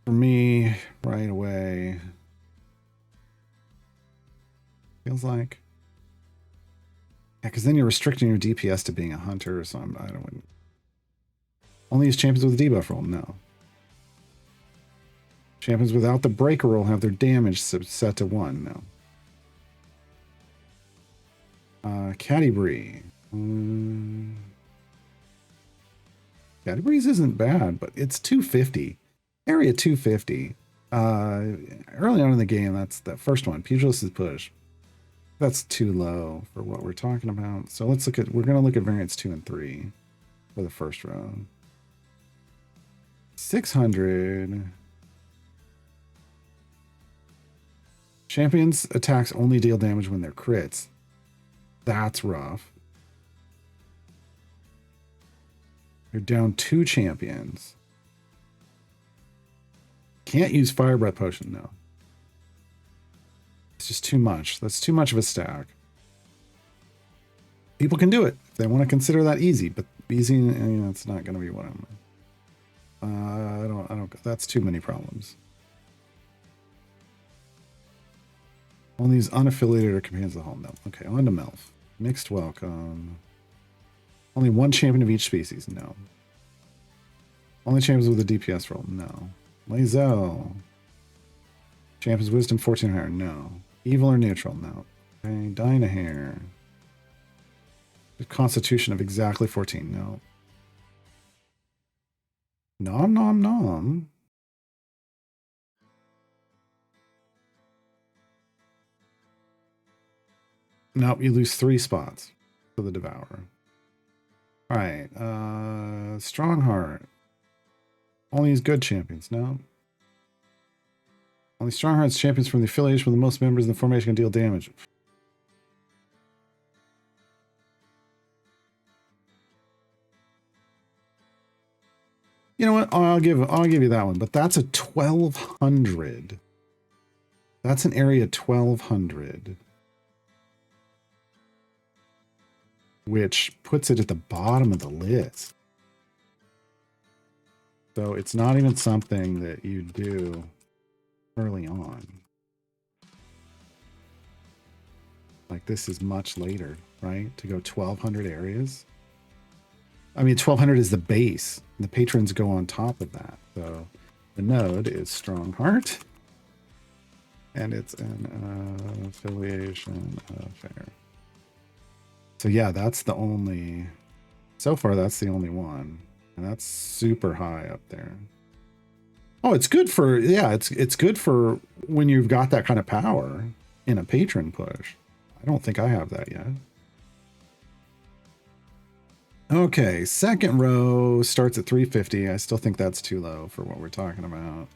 for me right away. Feels like. Yeah, because then you're restricting your DPS to being a hunter, so I don't want. Only use champions with a debuff roll? No. Champions without the breaker roll have their damage set to 1? No. Cadibri. Cadibre's isn't bad, but it's 250. Area 250. Early on in the game, that's that first one. Pugilist's push. That's too low for what we're talking about. So let's look at, we're going to look at variants 2 and 3 for the first round. 600. Champions attacks only deal damage when they're crits. That's rough. You're down 2 champions. Can't use Fire Breath Potion, no. It's just too much. That's too much of a stack. People can do it if they want to consider that easy, but easy, you know, it's not going to be what I'm. I don't. That's too many problems. Only use unaffiliated or companions of the hall. No. Okay, on to Melf. Mixed welcome. Only 1 champion of each species. No. Only champions with a DPS roll. No. Lae'zel. Champions wisdom 14 or higher. No. Evil or neutral. No. Okay. Dynahair. Constitution of exactly 14. No. Nom nom nom. Nope, you lose 3 spots for the Devourer. Alright, Strongheart. Only use good champions, no? Only Strongheart's champions from the affiliation with the most members in the formation can deal damage. You know what? I'll give you that one, but that's a 1200. That's an area 1200. Which puts it at the bottom of the list. So it's not even something that you do early on. Like this is much later, right? To go 1200 areas. I mean, 1200 is the base. The patrons go on top of that. So the node is Strongheart. And it's an affiliation affair. So yeah, that's the only, so far that's the only one. And that's super high up there. Oh, it's good for, yeah, it's good for when you've got that kind of power in a patron push. I don't think I have that yet. Okay, second row starts at 350. I still think that's too low for what we're talking about.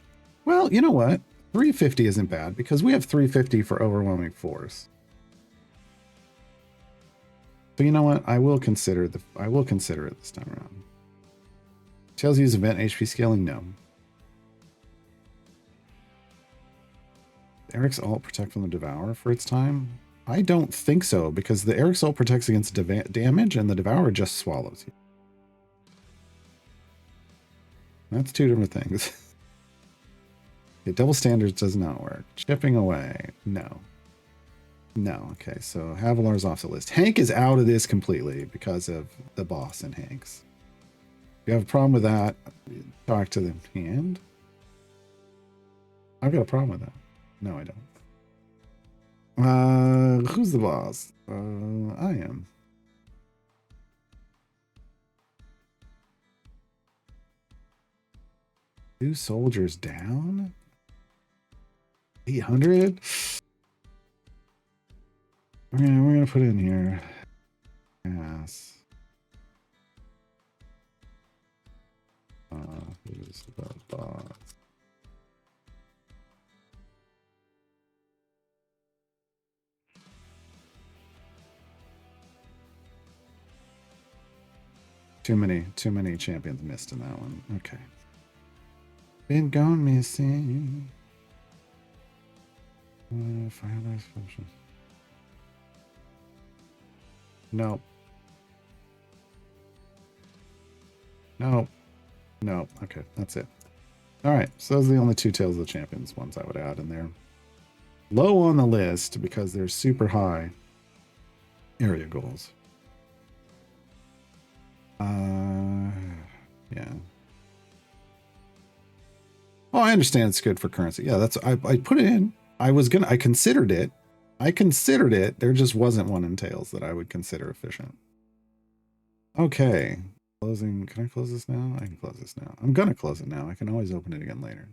Well, you know what? 350 isn't bad because we have 350 for overwhelming force. So you know what? I will consider it this time around. Tails use event HP scaling? No. Eric's alt protect from the Devourer for its time? I don't think so, because the Eric Soul protects against damage, and the Devourer just swallows you. That's two different things. Okay, double standards does not work. Chipping away, no. No, okay, so Havilar's off the list. Hank is out of this completely because of the boss in Hank's. If you have a problem with that, talk to the hand. I've got a problem with that. No, I don't. Who's the boss? I am. Two soldiers down? 800? We're gonna put in here. Yes. Who's the boss? Too many champions missed in that one. Okay. Been gone missing. Fireless functions. Nope. Nope. Nope. Okay, that's it. All right, so those are the only two Tales of the Champions ones I would add in there. Low on the list because they're super high area goals. Yeah. Oh, I understand it's good for currency. Yeah, that's I put it in. I considered it. There just wasn't one in Tales that I would consider efficient. Okay. Closing. Can I close this now? I can close this now. I'm gonna close it now. I can always open it again later.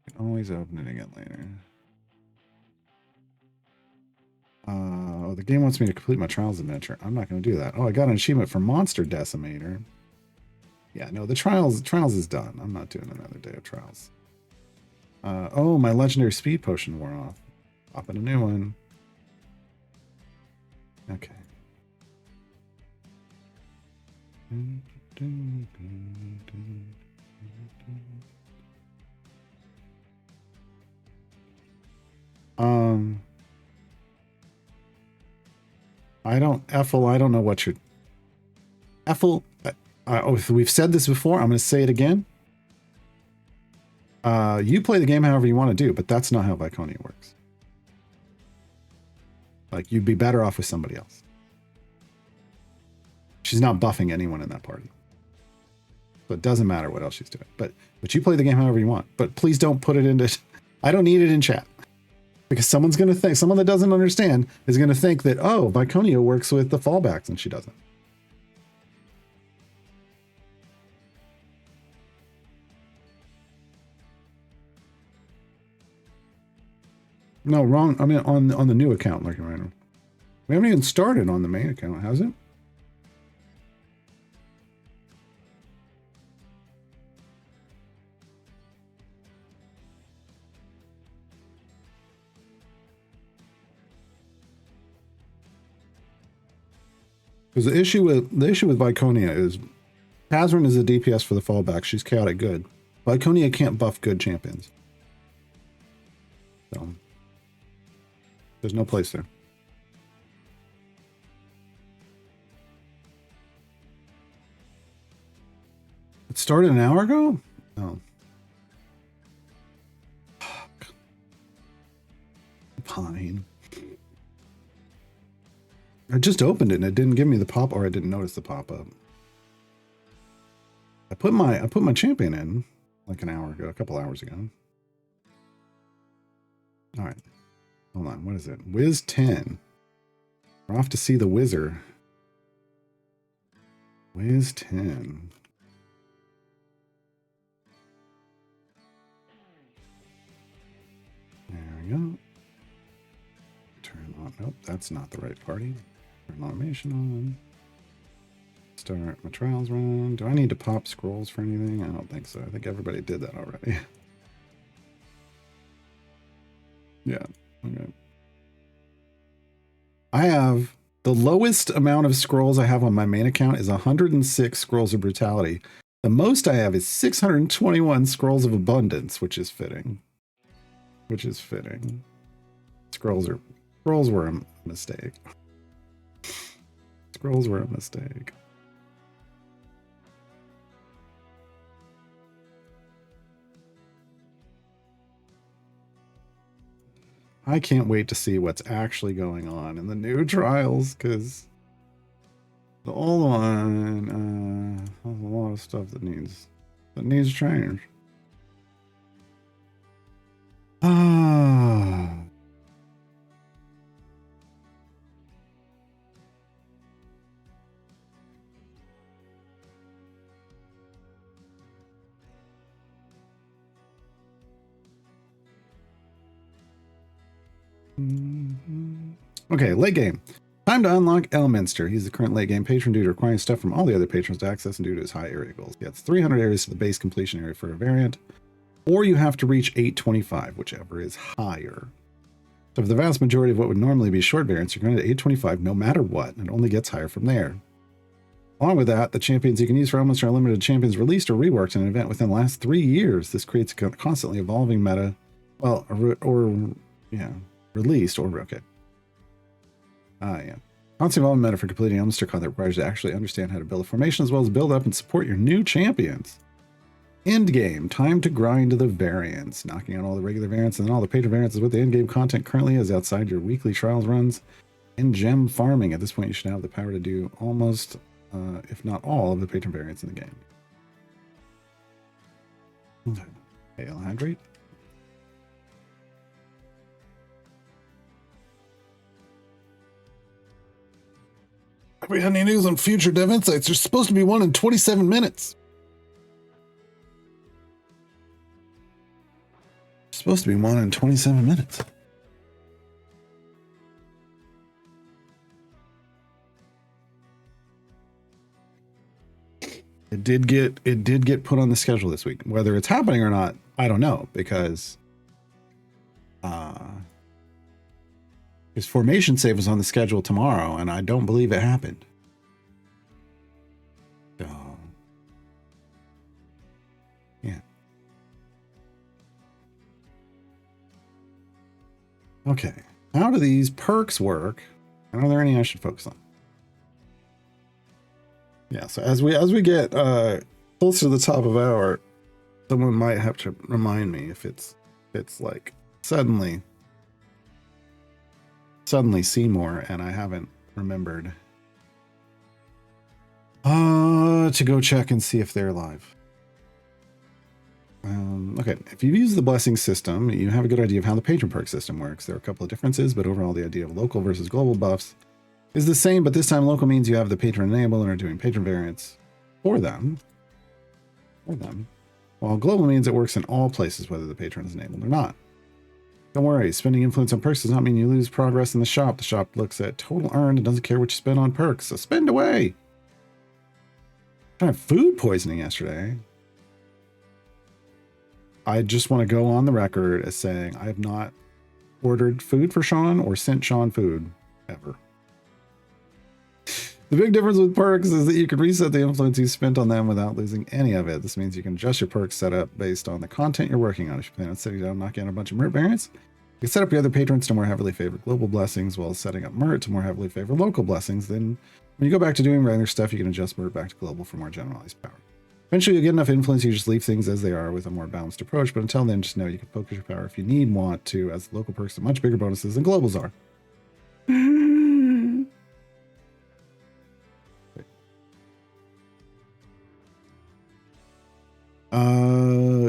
I can always open it again later. Oh, the game wants me to complete my Trials adventure. I'm not going to do that. Oh, I got an achievement for Monster Decimator. Yeah, no, the Trials is done. I'm not doing another day of Trials. Oh, my Legendary Speed Potion wore off. Popping a new one. Okay. Ethel, I don't know what you're... Ethel, we've said this before. I'm going to say it again. You play the game however you want to do, but that's not how Viconia works. Like, you'd be better off with somebody else. She's not buffing anyone in that party. So it doesn't matter what else she's doing. But you play the game however you want. But please don't put it into... I don't need it in chat. Because someone's going to think, someone that doesn't understand is going to think that, oh, Viconia works with the fallbacks, and she doesn't. No, wrong. I mean, on the new account, looking right now. We haven't even started on the main account, has it? Because the issue with Viconia is Kazrin is a DPS for the fallback. She's chaotic good. Viconia can't buff good champions. So there's no place there. It started an hour ago? Oh. Pine. I just opened it and it didn't give me the pop, or I didn't notice the pop-up. I put my champion in like an hour ago, a couple hours ago. All right. Hold on. What is it? Wiz 10. We're off to see the Wizard. Wiz 10. There we go. Turn on. Nope, that's not the right party. Turn automation on. Start my trials run. Do I need to pop scrolls for anything? I don't think so. I think everybody did that already. Yeah. Okay. I have the lowest amount of scrolls I have on my main account is 106 scrolls of brutality. The most I have is 621 scrolls of abundance, which is fitting. Scrolls are Scrolls were a mistake. Scrolls were a mistake. I can't wait to see what's actually going on in the new trials, because the old one has a lot of stuff that needs change. Ah. Okay, late game. Time to unlock Elminster. He's the current late game patron due to requiring stuff from all the other patrons to access and due to his high area goals. He gets 300 areas to the base completion area for a variant, or you have to reach 825, whichever is higher. So for the vast majority of what would normally be short variants, you're going to 825 no matter what, and it only gets higher from there. Along with that, the champions you can use for Elminster are limited champions released or reworked in an event within the last 3 years. This creates a constantly evolving meta. Well, released or okay. Yeah. Constant evolving meta for completing Elminster content requires you to actually understand how to build a formation as well as build up and support your new champions. End game. Time to grind the variants. Knocking out all the regular variants and then all the patron variants is what the end game content currently is outside your weekly trials runs and gem farming. At this point, you should have the power to do almost, if not all, of the patron variants in the game. Okay. Hail hydrate. Have we had any news on future dev insights? There's supposed to be one in 27 minutes. There's supposed to be one in 27 minutes. It did get put on the schedule this week. Whether it's happening or not, I don't know, because his formation save was on the schedule tomorrow, and I don't believe it happened. So, yeah. Okay. How do these perks work? And are there any I should focus on? Yeah, so as we get closer to the top of hour, someone might have to remind me if it's like suddenly Seymour and I haven't remembered to go check and see if they're live. Okay, if you've used the blessing system, you have a good idea of how the patron perk system works. There are a couple of differences, but overall the idea of local versus global buffs is the same, but this time local means you have the patron enabled and are doing patron variants for them. While global means it works in all places, whether the patron is enabled or not. Don't worry, spending influence on perks does not mean you lose progress in the shop. The shop looks at total earned and doesn't care what you spend on perks, so spend away. I had food poisoning yesterday. I just want to go on the record as saying I have not ordered food for Sean or sent Sean food ever. The big difference with perks is that you can reset the influence you spent on them without losing any of it. This means you can adjust your perks setup based on the content you're working on. If you plan on sitting down and knocking out a bunch of Mert variants, you can set up your other patrons to more heavily favor global blessings while setting up Mert to more heavily favor local blessings. Then when you go back to doing regular stuff, you can adjust Mert back to global for more generalized power. Eventually you'll get enough influence, you just leave things as they are with a more balanced approach, but until then, just know you can focus your power if you want to, as local perks have much bigger bonuses than globals are.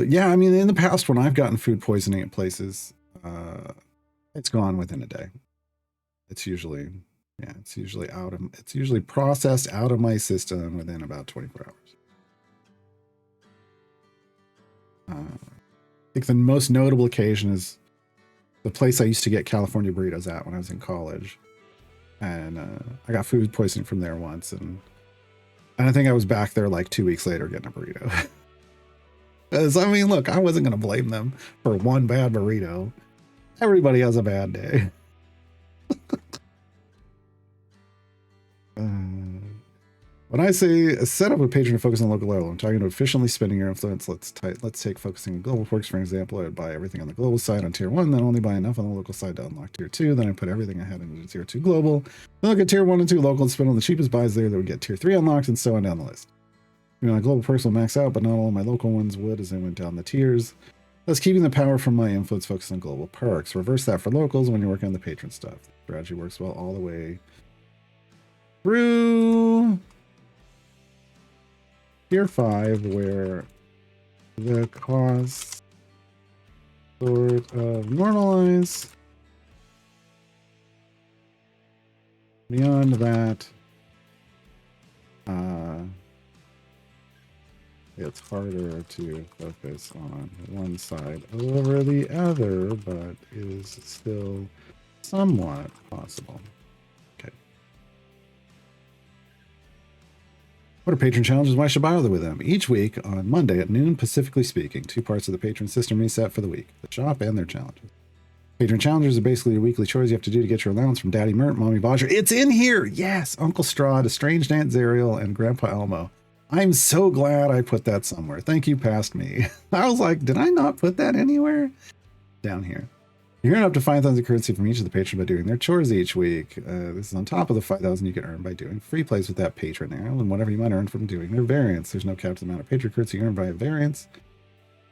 Yeah, I mean, in the past when I've gotten food poisoning at places, it's gone within a day. It's usually processed out of my system within about 24 hours. I think the most notable occasion is the place I used to get California burritos at when I was in college. And I got food poisoning from there once. And I think I was back there like 2 weeks later getting a burrito. Because, I mean, look, I wasn't going to blame them for one bad burrito. Everybody has a bad day. When I say set up a patron to focus on local level, I'm talking about efficiently spending your influence. Let's take focusing on global perks, for example. I would buy everything on the global side on tier 1, then only buy enough on the local side to unlock tier 2. Then I put everything ahead into tier 2 global. Then look at tier 1 and 2 local and spend on the cheapest buys there that would get tier 3 unlocked, and so on down the list. You know, my global perks will max out, but not all of my local ones would as I went down the tiers. Thus keeping the power from my influence focused on global perks. Reverse that for locals when you're working on the patron stuff. The strategy works well all the way through tier 5, where the costs sort of normalize. Beyond that, it's harder to focus on one side over the other, but is still somewhat possible. Okay. What are patron challenges? Why should I bother with them? Each week on Monday at noon, Pacifically speaking, 2 parts of the patron system reset for the week, the shop and their challenges. Patron challenges are basically your weekly chores you have to do to get your allowance from Daddy Mert, Mommy Bodger. It's in here! Yes! Uncle Strahd, Estranged Aunt Zariel, and Grandpa Elmo. I'm so glad I put that somewhere. Thank you, past me. I was like, did I not put that anywhere? Down here. You're going to up to 5,000 currency from each of the patrons by doing their chores each week. This is on top of the 5,000 you can earn by doing free plays with that patron arrow and whatever you might earn from doing their variants. There's no cap to the amount of patron currency you earn by a variance.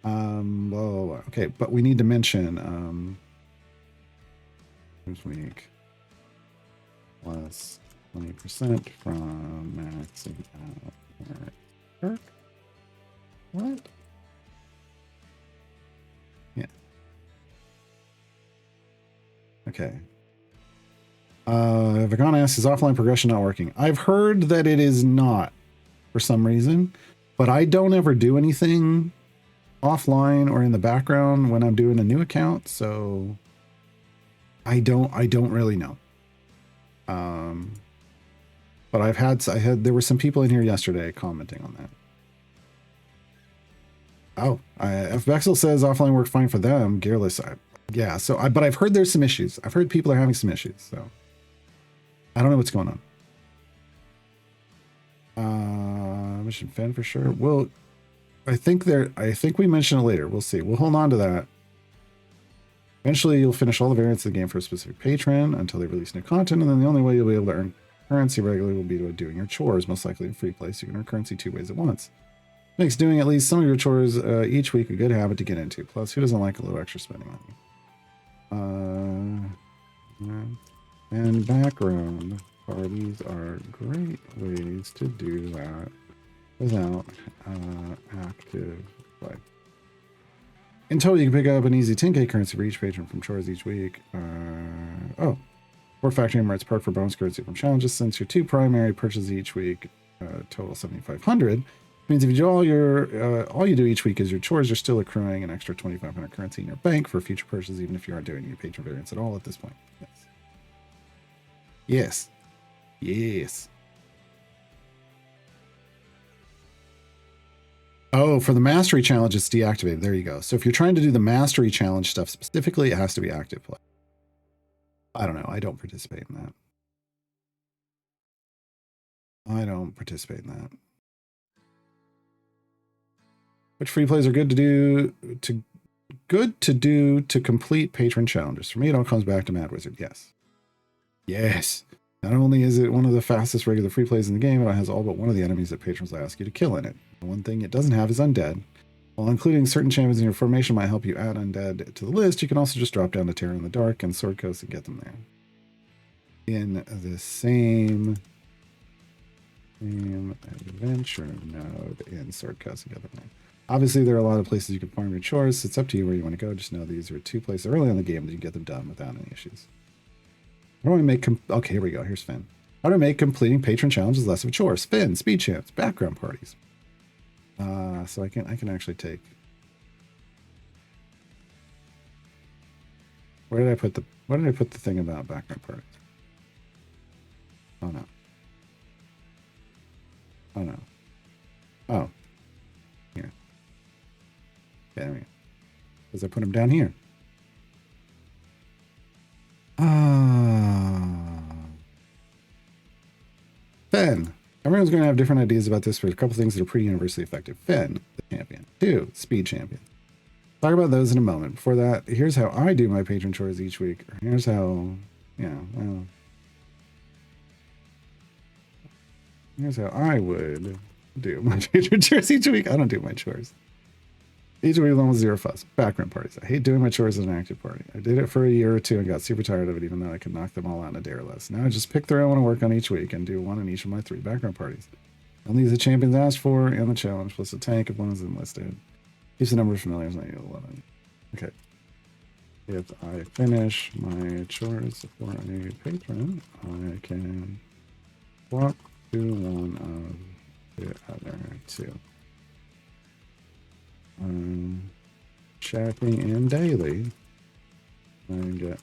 Blah, blah, blah. Okay, but we need to mention this week plus 20% from maxing out perk. What? Yeah. Okay. Vagana asks, is offline progression not working? I've heard that it is not for some reason, but I don't ever do anything offline or in the background when I'm doing a new account, so I don't really know. But there were some people in here yesterday commenting on that. Oh, F. Bexel says offline worked fine for them. Gearless, yeah. But I've heard there's some issues. I've heard people are having some issues. So I don't know what's going on. Mission Fen for sure. Well, I think we mentioned it later. We'll see. We'll hold on to that. Eventually, you'll finish all the variants of the game for a specific patron until they release new content, and then the only way you'll be able to earn currency regularly will be by doing your chores, most likely in free play, so you can earn currency 2 ways at once. Makes doing at least some of your chores each week a good habit to get into. Plus, who doesn't like a little extra spending money? And background parties are great ways to do that without active play. In total, you can pick up an easy 10k currency for each patron from chores each week. Or factory merits perk for bonus currency from challenges. Since your 2 primary purchases each week total 7,500, means if you do all you do each week is your chores, you're still accruing an extra 2,500 currency in your bank for future purchases, even if you aren't doing any patron variants at all at this point. Yes. Oh, for the mastery challenge, it's deactivated. There you go. So if you're trying to do the mastery challenge stuff specifically, it has to be active play. I don't know. I don't participate in that. Which free plays are good to do to complete patron challenges? For me, it all comes back to Mad Wizard. Yes. Not only is it one of the fastest regular free plays in the game, it has all but one of the enemies that patrons will ask you to kill in it. The one thing it doesn't have is undead. While including certain champions in your formation might help you add undead to the list, you can also just drop down to Terror in the Dark and Sword Coast and get them there. In the same adventure node in Sword Coast and get them there. Obviously, there are a lot of places you can farm your chores. It's up to you where you want to go. Just know these are 2 places early in the game that you can get them done without any issues. How do I make... okay, here we go. Here's Finn. How to make completing patron challenges less of a chore. Spin, speed champs, background parties. So I can actually take... Where did I put the thing about background parties? Oh, no. Oh. Here. Okay, there we go. Because I put them down here. Ben, how Everyone's going to have different ideas about this, but a couple things that are pretty universally effective. Finn, the champion. 2, speed champion. Talk about those in a moment. Before that, here's how I do my patron chores each week. Here's how, here's how I would do my patron chores each week. I don't do my chores. Each week with almost zero fuss. Background parties. I hate doing my chores as an active party. I did it for a year or two and got super tired of it, even though I could knock them all out in a day or less. Now I just pick 3 I want to work on each week and do 1 in each of my 3 background parties. Only the champions asked for and the challenge, plus a tank if one is enlisted. Keeps the number of familiars on 11. Okay. If I finish my chores for a patron, I can walk to one of the other 2. Checking in daily. I can get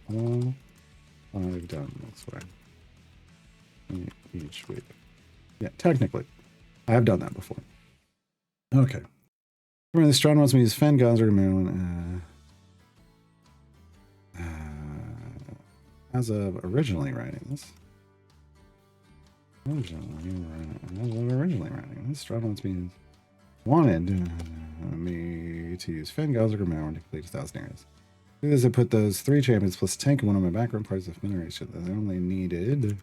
all I've done this way each week. Yeah, technically, I have done that before. Okay. Remember, the Strahd wants me to use Fen, Gosler, Maryland. As of originally writing this. Originally writing this, Strahd wanted me to use Fen, Gosler, or Maryland to complete 1,000 areas. Do this, I put those 3 champions plus a tank in one of my background parties of familiar each other. They only needed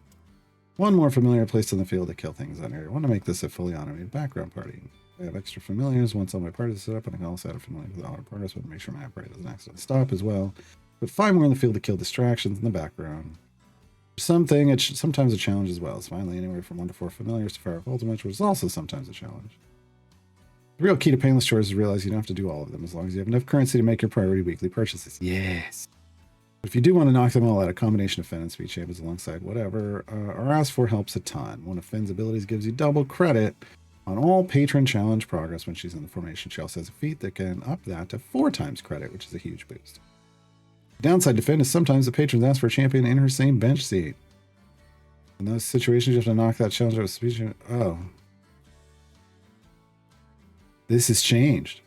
1 more familiar placed in the field to kill things on area. I want to make this a fully automated background party. I have extra familiars once all my parties are set up, and I can also add a familiar with all our progress, but make sure my party doesn't accidentally stop as well. But 5 more in the field to kill distractions in the background. Sometimes a challenge as well. It's finally anywhere from 1 to 4 familiars to fire off ultimates, which is also sometimes a challenge. The real key to painless chores is realize you don't have to do all of them as long as you have enough currency to make your priority weekly purchases. Yes. But if you do want to knock them all out, a combination of Fen and speed champions alongside whatever are asked for helps a ton. One of Fen's abilities gives you double credit on all patron challenge progress when she's in the formation. She also has a feat that can up that to 4 times credit, which is a huge boost. The downside to Fen is sometimes the patrons ask for a champion in her same bench seat. In those situations, you have to knock that challenge out with speed champion. Oh. This has changed.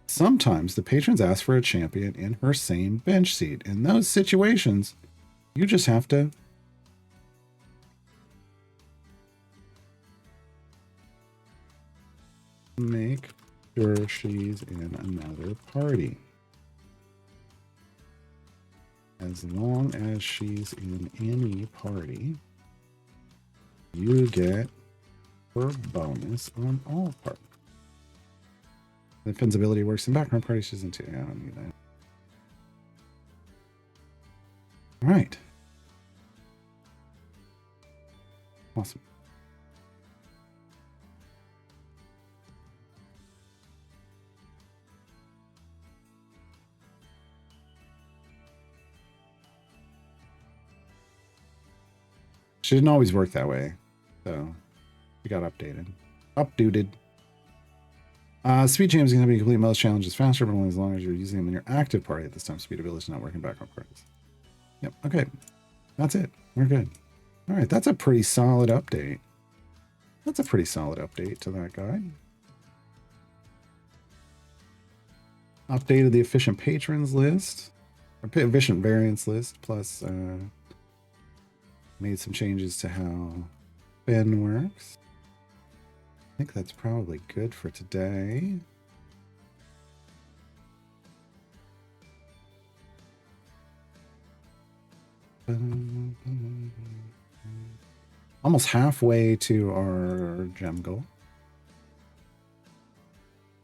Sometimes the patrons ask for a champion in her same bench seat. In those situations, you just have to make sure she's in another party. As long as she's in any party, you get her bonus on all parties. The Finn's ability works in background parties. She's into. I don't need that. All right. Awesome. She didn't always work that way, so we got updated. Updated. Speed champ is going to be complete most challenges faster, but only as long as you're using them in your active party at this time. Speed ability is not working background parties. Yep. Okay. That's it. We're good. All right. That's a pretty solid update. That's a pretty solid update to that guide. Updated the efficient patrons list, or efficient variants list, plus made some changes to how Ben works. I think that's probably good for today. Almost halfway to our gem goal.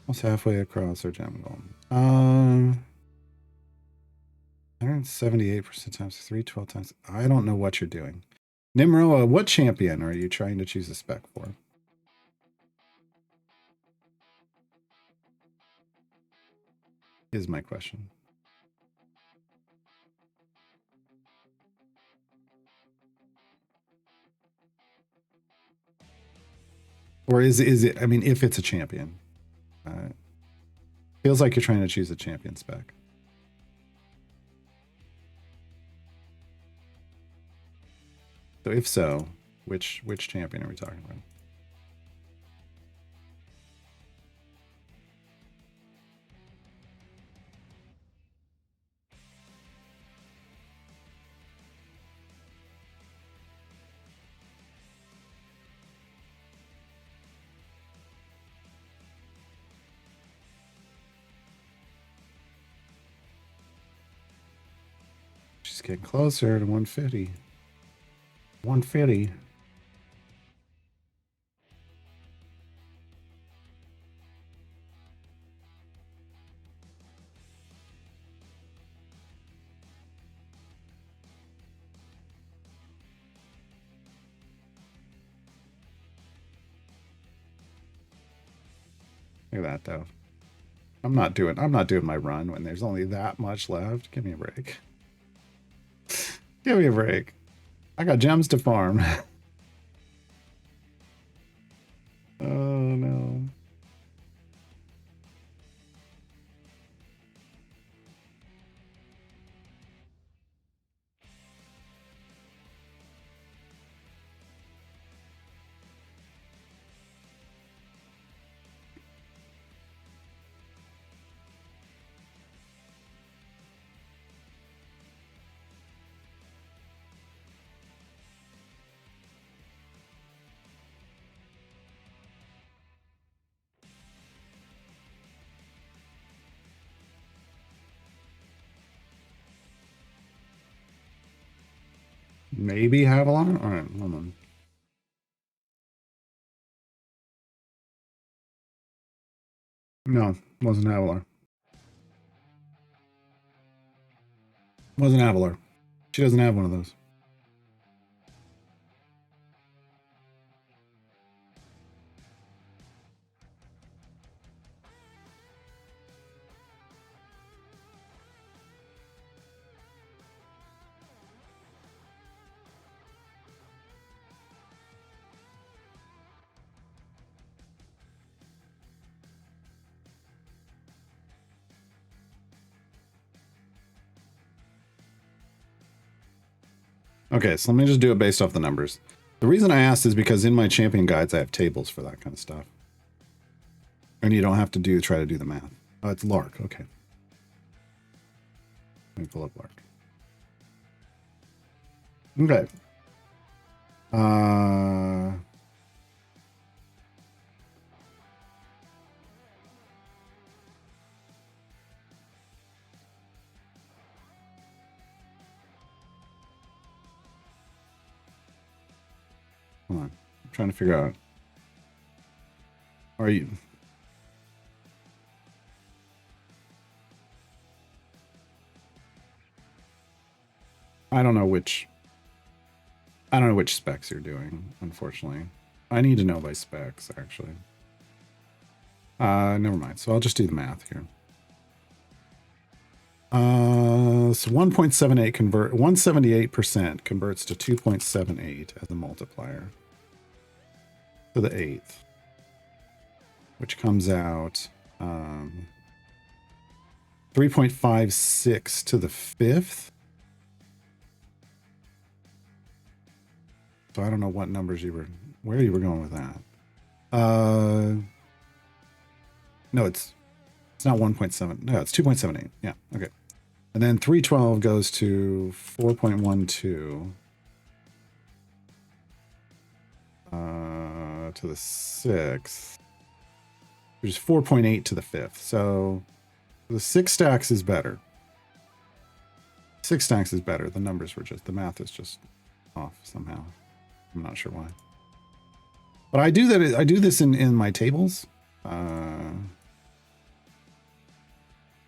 Almost halfway across our gem goal. 178% times 3, 12 times. I don't know what you're doing. Nimroa, what champion are you trying to choose a spec for? Is my question. Or is it, I mean, if it's a champion. Feels like you're trying to choose a champion spec. So if so, which champion are we talking about? Just getting closer to 150. 150. Look at that though. I'm not doing my run when there's only that much left. Give me a break. Give me a break. I got gems to farm. Oh no. Maybe Havalon? All right, hold on. No, wasn't Avalar. Wasn't Avalar. She doesn't have one of those. Okay, so let me just do it based off the numbers. The reason I asked is because in my champion guides, I have tables for that kind of stuff. And you don't have to try to do the math. Oh, it's Lark. Okay. Let me pull up Lark. Okay. Hold on. I'm trying to figure out. Are you... I don't know which specs you're doing, unfortunately. I need to know by specs, actually. Never mind. So I'll just do the math here. So 1.78 convert 178% converts to 2.78 as a multiplier to the 8th, which comes out 3.56 to the 5th. So I don't know what numbers where you were going with that. No, it's not 1.7. No, it's 2.78. Yeah, okay. And then 312 goes to 4.12 to the 6th, which is 4.8 to the 5th. So the 6 stacks is better. 6 stacks is better. The numbers were the math is just off somehow. I'm not sure why. But I do that. I do this in my tables.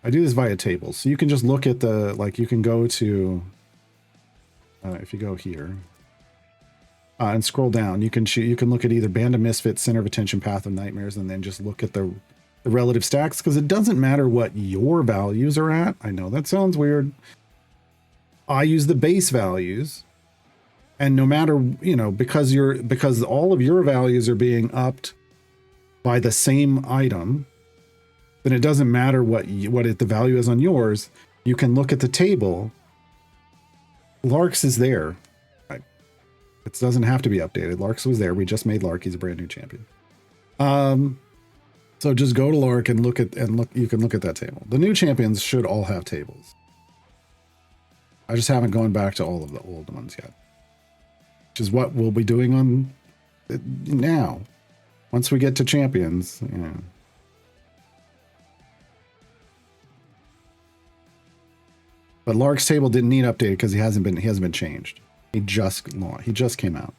I do this via tables. So you can just look at the, like, you can go to, if you go here and scroll down, you can look at either Band of Misfits, Center of Attention, Path of Nightmares, and then just look at the relative stacks, because it doesn't matter what your values are at. I know that sounds weird. I use the base values, and no matter, because all of your values are being upped by the same item, then it doesn't matter what the value is on yours. You can look at the table. Lark's is there. It doesn't have to be updated. Lark's was there. We just made Lark. He's a brand new champion. So just go to Lark and look. You can look at that table. The new champions should all have tables. I just haven't gone back to all of the old ones yet, which is what we'll be doing on now. Once we get to champions, But Lark's table didn't need updated because he hasn't been changed. He just came out.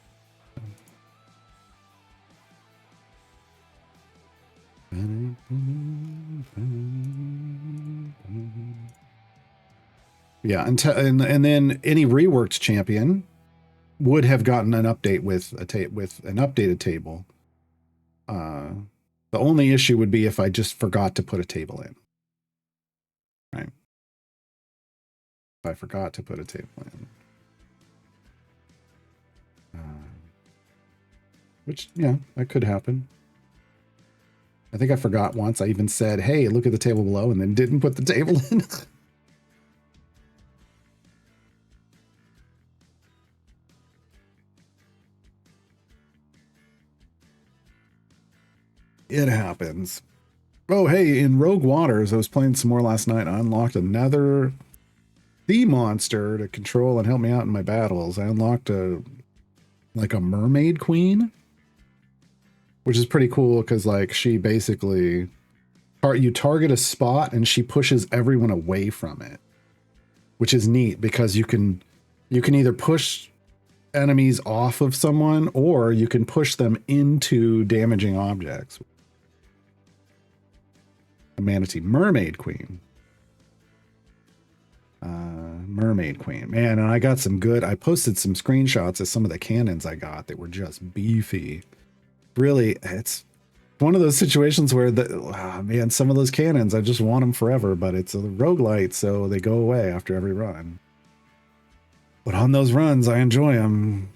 Yeah, and then any reworked champion would have gotten an update with an updated table. The only issue would be if I just forgot to put a table in. Right. If I forgot to put a table in. Which, yeah, that could happen. I think I forgot once. I even said, hey, look at the table below, and then didn't put the table in. It happens. Oh, hey, in Rogue Waters, I was playing some more last night. I unlocked another sea monster to control and help me out in my battles. I unlocked a mermaid queen, which is pretty cool because like she basically you target a spot and she pushes everyone away from it, which is neat because you can either push enemies off of someone or you can push them into damaging objects. A manatee mermaid queen. Mermaid queen, man. And I got some good, I posted some screenshots of some of the cannons I got that were just beefy. Really, it's one of those situations where man, some of those cannons, I just want them forever, but it's a roguelite, so they go away after every run. But on those runs, I enjoy them.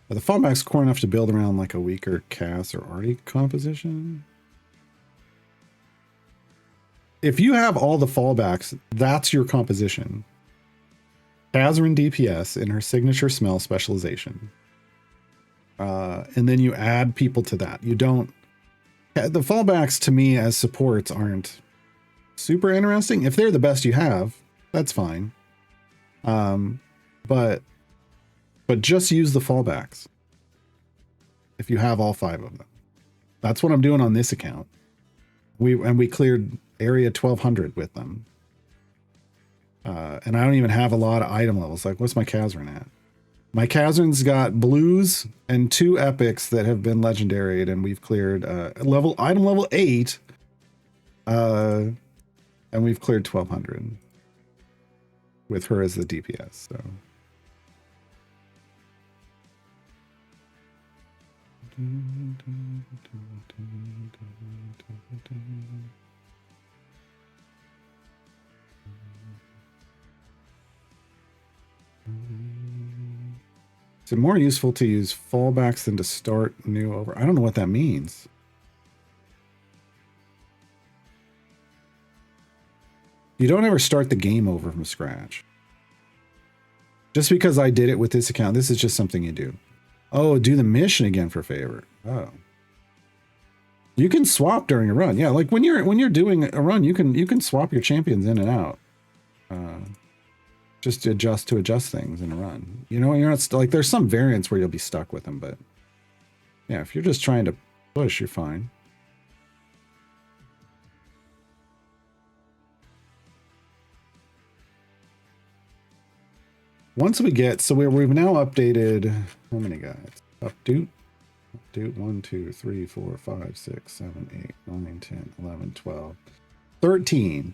Are the fallbacks core enough to build around like a weaker Cass or Artie composition? If you have all the fallbacks, that's your composition. Kazrin DPS in her signature smell specialization. And then you add people to that. You don't... The fallbacks to me as supports aren't super interesting. If they're the best you have, that's fine. But just use the fallbacks if you have all 5 of them. That's what I'm doing on this account. We cleared area 1200 with them. And I don't even have a lot of item levels. Like, what's my Kazrin at? My Kazrin's got blues and 2 epics that have been legendaried, and we've cleared item level 8. And we've cleared 1200 with her as the DPS. So. Is it more useful to use fallbacks than to start new over? I don't know what that means. You don't ever start the game over from scratch. Just because I did it with this account, this is just something you do. Oh, do the mission again for favor. Oh. You can swap during a run. Yeah, like when you're doing a run, you can swap your champions in and out. Just to adjust things in a run. You know, you're not like there's some variants where you'll be stuck with them, but yeah, if you're just trying to push, you're fine. Once we get, so we've now updated, how many guys? Update 1, 2, 3, 4, 5, 6, 7, 8, 9, 10, 11, 12, 13.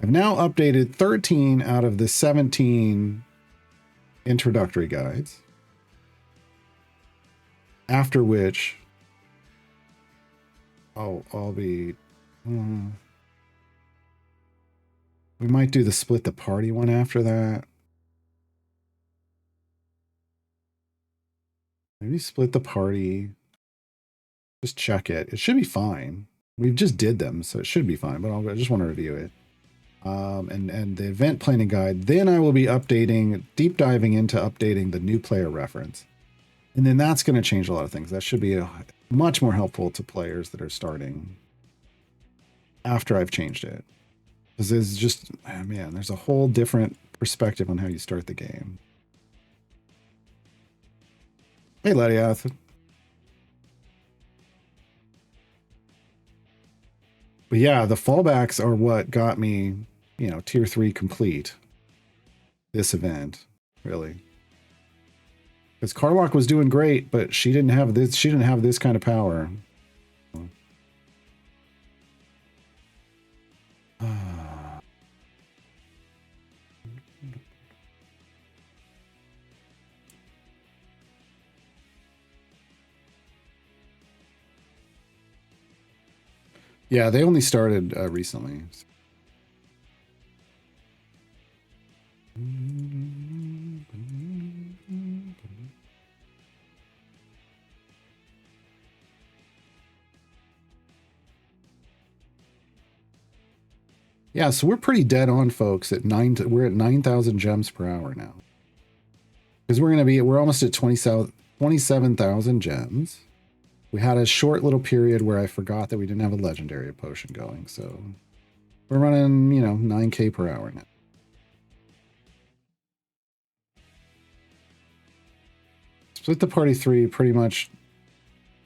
I've now updated 13 out of the 17 introductory guides. After which, I'll be, we might do the split the party one after that. Maybe split the party. Just check it. It should be fine. We just did them, so it should be fine, but I just want to review it. And the event planning guide. Then I will be deep diving into updating the new player reference. And then that's going to change a lot of things. That should be much more helpful to players that are starting after I've changed it. Because there's just, man, there's a whole different perspective on how you start the game. Hey, Lediath. But yeah, the fallbacks are what got me, you know, tier 3 complete this event, really. Because Carlock was doing great, but she didn't have this. She didn't have this kind of power. Yeah, they only started recently. Yeah, so we're pretty dead on, folks. We're at 9,000 gems per hour now. Because we're almost at 27,000 gems. We had a short little period where I forgot that we didn't have a legendary potion going, so we're running, you know, 9k per hour now. Split the party 3, pretty much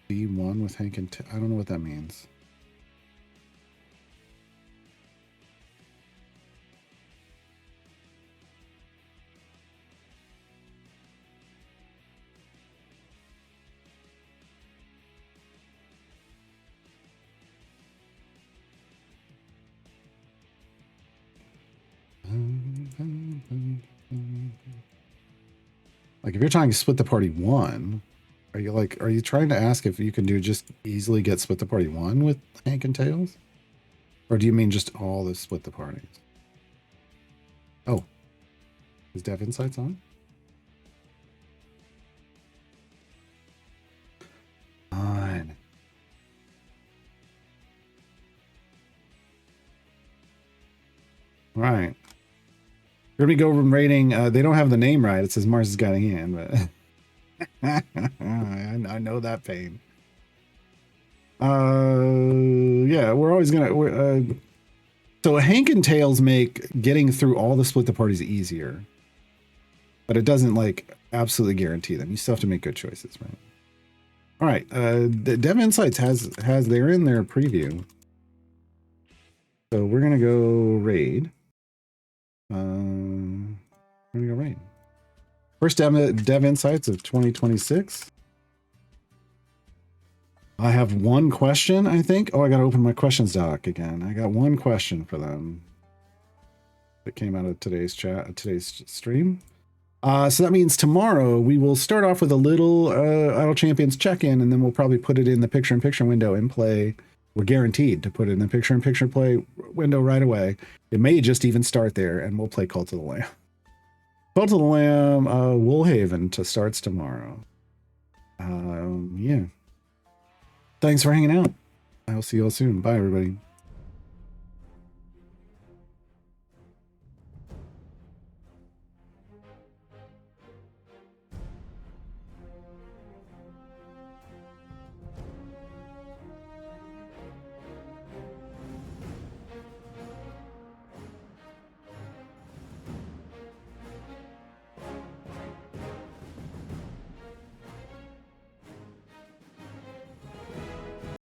D1 with Hank and I don't know what that means. Like if you're trying to split the party 1, are you trying to ask if you can just easily get split the party 1 with Hank and Tails? Or do you mean just all the split the parties? Oh. Is Dev Insights on? On. Right. We're gonna be going rating. They don't have the name right. It says Mars has got a hand, but I know that pain. Yeah, we're always gonna. So Hank and Tails make getting through all the split the parties easier, but it doesn't like absolutely guarantee them. You still have to make good choices, right? All right. The Dev Insights they're in their preview, so we're gonna go raid. We're gonna go raid. First Dev Insights of 2026. I have one question, I think. Oh, I gotta open my questions doc again. I got one question for them that came out of today's stream. So that means tomorrow we will start off with a little Idle Champions check-in, and then we'll probably put it in the picture-in-picture window and play. We're guaranteed to put it in the picture-in-picture play window right away. It may just even start there, and we'll play Cult of the Lamb. Cult of the Lamb, Woolhaven starts tomorrow. Yeah. Thanks for hanging out. I'll see you all soon. Bye, everybody.